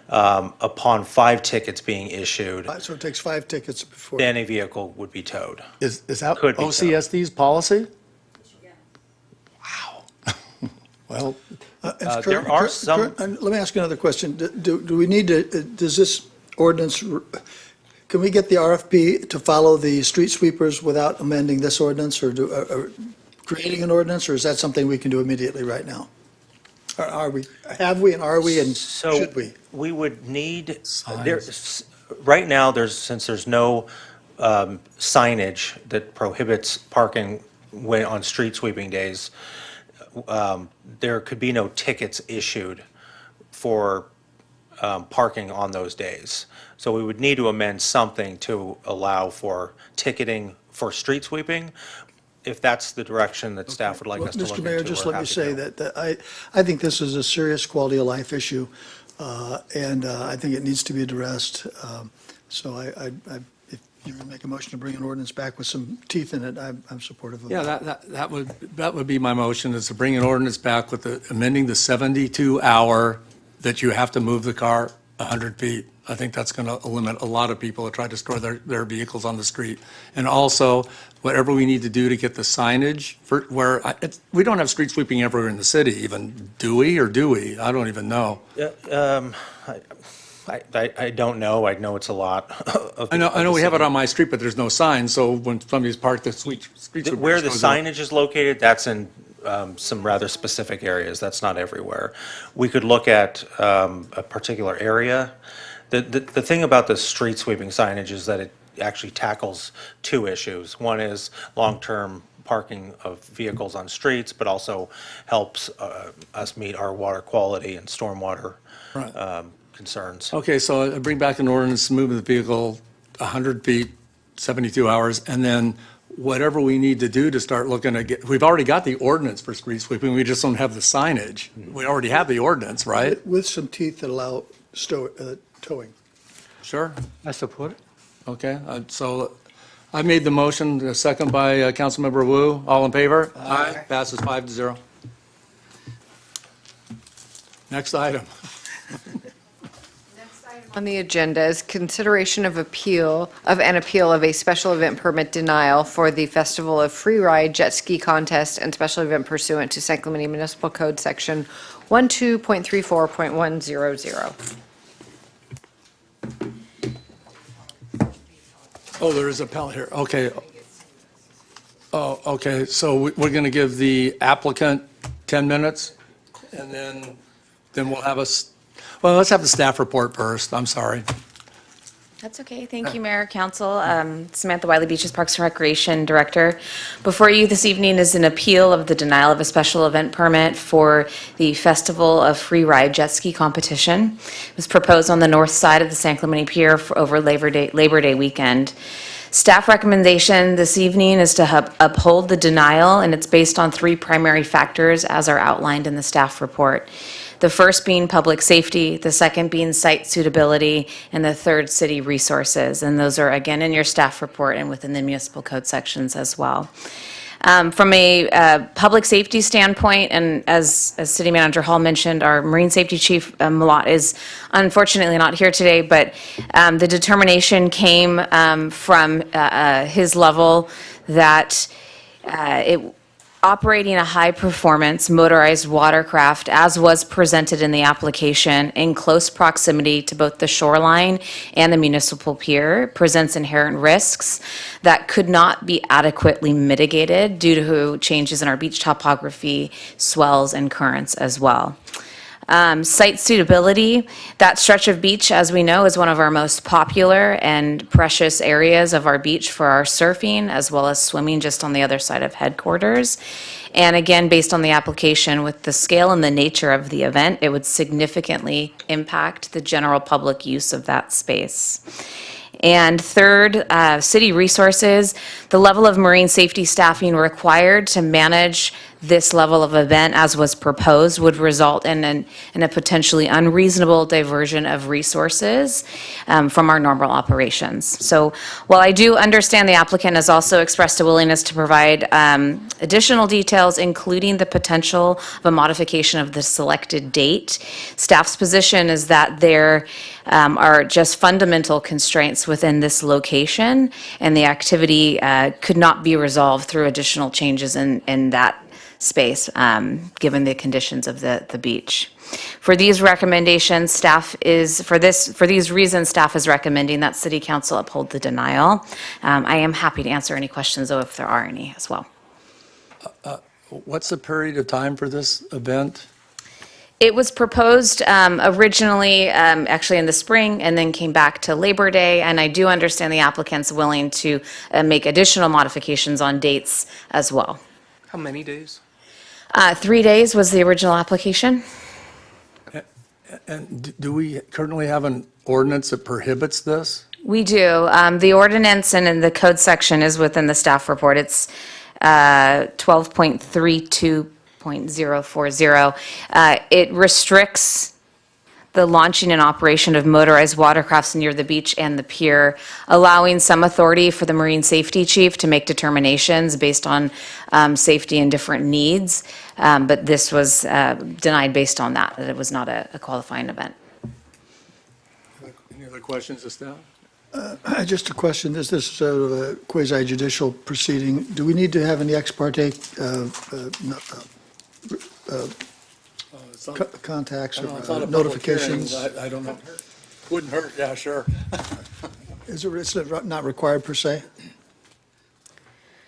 Upon 5 tickets being issued, So it takes 5 tickets before. then a vehicle would be towed. Is that Could be towed. OCSD's policy? Wow. Well, There are some. Let me ask you another question. Do we need to, does this ordinance, can we get the RFP to follow the street sweepers without amending this ordinance, or creating an ordinance, or is that something we can do immediately right now? Or are we, have we, and are we, and should we? We would need, right now, since there's no signage that prohibits parking on street sweeping days, there could be no tickets issued for parking on those days. So we would need to amend something to allow for ticketing for street sweeping, if that's the direction that staff would like us to look Mr. into. Mayor, just we're let me happy say to. that I think this is a serious quality of life issue, and I think it needs to be addressed. So if you're going to make a motion to bring an ordinance back with some teeth in it, I'm supportive of that. yeah, that would be my motion, is to bring an ordinance back with amending the 72-hour that you have to move the car 100 feet. I think that's going to limit a lot of people that try to store their vehicles on the street. And also, whatever we need to do to get the signage for we don't have street sweeping everywhere in the city even, do we, or do we? I don't even know. I don't know. I know it's a lot. I know we have it on my street, but there's no sign, so when somebody's parked, the street sweeper Where the goes up. signage is located, that's in some rather specific areas. That's not everywhere. We could look at a particular area. The thing about the street sweeping signage is that it actually tackles 2 issues. One is long-term parking of vehicles on streets, but also helps us meet our water quality and stormwater concerns. Okay, so I bring back an ordinance, moving the vehicle 100 feet, 72 hours, and then whatever we need to do to start looking at, we've already got the ordinance for street sweeping, we just don't have the signage. We already have the ordinance, right? With some teeth that allow towing. Sure. I support it. Okay, so I made the motion, a second by Councilmember Wu. All in favor? Aye. Passes 5-0. Next item. On the agenda is consideration of an appeal of a special event permit denial for the Festival of Freeride Jetski Contest and special event pursuant to San Clemente Municipal Code Section 12.34.100. Oh, there is a appellant here, okay. Oh, okay, so we're going to give the applicant 10 minutes, and then we'll have well, let's have the staff report first, I'm sorry. That's okay. Thank you, Mayor, Council. Samantha Wiley, Beaches Parks and Recreation Director. Before you this evening is an appeal of the denial of a special event permit for the Festival of Freeride Jetski Competition. It was proposed on the north side of the San Clemente Pier over Labor Day weekend. Staff recommendation this evening is to uphold the denial, and it's based on 3 primary factors as are outlined in the staff report. The first being public safety, the second being site suitability, and the third city resources. And those are, again, in your staff report and within the municipal code sections as well. From a public safety standpoint, and as City Manager Hall mentioned, our Marine Safety Chief Malott is unfortunately not here today, but the determination came from his level that operating a high-performance motorized watercraft, as was presented in the application, in close proximity to both the shoreline and the municipal pier, presents inherent risks that could not be adequately mitigated due to changes in our beach topography, swells, and currents as well. Site suitability, that stretch of beach, as we know, is one of our most popular and precious areas of our beach for our surfing, as well as swimming just on the other side of headquarters. And again, based on the application, with the scale and the nature of the event, it would significantly impact the general public use of that space. And third, city resources, the level of marine safety staffing required to manage this level of event as was proposed would result in a potentially unreasonable diversion of resources from our normal operations. So while I do understand the applicant has also expressed a willingness to provide additional details, including the potential of a modification of the selected date, staff's position is that there are just fundamental constraints within this location, and the activity could not be resolved through additional changes in that space, given the conditions of the beach. For these recommendations, for these reasons, staff is recommending that City Council uphold the denial. I am happy to answer any questions, though, if there are any as well. What's the period of time for this event? It was proposed originally, actually in the spring, and then came back to Labor Day, and I do understand the applicant's willing to make additional modifications on dates as well. How many days? 3 days was the original application. And do we currently have an ordinance that prohibits this? We do. The ordinance and in the code section is within the staff report. It's 12.32.040. It restricts the launching and operation of motorized watercrafts near the beach and the pier, allowing some authority for the marine safety chief to make determinations based on safety and different needs. But this was denied based on that it was not a qualifying event. Any other questions of staff? Just a question, is this sort of a quasi-judicial proceeding? Do we need to have any ex parte contacts or notifications? I don't know. Wouldn't hurt, yeah, sure. Is it not required per se?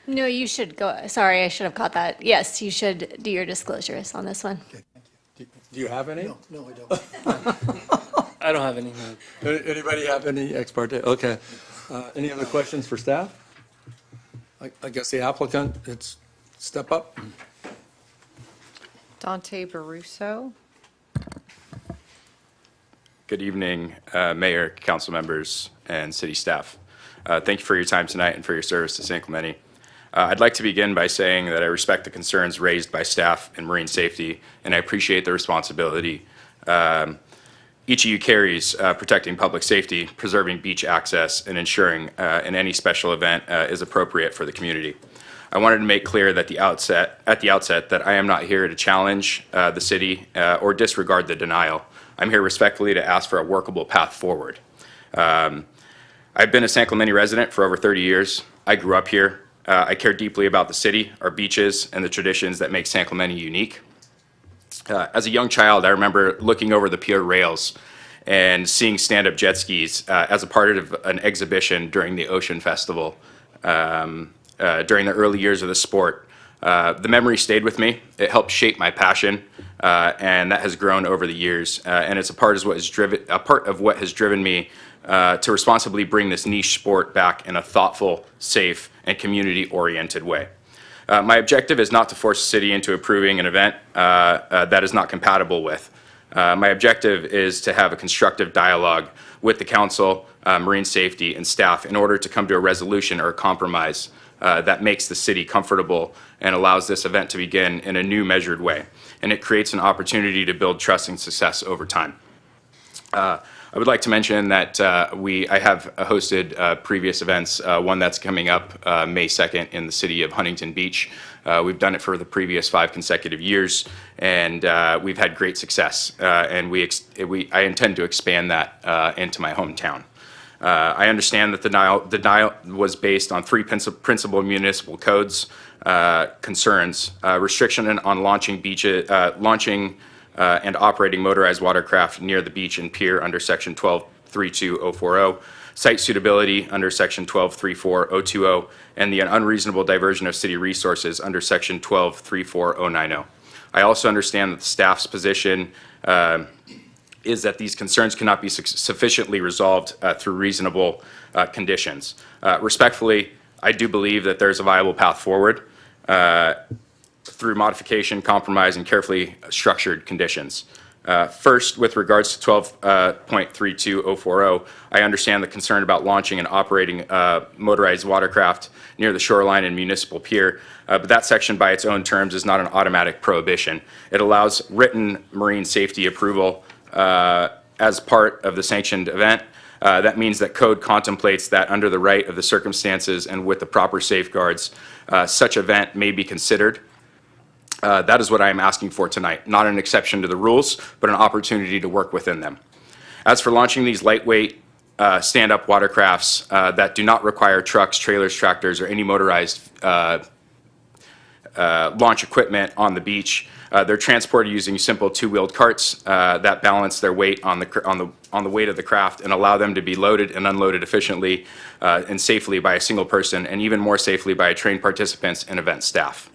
No, you should go, sorry, I should have caught that. Yes, you should do your disclosures on this one. Do you have any? No, I don't. I don't have any. Anybody have any ex parte? Okay. Any other questions for staff? I guess the applicant, it's step up. Dante Baruso. Good evening, Mayor, council members, and city staff. Thank you for your time tonight and for your service to San Clemente. I'd like to begin by saying that I respect the concerns raised by staff in marine safety, and I appreciate the responsibility each of you carries protecting public safety, preserving beach access, and ensuring in any special event is appropriate for the community. I wanted to make clear that at the outset that I am not here to challenge the city or disregard the denial. I'm here respectfully to ask for a workable path forward. I've been a San Clemente resident for over 30 years. I grew up here. I care deeply about the city, our beaches, and the traditions that make San Clemente unique. As a young child, I remember looking over the pier rails and seeing stand-up jet skis as a part of an exhibition during the Ocean Festival during the early years of the sport. The memory stayed with me. It helped shape my passion, and that has grown over the years. And it's a part of what has driven me to responsibly bring this niche sport back in a thoughtful, safe, and community-oriented way. My objective is not to force the city into approving an event that is not compatible with. My objective is to have a constructive dialogue with the council, marine safety, and staff in order to come to a resolution or a compromise that makes the city comfortable and allows this event to begin in a new measured way. And it creates an opportunity to build trust and success over time. I would like to mention that I have hosted previous events, one that's coming up May 2nd in the city of Huntington Beach. We've done it for the previous 5 consecutive years, and we've had great success. And I intend to expand that into my hometown. I understand that the denial was based on 3 principal municipal codes concerns: restriction on launching and operating motorized watercraft near the beach and pier under Section 12.32040, site suitability under Section 12.34020, and the unreasonable diversion of city resources under Section 12.34090. I also understand that the staff's position is that these concerns cannot be sufficiently resolved through reasonable conditions. Respectfully, I do believe that there's a viable path forward through modification, compromise, and carefully structured conditions. First, with regards to 12.32040, I understand the concern about launching and operating motorized watercraft near the shoreline and municipal pier, but that section by its own terms is not an automatic prohibition. It allows written marine safety approval as part of the sanctioned event. That means that code contemplates that under the right of the circumstances and with the proper safeguards, such event may be considered. That is what I am asking for tonight, not an exception to the rules, but an opportunity to work within them. As for launching these lightweight stand-up watercrafts that do not require trucks, trailers, tractors, or any motorized launch equipment on the beach, they're transported using simple two-wheeled carts that balance their weight on the weight of the craft and allow them to be loaded and unloaded efficiently and safely by a single person, and even more safely by trained participants and event staff.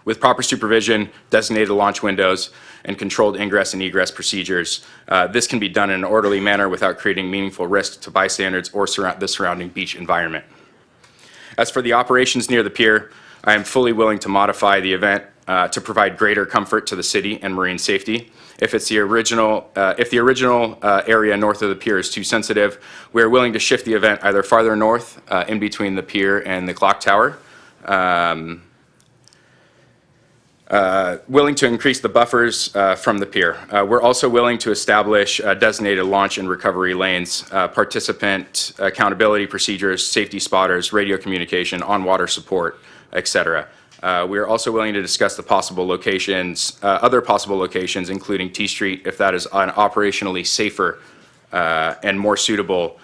With proper supervision, designated launch windows, and controlled ingress and egress procedures, this can be done in an orderly manner without creating meaningful risk to bystanders or the surrounding beach environment. As for the operations near the pier, I am fully willing to modify the event to provide greater comfort to the city and marine safety. If the original area north of the pier is too sensitive, we are willing to shift the event either farther north in between the pier and the clock tower. Willing to increase the buffers from the pier. We're also willing to establish designated launch and recovery lanes, participant accountability procedures, safety spotters, radio communication, on-water support, etc. We are also willing to discuss the possible locations, other possible locations, including T Street, if that is an operationally safer and more suitable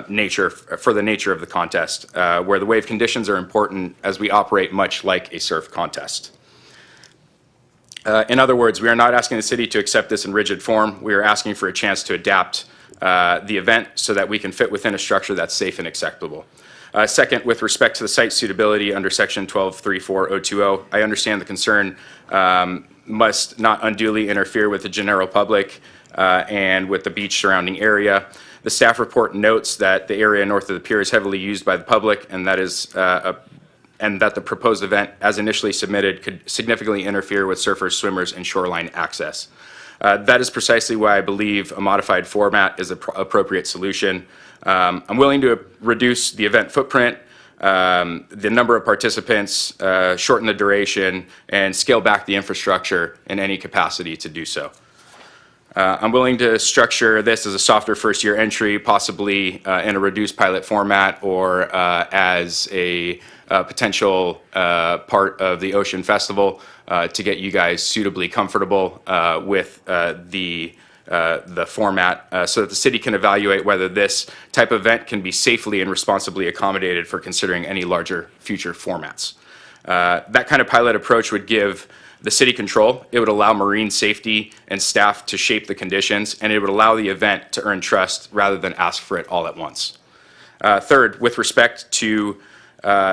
nature for the nature of the contest, where the wave conditions are important as we operate much like a surf contest. In other words, we are not asking the city to accept this in rigid form. We are asking for a chance to adapt the event so that we can fit within a structure that's safe and acceptable. Second, with respect to the site suitability under section 12.34020, I understand the concern must not unduly interfere with the general public and with the beach surrounding area. The staff report notes that the area north of the pier is heavily used by the public, and that the proposed event, as initially submitted, could significantly interfere with surfers, swimmers, and shoreline access. That is precisely why I believe a modified format is an appropriate solution. I'm willing to reduce the event footprint, the number of participants, shorten the duration, and scale back the infrastructure in any capacity to do so. I'm willing to structure this as a softer first-year entry, possibly in a reduced pilot format or as a potential part of the Ocean Festival to get you guys suitably comfortable with the format so that the city can evaluate whether this type of event can be safely and responsibly accommodated for considering any larger future formats. That kind of pilot approach would give the city control. It would allow marine safety and staff to shape the conditions, and it would allow the event to earn trust rather than ask for it all at once. Third, with respect to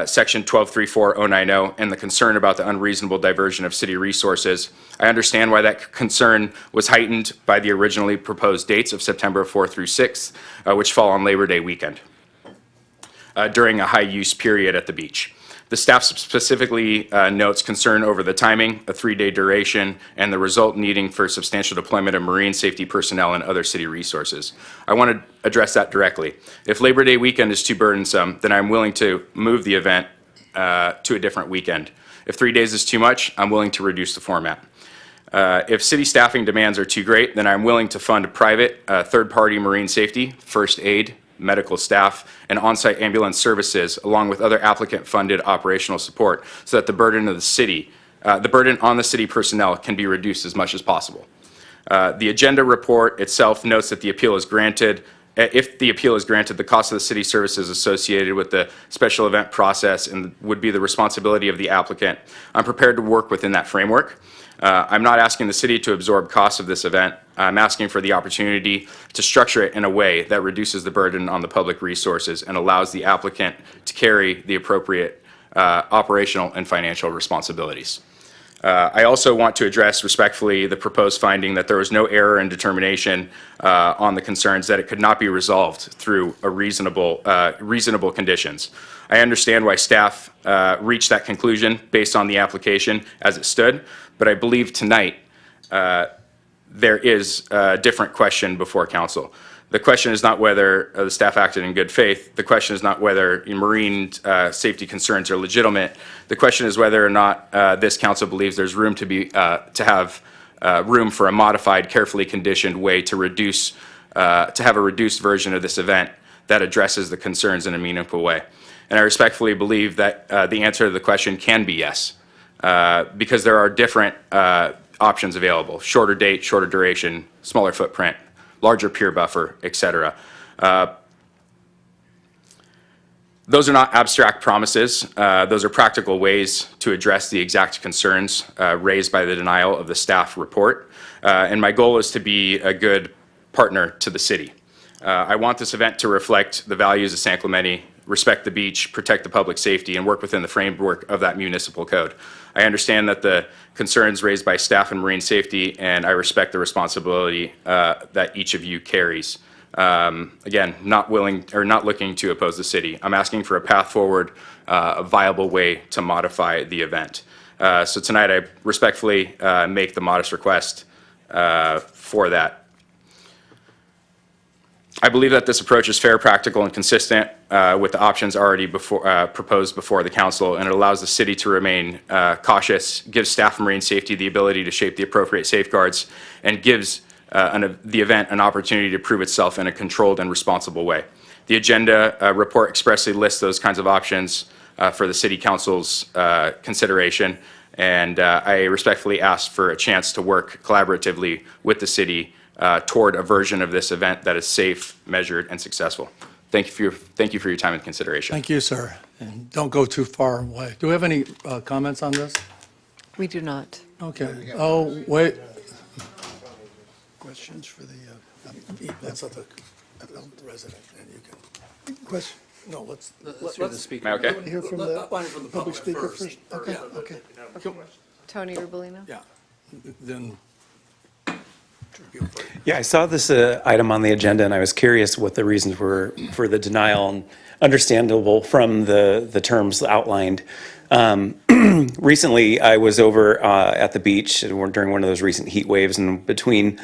section 12.34090 and the concern about the unreasonable diversion of city resources, I understand why that concern was heightened by the originally proposed dates of September 4th through 6th, which fall on Labor Day weekend, during a high-use period at the beach. The staff specifically notes concern over the timing, a 3-day duration, and the result needing for substantial deployment of marine safety personnel and other city resources. I want to address that directly. If Labor Day weekend is too burdensome, then I'm willing to move the event to a different weekend. If 3 days is too much, I'm willing to reduce the format. If city staffing demands are too great, then I'm willing to fund private, third-party marine safety, first aid, medical staff, and on-site ambulance services, along with other applicant-funded operational support, so that the burden of the burden on the city personnel can be reduced as much as possible. The agenda report itself notes that the appeal is granted. If the appeal is granted, the cost of the city services associated with the special event process would be the responsibility of the applicant. I'm prepared to work within that framework. I'm not asking the city to absorb costs of this event. I'm asking for the opportunity to structure it in a way that reduces the burden on the public resources and allows the applicant to carry the appropriate operational and financial responsibilities. I also want to address respectfully the proposed finding that there was no error in determination on the concerns, that it could not be resolved through a reasonable conditions. I understand why staff reached that conclusion based on the application as it stood, but I believe tonight there is a different question before council. The question is not whether the staff acted in good faith. The question is not whether marine safety concerns are legitimate. The question is whether or not this council believes there's room to have room for a modified, carefully conditioned way to have a reduced version of this event that addresses the concerns in a meaningful way. And I respectfully believe that the answer to the question can be yes, because there are different options available: shorter date, shorter duration, smaller footprint, larger pier buffer, et cetera. Those are not abstract promises. Those are practical ways to address the exact concerns raised by the denial of the staff report. And my goal is to be a good partner to the city. I want this event to reflect the values of San Clemente, respect the beach, protect the public safety, and work within the framework of that municipal code. I understand that the concerns raised by staff and marine safety, and I respect the responsibility that each of you carries. Again, not looking to oppose the city. I'm asking for a path forward, a viable way to modify the event. So tonight I respectfully make the modest request for that. I believe that this approach is fair, practical, and consistent with the options already proposed before the council, and it allows the city to remain cautious, gives staff and marine safety the ability to shape the appropriate safeguards, and gives the event an opportunity to prove itself in a controlled and responsible way. The agenda report expressly lists those kinds of options for the city council's consideration, and I respectfully ask for a chance to work collaboratively with the city toward a version of this event that is safe, measured, and successful. Thank you for your time and consideration. Thank you, sir. And don't go too far away. Do we have any comments on this? We do not. Okay. Oh, wait. Questions for the, That's not the resident, and you can. question? No, let's hear the speaker. Am I okay? Want to hear from the public speaker first? Okay, okay. Tony Urbolino? Yeah. Then. Yeah, I saw this item on the agenda, and I was curious what the reasons were for the denial, and understandable from the terms outlined. Recently, I was over at the beach during one of those recent heat waves, and between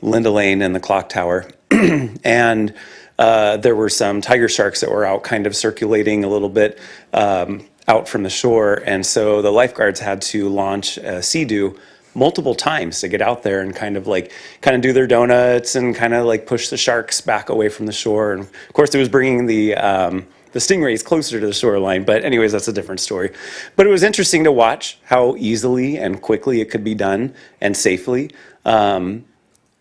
Linda Lane and the clock tower, and there were some tiger sharks that were out kind of circulating a little bit out from the shore, and so the lifeguards had to launch a Sea-Doo multiple times to get out there and kind of do their donuts and kind of like push the sharks back away from the shore. And of course, it was bringing the stingrays closer to the shoreline. But anyways, that's a different story. But it was interesting to watch how easily and quickly it could be done and safely. I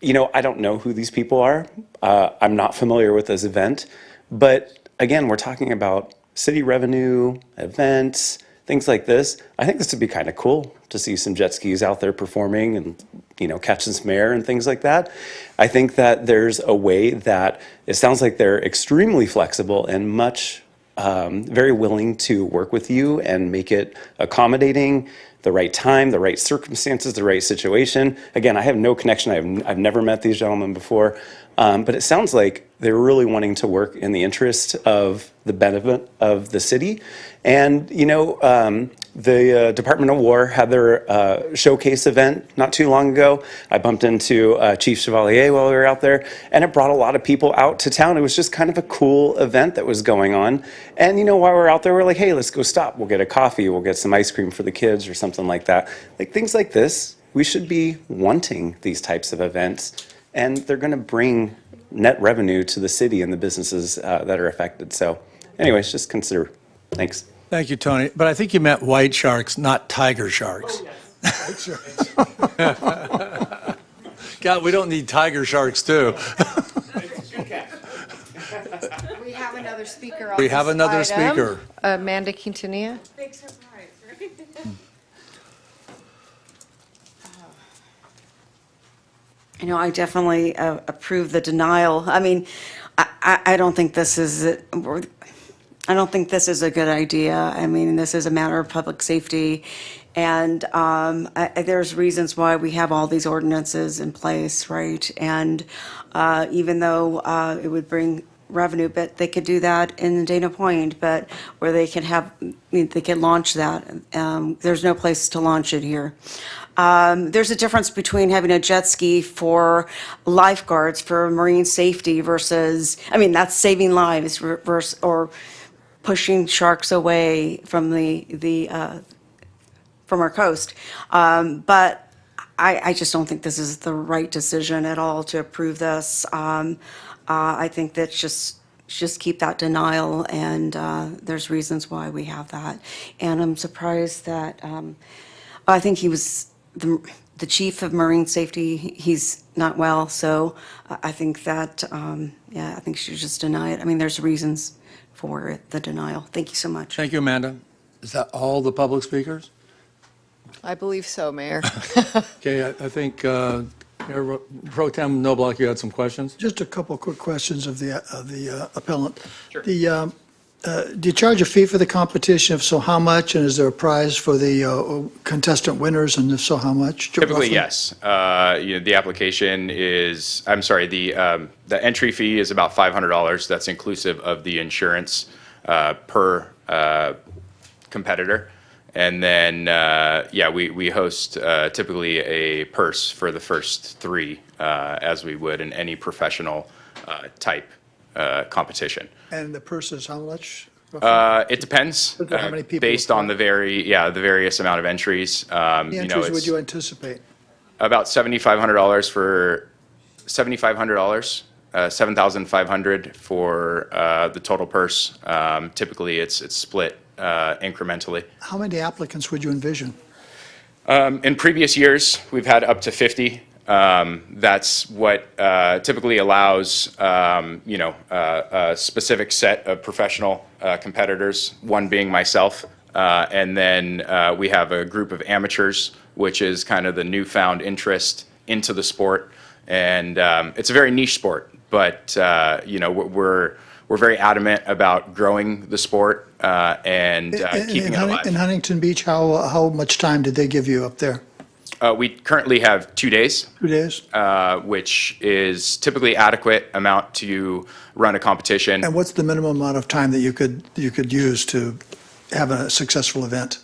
don't know who these people are. I'm not familiar with this event. But again, we're talking about city revenue, events, things like this. I think this would be kind of cool to see some jet skis out there performing and, catching some air and things like that. I think that there's a way that it sounds like they're extremely flexible and very willing to work with you and make it accommodating, the right time, the right circumstances, the right situation. Again, I have no connection. I've never met these gentlemen before, but it sounds like they're really wanting to work in the interest of the benefit of the city. And, the Department of War had their showcase event not too long ago. I bumped into Chief Chevalier while we were out there, and it brought a lot of people out to town. It was just kind of a cool event that was going on. And, while we were out there, we're like, hey, let's go stop. We'll get a coffee. We'll get some ice cream for the kids or something like that. Like things like this, we should be wanting these types of events, and they're going to bring net revenue to the city and the businesses that are affected. So anyways, just consider. Thanks. Thank you, Tony. But I think you meant white sharks, not tiger sharks. White sharks. God, we don't need tiger sharks, too. We have another speaker on We have this another item. speaker. Amanda Quintanilla. Big surprise, right? I definitely approve the denial. I mean, I don't think this is I don't think this is a good idea. I mean, this is a matter of public safety, And there's reasons why we have all these ordinances in place, right? And even though it would bring revenue, but they could do that in Dana Point, but where they can launch that. There's no place to launch it here. There's a difference between having a jet ski for lifeguards for marine safety versus, I mean, that's saving lives versus, or pushing sharks away from from our coast. But I just don't think this is the right decision at all to approve this. I think that just keep that denial, and there's reasons why we have that. And I'm surprised that, I think he was the chief of marine safety, he's not well, so I think that, I think you should just deny it. I mean, there's reasons for it, the denial. Thank you so much. Thank you, Amanda. Is that all the public speakers? I believe so, Mayor. Okay, I think Mayor Pro Tem Noblock, you had some questions? Just a couple quick questions of the appellant. Sure. Do you charge a fee for the competition? If so, how much? And is there a prize for the contestant winners? And if so, how much? Typically, roughly? yes. The application is, I'm sorry, the entry fee is about $500. That's inclusive of the insurance per competitor. And then, we host typically a purse for the first three, as we would in any professional type competition. And the purse is how much? It depends, How many people based on the various amount of entries. How many entries would you anticipate? About $7,500 for $7,500, $7,500 for the total purse. Typically, it's split incrementally. How many applicants would you envision? In previous years, we've had up to 50. That's what typically allows, a specific set of professional competitors, one being myself. And then we have a group of amateurs, which is kind of the newfound interest into the sport. And it's a very niche sport, but, we're very adamant about growing the sport and keeping it alive. In Huntington Beach, how much time did they give you up there? We currently have 2 days. 2 days? Which is typically adequate amount to run a competition. And what's the minimum amount of time that you could use to have a successful event?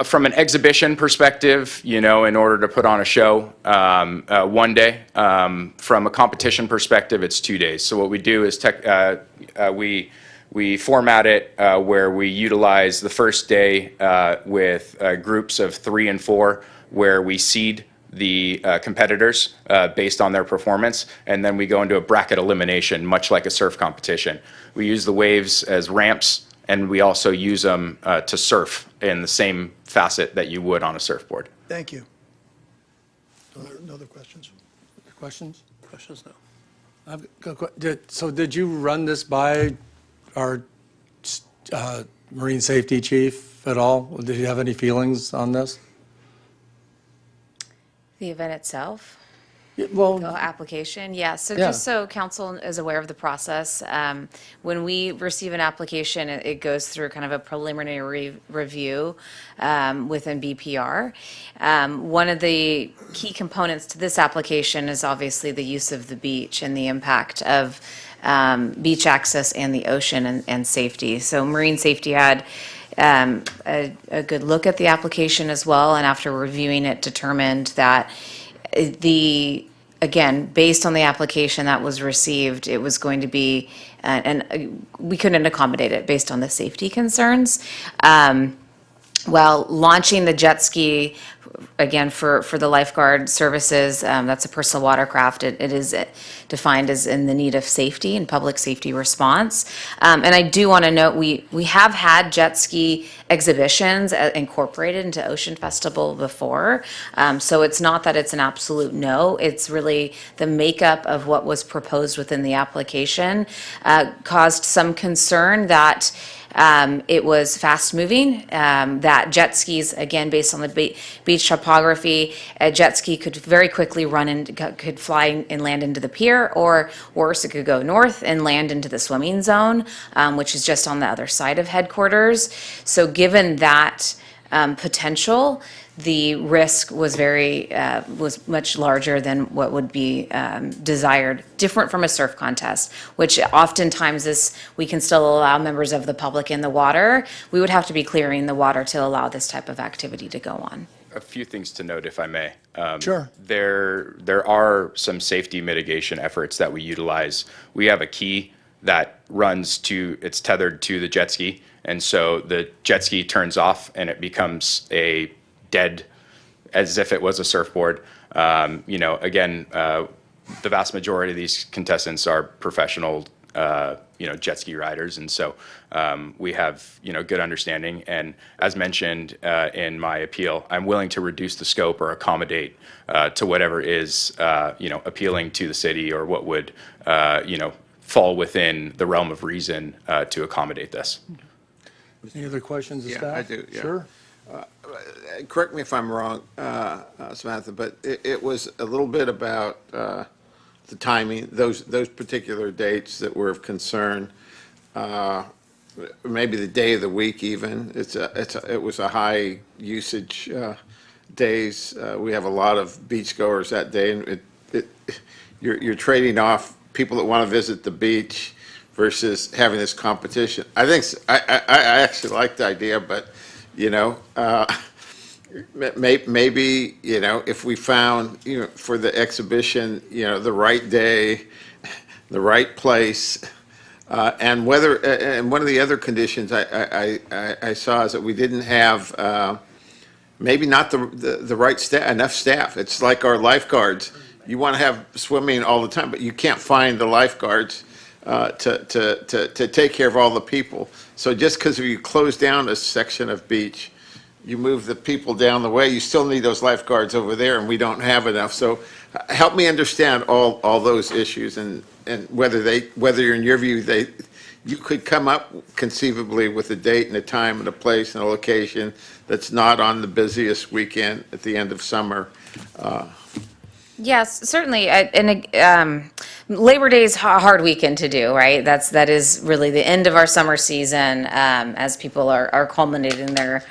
From an exhibition perspective, in order to put on a show, 1 day. From a competition perspective, it's 2 days. So what we do is we format it where we utilize the first day with groups of 3 and 4, where we seed the competitors based on their performance, and then we go into a bracket elimination, much like a surf competition. We use the waves as ramps, and we also use them to surf in the same facet that you would on a surfboard. Thank you. No other questions? Questions? Questions, no. So did you run this by our marine safety chief at all? Did you have any feelings on this? The event itself? Well, The application, yeah. So Yeah. just so council is aware of the process, when we receive an application, it goes through kind of a preliminary review within BPR. One of the key components to this application is obviously the use of the beach and the impact of beach access and the ocean and safety. So marine safety had a good look at the application as well, and after reviewing it, determined that again, based on the application that was received, it was going to be, and we couldn't accommodate it based on the safety concerns. Well, launching the jet ski, again, for the lifeguard services, that's a personal watercraft. It is defined as in the need of safety and public safety response. And I do want to note, we have had jet ski exhibitions incorporated into Ocean Festival before. So it's not that it's an absolute no. It's really the makeup of what was proposed within the application caused some concern that it was fast-moving, that jet skis, again, based on the beach topography, a jet ski could very quickly could fly and land into the pier, or worse, it could go north and land into the swimming zone, which is just on the other side of headquarters. So given that potential, the risk was was much larger than what would be desired, different from a surf contest, which oftentimes we can still allow members of the public in the water. We would have to be clearing the water to allow this type of activity to go on. A few things to note, if I may. Sure. There are some safety mitigation efforts that we utilize. We have a key that it's tethered to the jet ski, and so the jet ski turns off and it becomes a dead, as if it was a surfboard. Again, the vast majority of these contestants are professional jet ski riders, and so we have good understanding. And as mentioned in my appeal, I'm willing to reduce the scope or accommodate to whatever is appealing to the city or what would fall within the realm of reason to accommodate this. Any other questions of Yeah, staff? I do, yeah. Sure. Correct me if I'm wrong, Samantha, but it was a little bit about the timing, those particular dates that were of concern, maybe the day of the week even. It was a high usage days. We have a lot of beachgoers that day, and you're trading off people that want to visit the beach versus having this competition. I actually like the idea, but maybe if we found for the exhibition the right day, the right place, and one of the other conditions I saw is that we didn't have maybe not the right staff, enough staff. It's like our lifeguards. You want to have swimming all the time, but you can't find the lifeguards to take care of all the people. So just because you close down a section of beach, you move the people down the way, you still need those lifeguards over there, and we don't have enough. So help me understand all those issues and whether in your view you could come up conceivably with a date and a time and a place and a location that's not on the busiest weekend at the end of summer. Yes, certainly. Labor Day is a hard weekend to do, right? That is really the end of our summer season as people are culminating their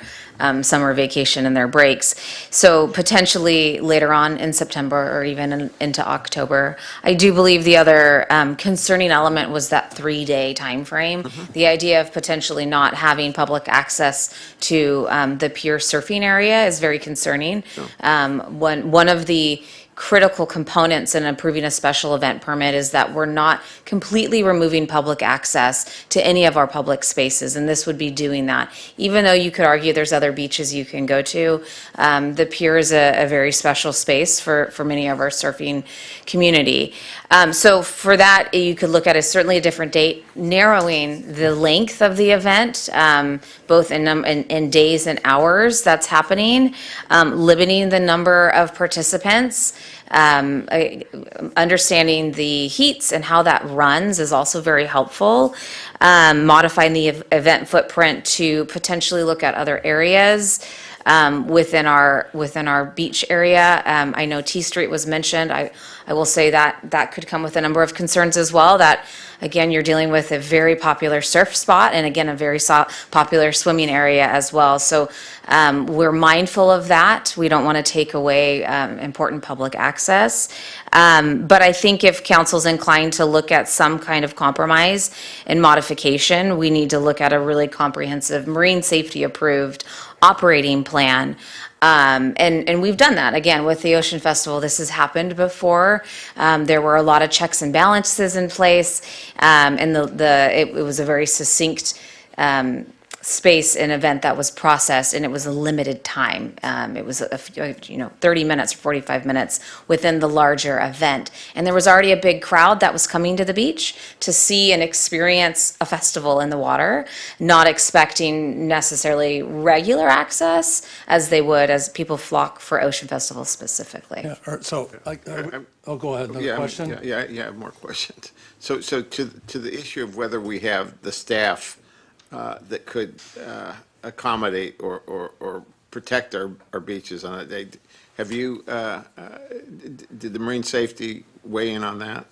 summer vacation and their breaks. So potentially later on in September or even into October. I do believe the other concerning element was that 3-day time frame. The idea of potentially not having public access to the pier surfing area is very concerning. One of the critical components in approving a special event permit is that we're not completely removing public access to any of our public spaces, and this would be doing that. Even though you could argue there's other beaches you can go to, the pier is a very special space for many of our surfing community. So for that, you could look at certainly a different date, narrowing the length of the event, both in days and hours that's happening, limiting the number of participants, understanding the heats and how that runs is also very helpful. Modifying the event footprint to potentially look at other areas within our beach area. I know T Street was mentioned. I will say that could come with a number of concerns as well, that again, you're dealing with a very popular surf spot and again, a very popular swimming area as well. So we're mindful of that. We don't want to take away important public access. But I think if council's inclined to look at some kind of compromise and modification, we need to look at a really comprehensive marine safety approved operating plan. And we've done that again with the Ocean Festival. This has happened before. There were a lot of checks and balances in place, and it was a very succinct space and event that was processed, and it was a limited time. It was 30 minutes or 45 minutes within the larger event. And there was already a big crowd that was coming to the beach to see and experience a festival in the water, not expecting necessarily regular access as they would as people flock for Ocean Festival specifically. Yeah, so, go ahead, another question? Yeah, I have more questions. So to the issue of whether we have the staff that could accommodate or protect our beaches on that day. Have you, did the marine safety weigh in on that?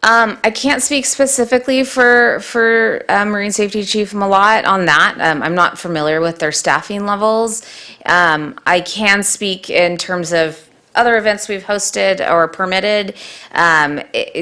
I can't speak specifically for Marine Safety Chief Malat on that. I'm not familiar with their staffing levels. I can speak in terms of other events we've hosted or permitted.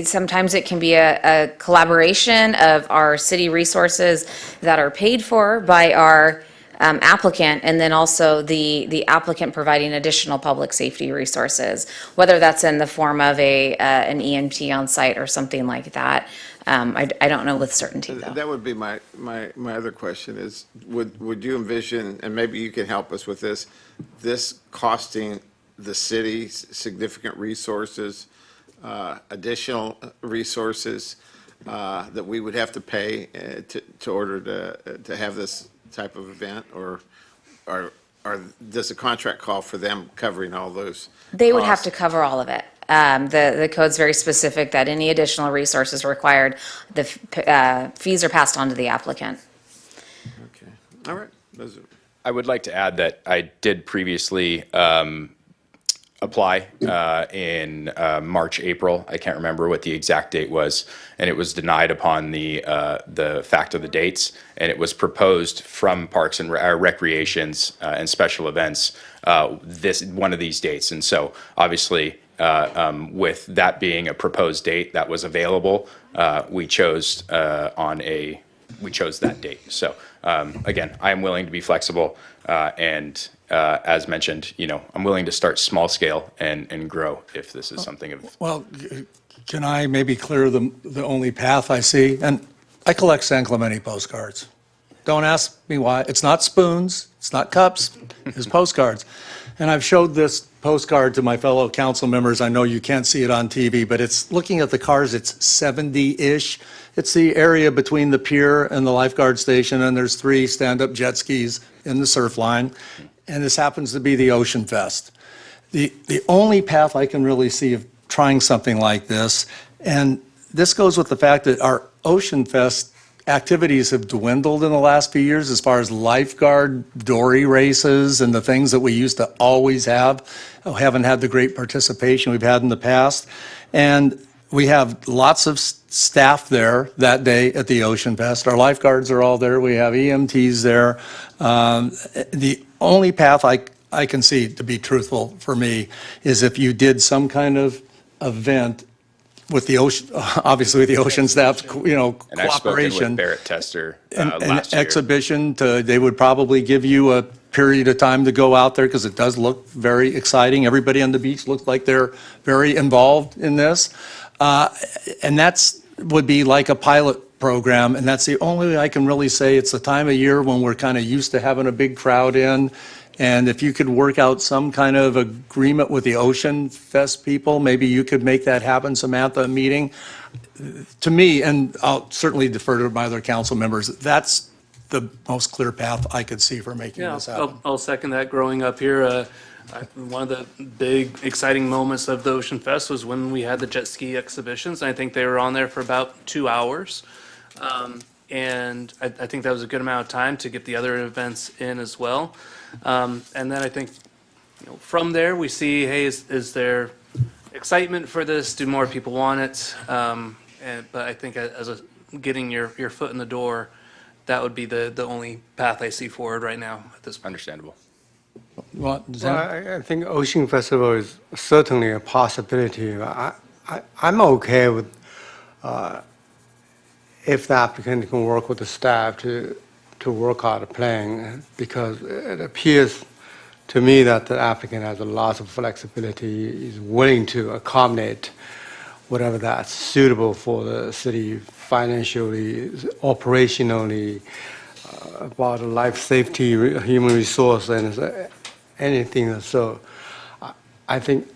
Sometimes it can be a collaboration of our city resources that are paid for by our applicant, and then also the applicant providing additional public safety resources, whether that's in the form of an EMT on site or something like that. I don't know with certainty, though. That would be my other question is, would you envision, and maybe you can help us with this costing the city significant resources, additional resources that we would have to pay to order to have this type of event, or does the contract call for them covering all those They would have costs? to cover all of it. The code's very specific that any additional resources required, the fees are passed on to the applicant. Okay, all right. I would like to add that I did previously apply in March, April. I can't remember what the exact date was, and it was denied upon the fact of the dates. And it was proposed from Parks and Recreations and Special Events one of these dates. And so, obviously, with that being a proposed date that was available, we chose that date. So, again, I am willing to be flexible and. As mentioned, I'm willing to start small scale and grow if this is something of. Well, can I maybe clear the only path I see? And I collect San Clemente postcards. Don't ask me why. It's not spoons, it's not cups, it's postcards. And I've showed this postcard to my fellow council members. I know you can't see it on TV, but it's looking at the cars, it's 70-ish. It's the area between the pier and the lifeguard station, and there's 3 stand-up jet skis in the surf line. And this happens to be the Ocean Fest. The only path I can really see of trying something like this, and this goes with the fact that our Ocean Fest activities have dwindled in the last few years as far as lifeguard dory races and the things that we used to always have. Haven't had the great participation we've had in the past. And we have lots of staff there that day at the Ocean Fest. Our lifeguards are all there. We have EMTs there. The only path I can see, to be truthful for me, is if you did some kind of event with the ocean, obviously with the ocean staff's, And I've spoken cooperation. with Barrett Tester An last year. exhibition, they would probably give you a period of time to go out there because it does look very exciting. Everybody on the beach looks like they're very involved in this. And would be like a pilot program, and that's the only way I can really say it's the time of year when we're kind of used to having a big crowd in. And if you could work out some kind of agreement with the Ocean Fest people, maybe you could make that happen, Samantha, meeting. To me, and I'll certainly defer to my other council members, that's the most clear path I could see for making Yeah, this happen. I'll second that. Growing up here, one of the big exciting moments of the Ocean Fest was when we had the jet ski exhibitions. I think they were on there for about 2 hours. And I think that was a good amount of time to get the other events in as well. And then I think, from there, we see, hey, is there excitement for this? Do more people want it? But I think getting your foot in the door, that would be the only path I see forward right now at this point. Understandable. Well, I think Ocean Festival is certainly a possibility. I'm okay with if the applicant can work with the staff to work out a plan, because it appears to me that the applicant has a lot of flexibility, is willing to accommodate whatever that's suitable for the city financially, operationally, about life safety, human resource, and anything. So I think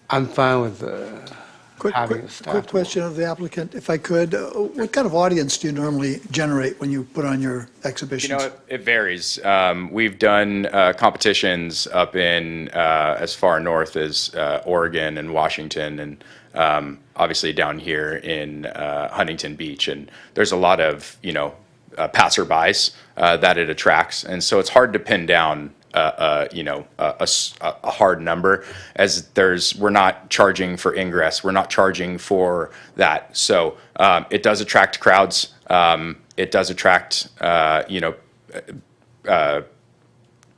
I'm fine with having a staff. Quick question of the applicant, if I could. What kind of audience do you normally generate when you put on your exhibitions? It varies. We've done competitions up in as far north as Oregon and Washington, and obviously down here in Huntington Beach. And there's a lot of, passerbys that it attracts. And so it's hard to pin down a hard number, as we're not charging for ingress, we're not charging for that. So it does attract crowds. It does attract,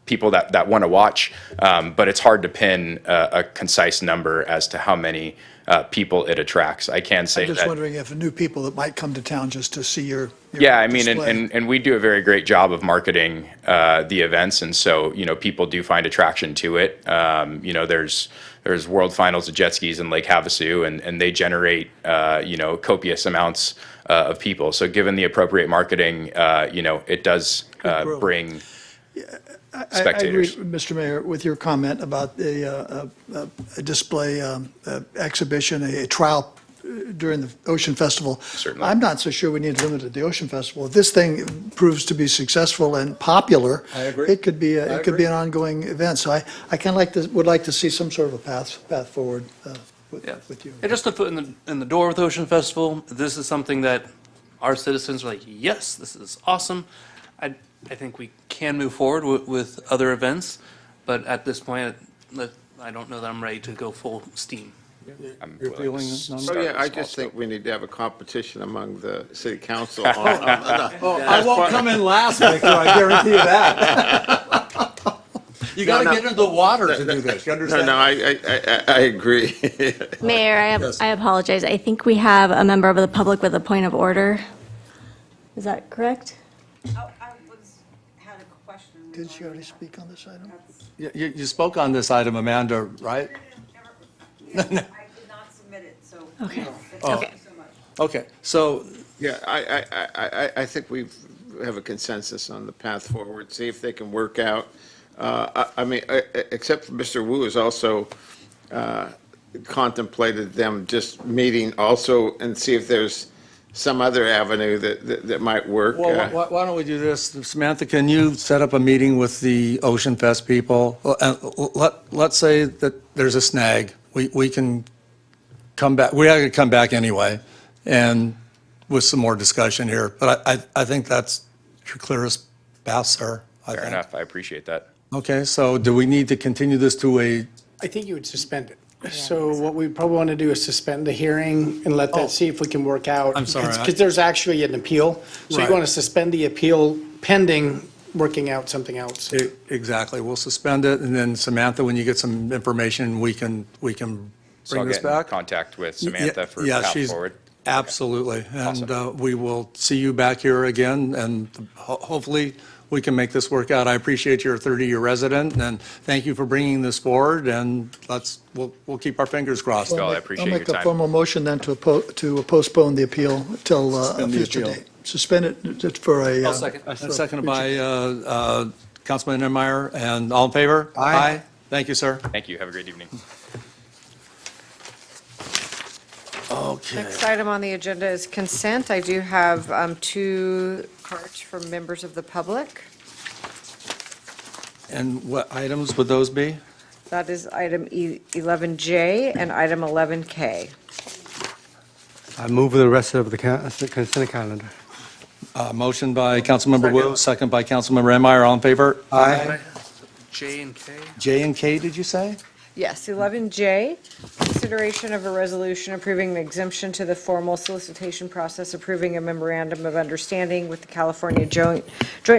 people that want to watch, but it's hard to pin a concise number as to how many people it attracts. I can say I'm just that. wondering if new people that might come to town just to see your Yeah, I mean, display. and we do a very great job of marketing the events, and so, people do find attraction to it. There's World Finals of Jetskis in Lake Havasu, and they generate, copious amounts of people. So given the appropriate marketing, it does bring spectators. I agree, Mr. Mayor, with your comment about a display exhibition, a trial during the Ocean Festival. Certainly. I'm not so sure we need to limit it to the Ocean Festival. If this thing proves to be successful and popular, I agree. it could be, I it could be agree. an ongoing event. So I kind of would like to see some sort of a path forward with you. And just a foot in the door with Ocean Festival, this is something that our citizens are like, yes, this is awesome. I think we can move forward with other events, but at this point, I don't know that I'm ready to go full steam. You're feeling it? So, yeah, I just think we need to have a competition among the city council. I I won't come in last, Victor, I guarantee you that. You got to get into the water to do this, you understand? No, I agree. Mayor, Yes. I apologize. I think we have a member of the public with a point of order. Is that correct? Had a question. Did she already speak on this item? You spoke on this item, Amanda, right? I did not submit it, so. Okay. Oh. Okay. Okay, so, Yeah, I think we have a consensus on the path forward, see if they can work out. I mean, except for Mr. Wu has also contemplated them just meeting also and see if there's some other avenue that might work. well, why don't we do this? Samantha, can you set up a meeting with the Ocean Fest people? And let's say that there's a snag. We can come back, we gotta come back anyway, and with some more discussion here. But I think that's your clearest path, sir. I Fair think. enough, I appreciate that. Okay, so do we need to continue this to a, I think you would suspend it. So what we probably want to do is suspend the hearing and let Oh. that, see if we can work out. I'm sorry, Because there's actually an appeal. So you Right. want to suspend the appeal pending working out something else. exactly, we'll suspend it, and then Samantha, when you get some information, we can So I'll bring this get in back? contact with Samantha for Yeah, path she's- forward. Absolutely. And we will see you back here again, and hopefully we can make this work out. I appreciate you're a 30-year resident, and thank you for bringing this forward, and we'll keep our fingers crossed. Well, I appreciate your I'll make a time. formal motion then to postpone the appeal till a Suspend the future appeal. date. Suspend it just for a. I'll second. And seconded by Councilman Niemeyer, and all in favor? Aye. Thank you, sir. Thank you, have a great evening. Okay. Next item on the agenda is consent. I do have two cards from members of the public. And what items would those be? That is item 11J and item 11K. I move the rest of the consent calendar. Motion by Councilmember Wu, second by Councilmember Niemeyer, all in favor? Aye. J and K? J and K, did you say? Yes, 11J, consideration of a resolution approving an exemption to the formal solicitation process, approving a memorandum of understanding with the California Joint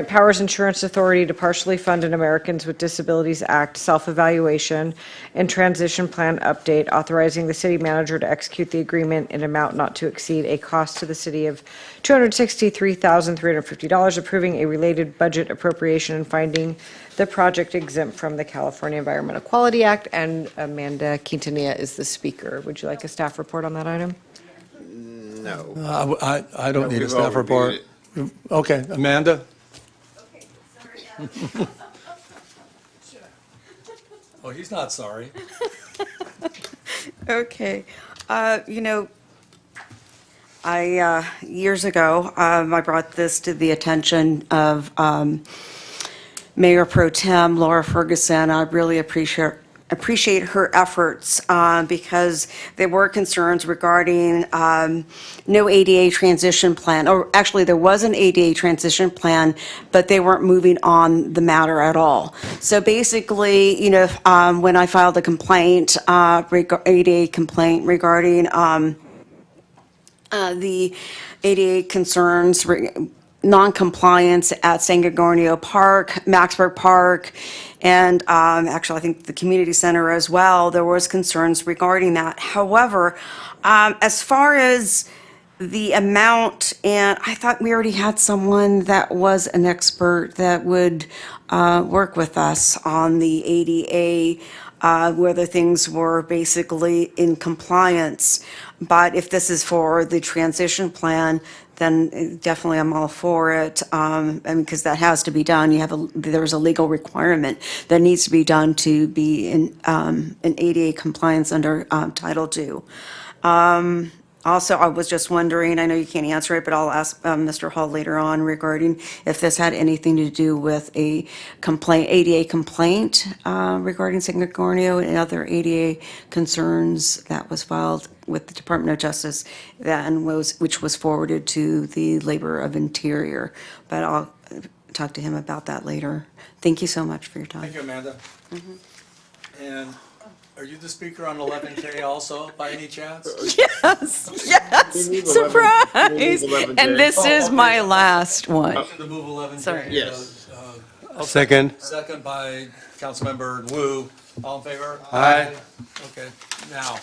Powers Insurance Authority to partially fund an Americans with Disabilities Act self-evaluation and transition plan update, authorizing the city manager to execute the agreement in amount not to exceed a cost to the city of $263,350, approving a related budget appropriation and finding the project exempt from the California Environmental Quality Act, and Amanda Quintanilla is the speaker. Would you like a staff report on that item? No. I don't need a we've staff all report. reviewed Okay, Amanda? Oh, he's not sorry. Okay. Years ago, I brought this to the attention of Mayor Pro Tem Laura Ferguson. I really appreciate appreciate her efforts because there were concerns regarding no ADA transition plan, or actually there was an ADA transition plan, but they weren't moving on the matter at all. So basically, you know, when I filed a complaint, ADA complaint regarding the ADA concerns, non-compliance at San Gorgonio Park, Maxburg Park, and actually I think the community center as well, there was concerns regarding that. However, as far as the amount, and I thought we already had someone that was an expert that would work with us on the ADA, whether things were basically in compliance. But if this is for the transition plan, then definitely I'm all for it. And because that has to be done, there's a legal requirement that needs to be done to be in ADA compliance under Title II. Also, I was just wondering, I know you can't answer it, but I'll ask Mr. Hall later on regarding if this had anything to do with a complaint, ADA complaint regarding San Gorgonio and other ADA concerns that was filed with the Department of Justice which was forwarded to the Labor of Interior. But I'll talk to him about that later. Thank you so much for your time. Thank you, Amanda. And are you the speaker on 11K also, by any chance? Yes, surprise! And this is my last one. Motion to move 11K. Sorry. Yes. Second. Second by Councilmember Wu. All in favor? Aye. Okay, now.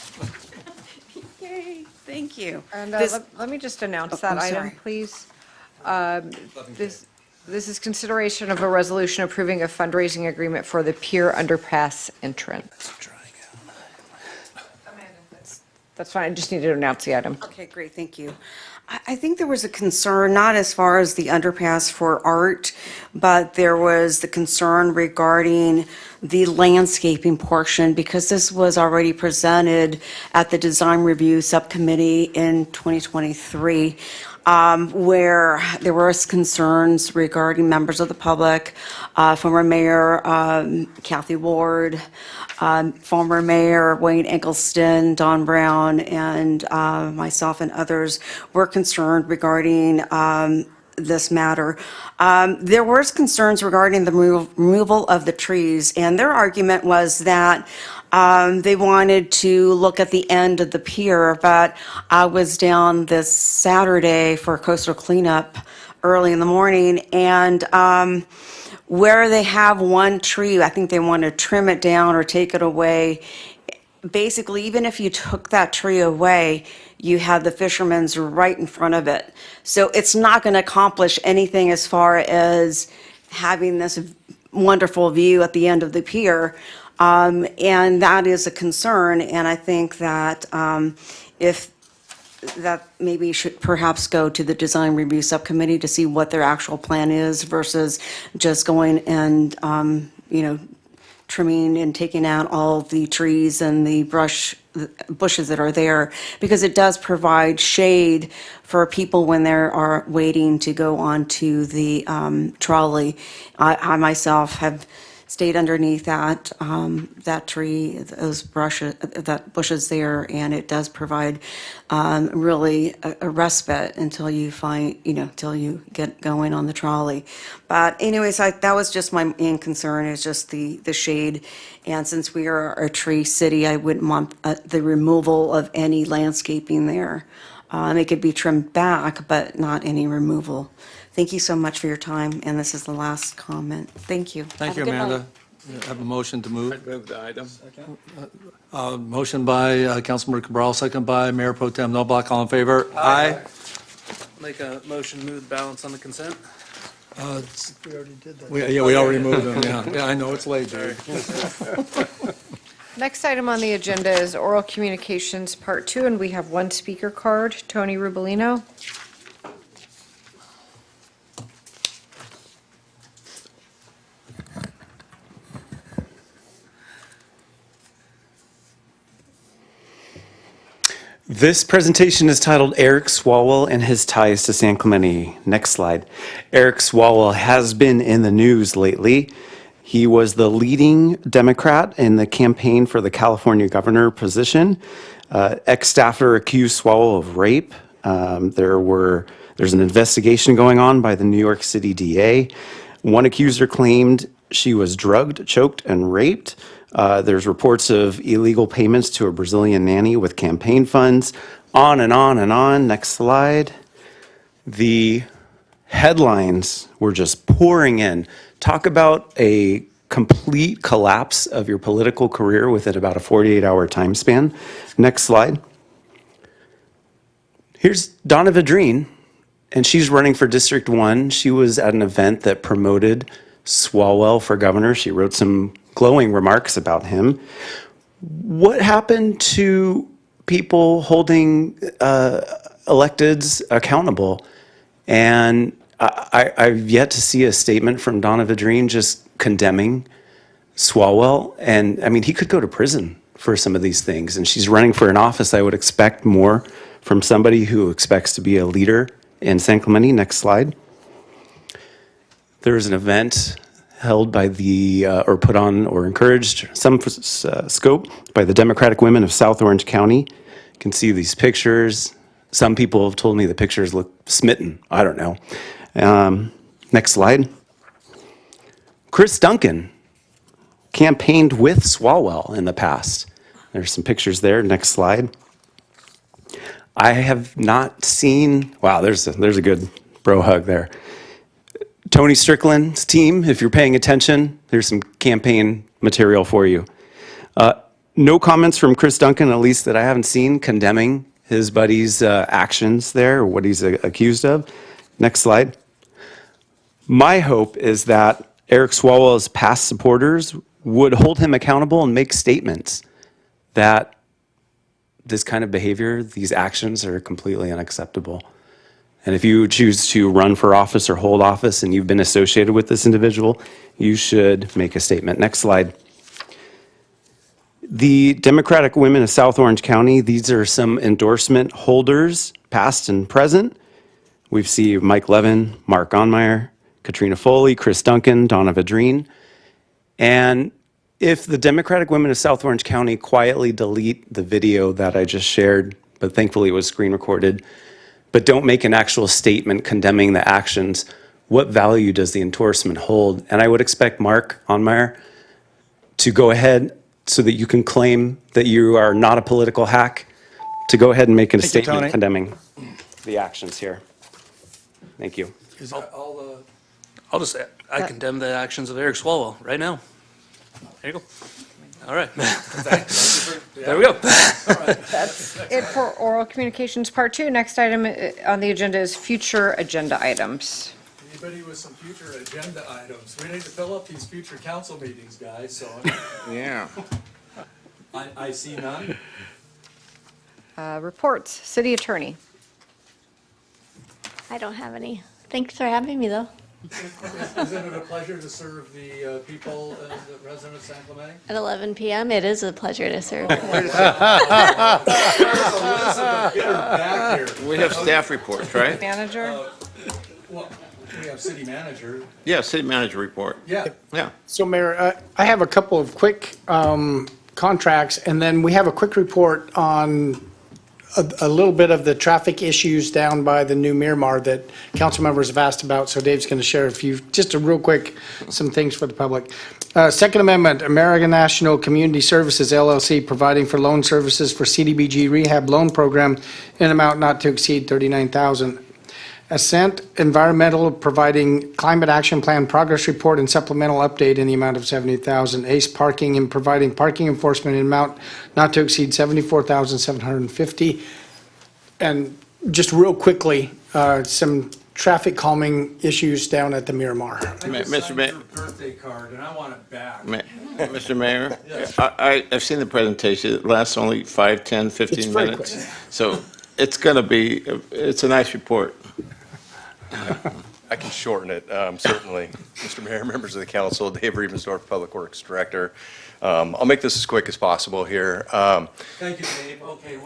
Yay, thank you. And This- let me just announce Oh, that I'm item, sorry. please. This is consideration of a resolution approving a fundraising agreement for the Pier Underpass entrance. That's fine, I just need to announce the item. Okay, great, thank you. I think there was a concern, not as far as the underpass for art, but there was the concern regarding the landscaping portion, because this was already presented at the Design Review Subcommittee in 2023, where there was concerns regarding members of the public, former Mayor Kathy Ward, former Mayor Wayne Eggleston, Don Brown, and myself and others were concerned regarding this matter. There was concerns regarding the removal of the trees, and their argument was that they wanted to look at the end of the pier, but I was down this Saturday for coastal cleanup early in the morning, and where they have one tree, I think they want to trim it down or take it away. Basically, even if you took that tree away, you had the fishermen's right in front of it. So it's not going to accomplish anything as far as having this wonderful view at the end of the pier. And that is a concern, and I think that if that maybe should perhaps go to the Design Review Subcommittee to see what their actual plan is versus just going and, trimming and taking out all the trees and the bushes that are there, because it does provide shade for people when they are waiting to go onto the trolley. I myself have stayed underneath that tree, those bushes there, and it does provide really a respite until you till you get going on the trolley. But anyways, that was just my main concern, is just the shade. And since we are a tree city, I wouldn't want the removal of any landscaping there. It could be trimmed back, but not any removal. Thank you so much for your time, and this is the last comment. Thank you. Thank Have you, a good night. Amanda. Have a motion to move. Move the item. Motion by Councilmember Cabral, second by Mayor Pro Tem Noblock. All in favor? Aye. Make a motion, to move the balance on the consent. We already did that. We already moved them, yeah. Yeah, I know, it's late, Jerry. Next item on the agenda is oral communications, part 2, and we have one speaker card, Tony Rubolino. This presentation is titled Eric Swalwell and His Ties to San Clemente. Next slide. Eric Swalwell has been in the news lately He was the leading Democrat in the campaign for the California governor position. Ex-staffer accused Swalwell of rape. There's an investigation going on by the New York City DA. One accuser claimed she was drugged, choked, and raped. There's reports of illegal payments to a Brazilian nanny with campaign funds. On and on and on. Next slide. The headlines were just pouring in. Talk about a complete collapse of your political career within about a 48-hour time span. Next slide. Here's Donna Vadrine, and she's running for District 1. She was at an event that promoted Swalwell for governor. She wrote some glowing remarks about him. What happened to people holding electeds accountable? And I've yet to see a statement from Donna Vadrine just condemning Swalwell. And I mean, he could go to prison for some of these things. And she's running for an office. I would expect more from somebody who expects to be a leader in San Clemente. Next slide. There was an event held by or put on or encouraged some scope by the Democratic Women of South Orange County. You can see these pictures. Some people have told me the pictures look smitten. I don't know. Next slide. Chris Duncan campaigned with Swalwell in the past. There's some pictures there. Next slide. I have not seen, wow, there's a good bro hug there. Tony Strickland's team, if you're paying attention, there's some campaign material for you. No comments from Chris Duncan, at least that I haven't seen, condemning his buddy's actions there, or what he's accused of. Next slide. My hope is that Eric Swalwell's past supporters would hold him accountable and make statements that this kind of behavior, these actions are completely unacceptable. And if you choose to run for office or hold office and you've been associated with this individual, you should make a statement. Next slide. The Democratic Women of South Orange County, these are some endorsement holders, past and present. We've seen Mike Levin, Mark Onmeyer, Katrina Foley, Chris Duncan, Donna Vadrine. And if the Democratic Women of South Orange County quietly delete the video that I just shared, but thankfully it was screen recorded, but don't make an actual statement condemning the actions, what value does the endorsement hold? And I would expect Mark Onmeyer to go ahead so that you can claim that you are not a political hack, to go ahead and make a Thank you, statement Tony. condemning the actions here. Thank you. Is that all I'll just, I condemn the actions of Eric Swalwell right now. There you go. All right. There we go. That's it for oral communications part 2. Next item on the agenda is future agenda items. Anybody with some future agenda items? We need to fill up these future council meetings, guys, so Yeah. I see none. Reports, city attorney. I don't have any. Thanks for having me, though. Isn't it a pleasure to serve the people and the residents of San Clemente? At 11 p.m., it is a pleasure to serve. We have staff reports, right? Manager? Well, we have city manager. Yeah, city manager report. Yeah. Yeah. So Mayor, I have a couple of quick contracts, and then we have a quick report on a little bit of the traffic issues down by the new Miramar that council members have asked about. So Dave's going to share just a real quick, some things for the public. Second Amendment, American National Community Services LLC providing for loan services for CDBG rehab loan program in an amount not to exceed $39,000. Ascent Environmental providing climate action plan progress report and supplemental update in the amount of $70,000. Ace Parking and providing parking enforcement in amount not to exceed $74,750. And just real quickly, some traffic calming issues down at the Miramar. Mr. Mayor. Birthday card, and I want it back. Mr. Mayor, I've seen the presentation. It lasts only 5, 10, 15 very minutes. quick. So it's going to be, it's a nice report. I can shorten it, certainly. Mr. Mayor, members of the council, Dave Riebensdorf, Public Works Director. I'll make this as quick as possible here. Thank you, Dave. Okay,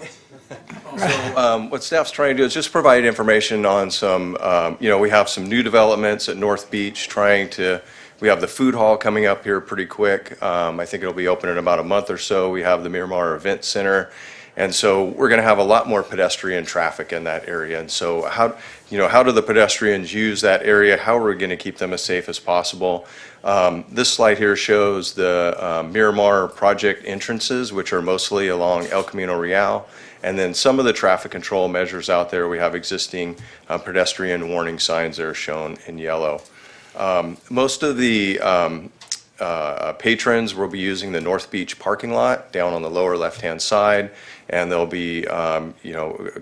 What staff's trying to do is just provide information on some, we have some new developments at North Beach trying to We have the food hall coming up here pretty quick. I think it'll be open in about a month or so. We have the Miramar Event Center. And so we're going to have a lot more pedestrian traffic in that area. And so how do the pedestrians use that area? How are we going to keep them as safe as possible? This slide here shows the Miramar project entrances, which are mostly along El Camino Real. And then some of the traffic control measures out there, we have existing pedestrian warning signs that are shown in yellow. Most of the patrons will be using the North Beach parking lot down on the lower left-hand side, and they'll be,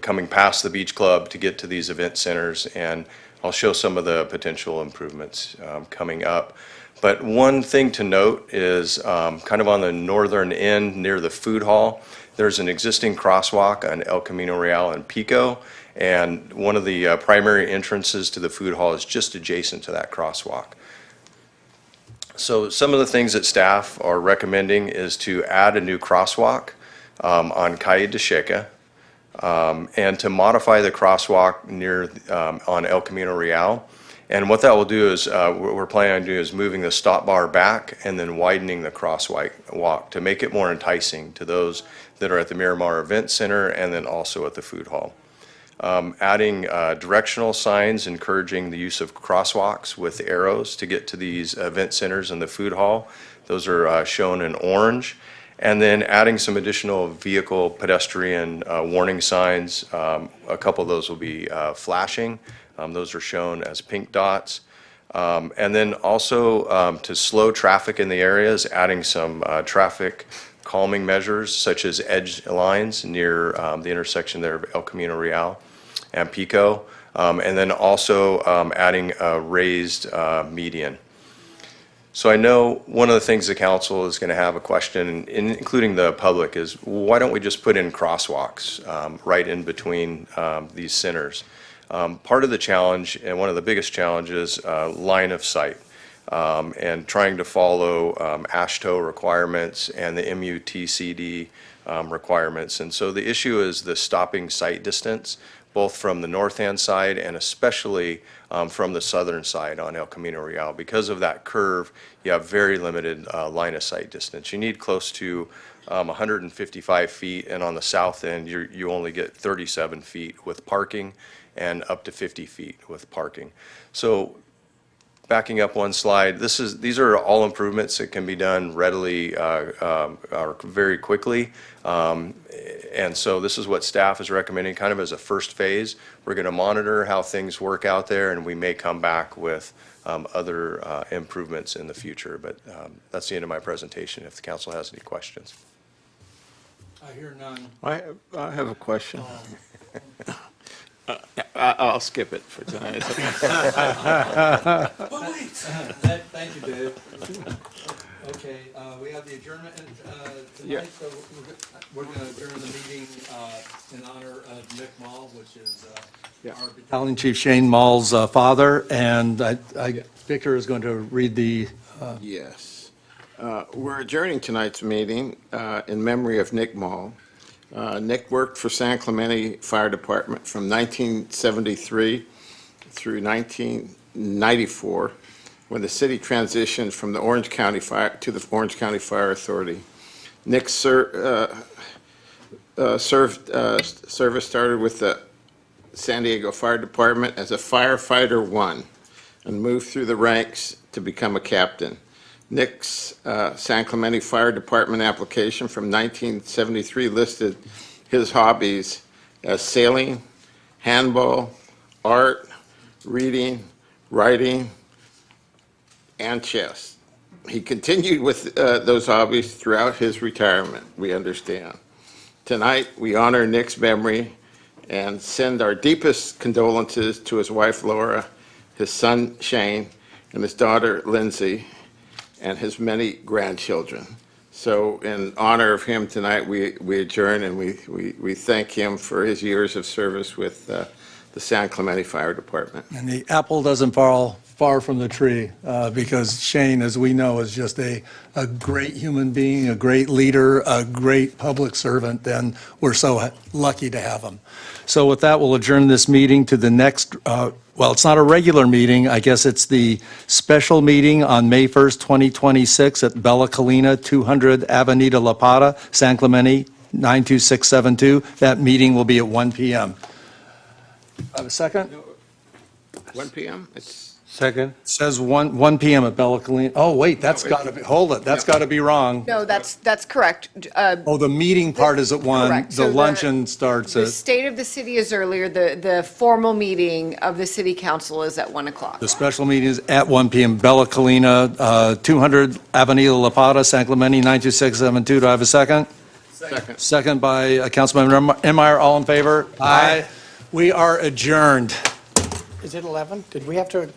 coming past the beach club to get to these event centers, and I'll show some of the potential improvements coming up. But one thing to note is kind of on the northern end near the food hall, there's an existing crosswalk on El Camino Real and Pico, and one of the primary entrances to the food hall is just adjacent to that crosswalk. So some of the things that staff are recommending is to add a new crosswalk on Calle de Checa, and to modify the crosswalk near on El Camino Real. And what that will do is, what we're planning on doing is moving the stop bar back and then widening the crosswalk to make it more enticing to those that are at the Miramar Event Center and then also at the food hall. Adding directional signs encouraging the use of crosswalks with arrows to get to these event centers and the food hall. Those are shown in orange. And then adding some additional vehicle pedestrian warning signs. A couple of those will be flashing. Those are shown as pink dots. And then also to slow traffic in the areas, adding some traffic calming measures such as edge lines near the intersection there of El Camino Real and Pico. And then also adding a raised median. So I know one of the things the council is going to have a question, including the public, is why don't we just put in crosswalks right in between these centers? Part of the challenge, and one of the biggest challenges, line of sight, and trying to follow AASHTO requirements and the MUTCD requirements. And so the issue is the stopping sight distance, both from the north-hand side and especially from the southern side on El Camino Real. Because of that curve, you have very limited line of sight distance. You need close to 155 feet, and on the south end, you only get 37 feet with parking and up to 50 feet with parking. So backing up one slide, these are all improvements that can be done readily or very quickly. And so this is what staff is recommending kind of as a first phase. We're going to monitor how things work out there, and we may come back with other improvements in the future. But that's the end of my presentation if the council has any questions. I hear none. I have a question. I'll skip it for tonight. Thank you, Dave. Okay, we have the adjournment Yeah. tonight, so we're going to adjourn the meeting in honor of Nick Mall, which is our battalion chief Shane Mall's father, and Victor is going to read the... Yes. We're adjourning tonight's meeting in memory of Nick Mall. Nick worked for San Clemente Fire Department from 1973 through 1994, when the city transitioned from the Orange County Fire to the Orange County Fire Authority. Nick's service started with the San Diego Fire Department as a firefighter 1 and moved through the ranks to become a captain. Nick's San Clemente Fire Department application from 1973 listed his hobbies as sailing, handball, art, reading, writing, and chess. He continued with those hobbies throughout his retirement, we understand. Tonight, we honor Nick's memory and send our deepest condolences to his wife, Laura, his son, Shane, and his daughter, Lindsay, and his many grandchildren. So in honor of him tonight, we adjourn, and we thank him for his years of service with the San Clemente Fire Department. And the apple doesn't fall far from the tree, because Shane, as we know, is just a great human being, a great leader, a great public servant, and we're so lucky to have him. So with that, we'll adjourn this meeting to the next, well, it's not a regular meeting, I guess it's the special meeting on May 1st, 2026 at Bella Colina, 200 Avenida La Plata, San Clemente, 92672. That meeting will be at 1 p.m. I have a second? 1 p.m.? It's Second. It says 1 p.m. at Bella Colina. Oh, wait, that's got to be, hold it, that's got to be wrong. No, that's correct. Oh, the meeting part is at 1. Correct. The So luncheon starts The at, state of the city is earlier, the formal meeting of the city council is at 1 o'clock. the special meeting is at 1 p.m. Bella Colina, 200 Avenida La Plata, San Clemente, 92672. Do I have a second? second. Second by Councilmember Enmeyer. All in favor? Aye. We are adjourned. Is it 11? Did we have to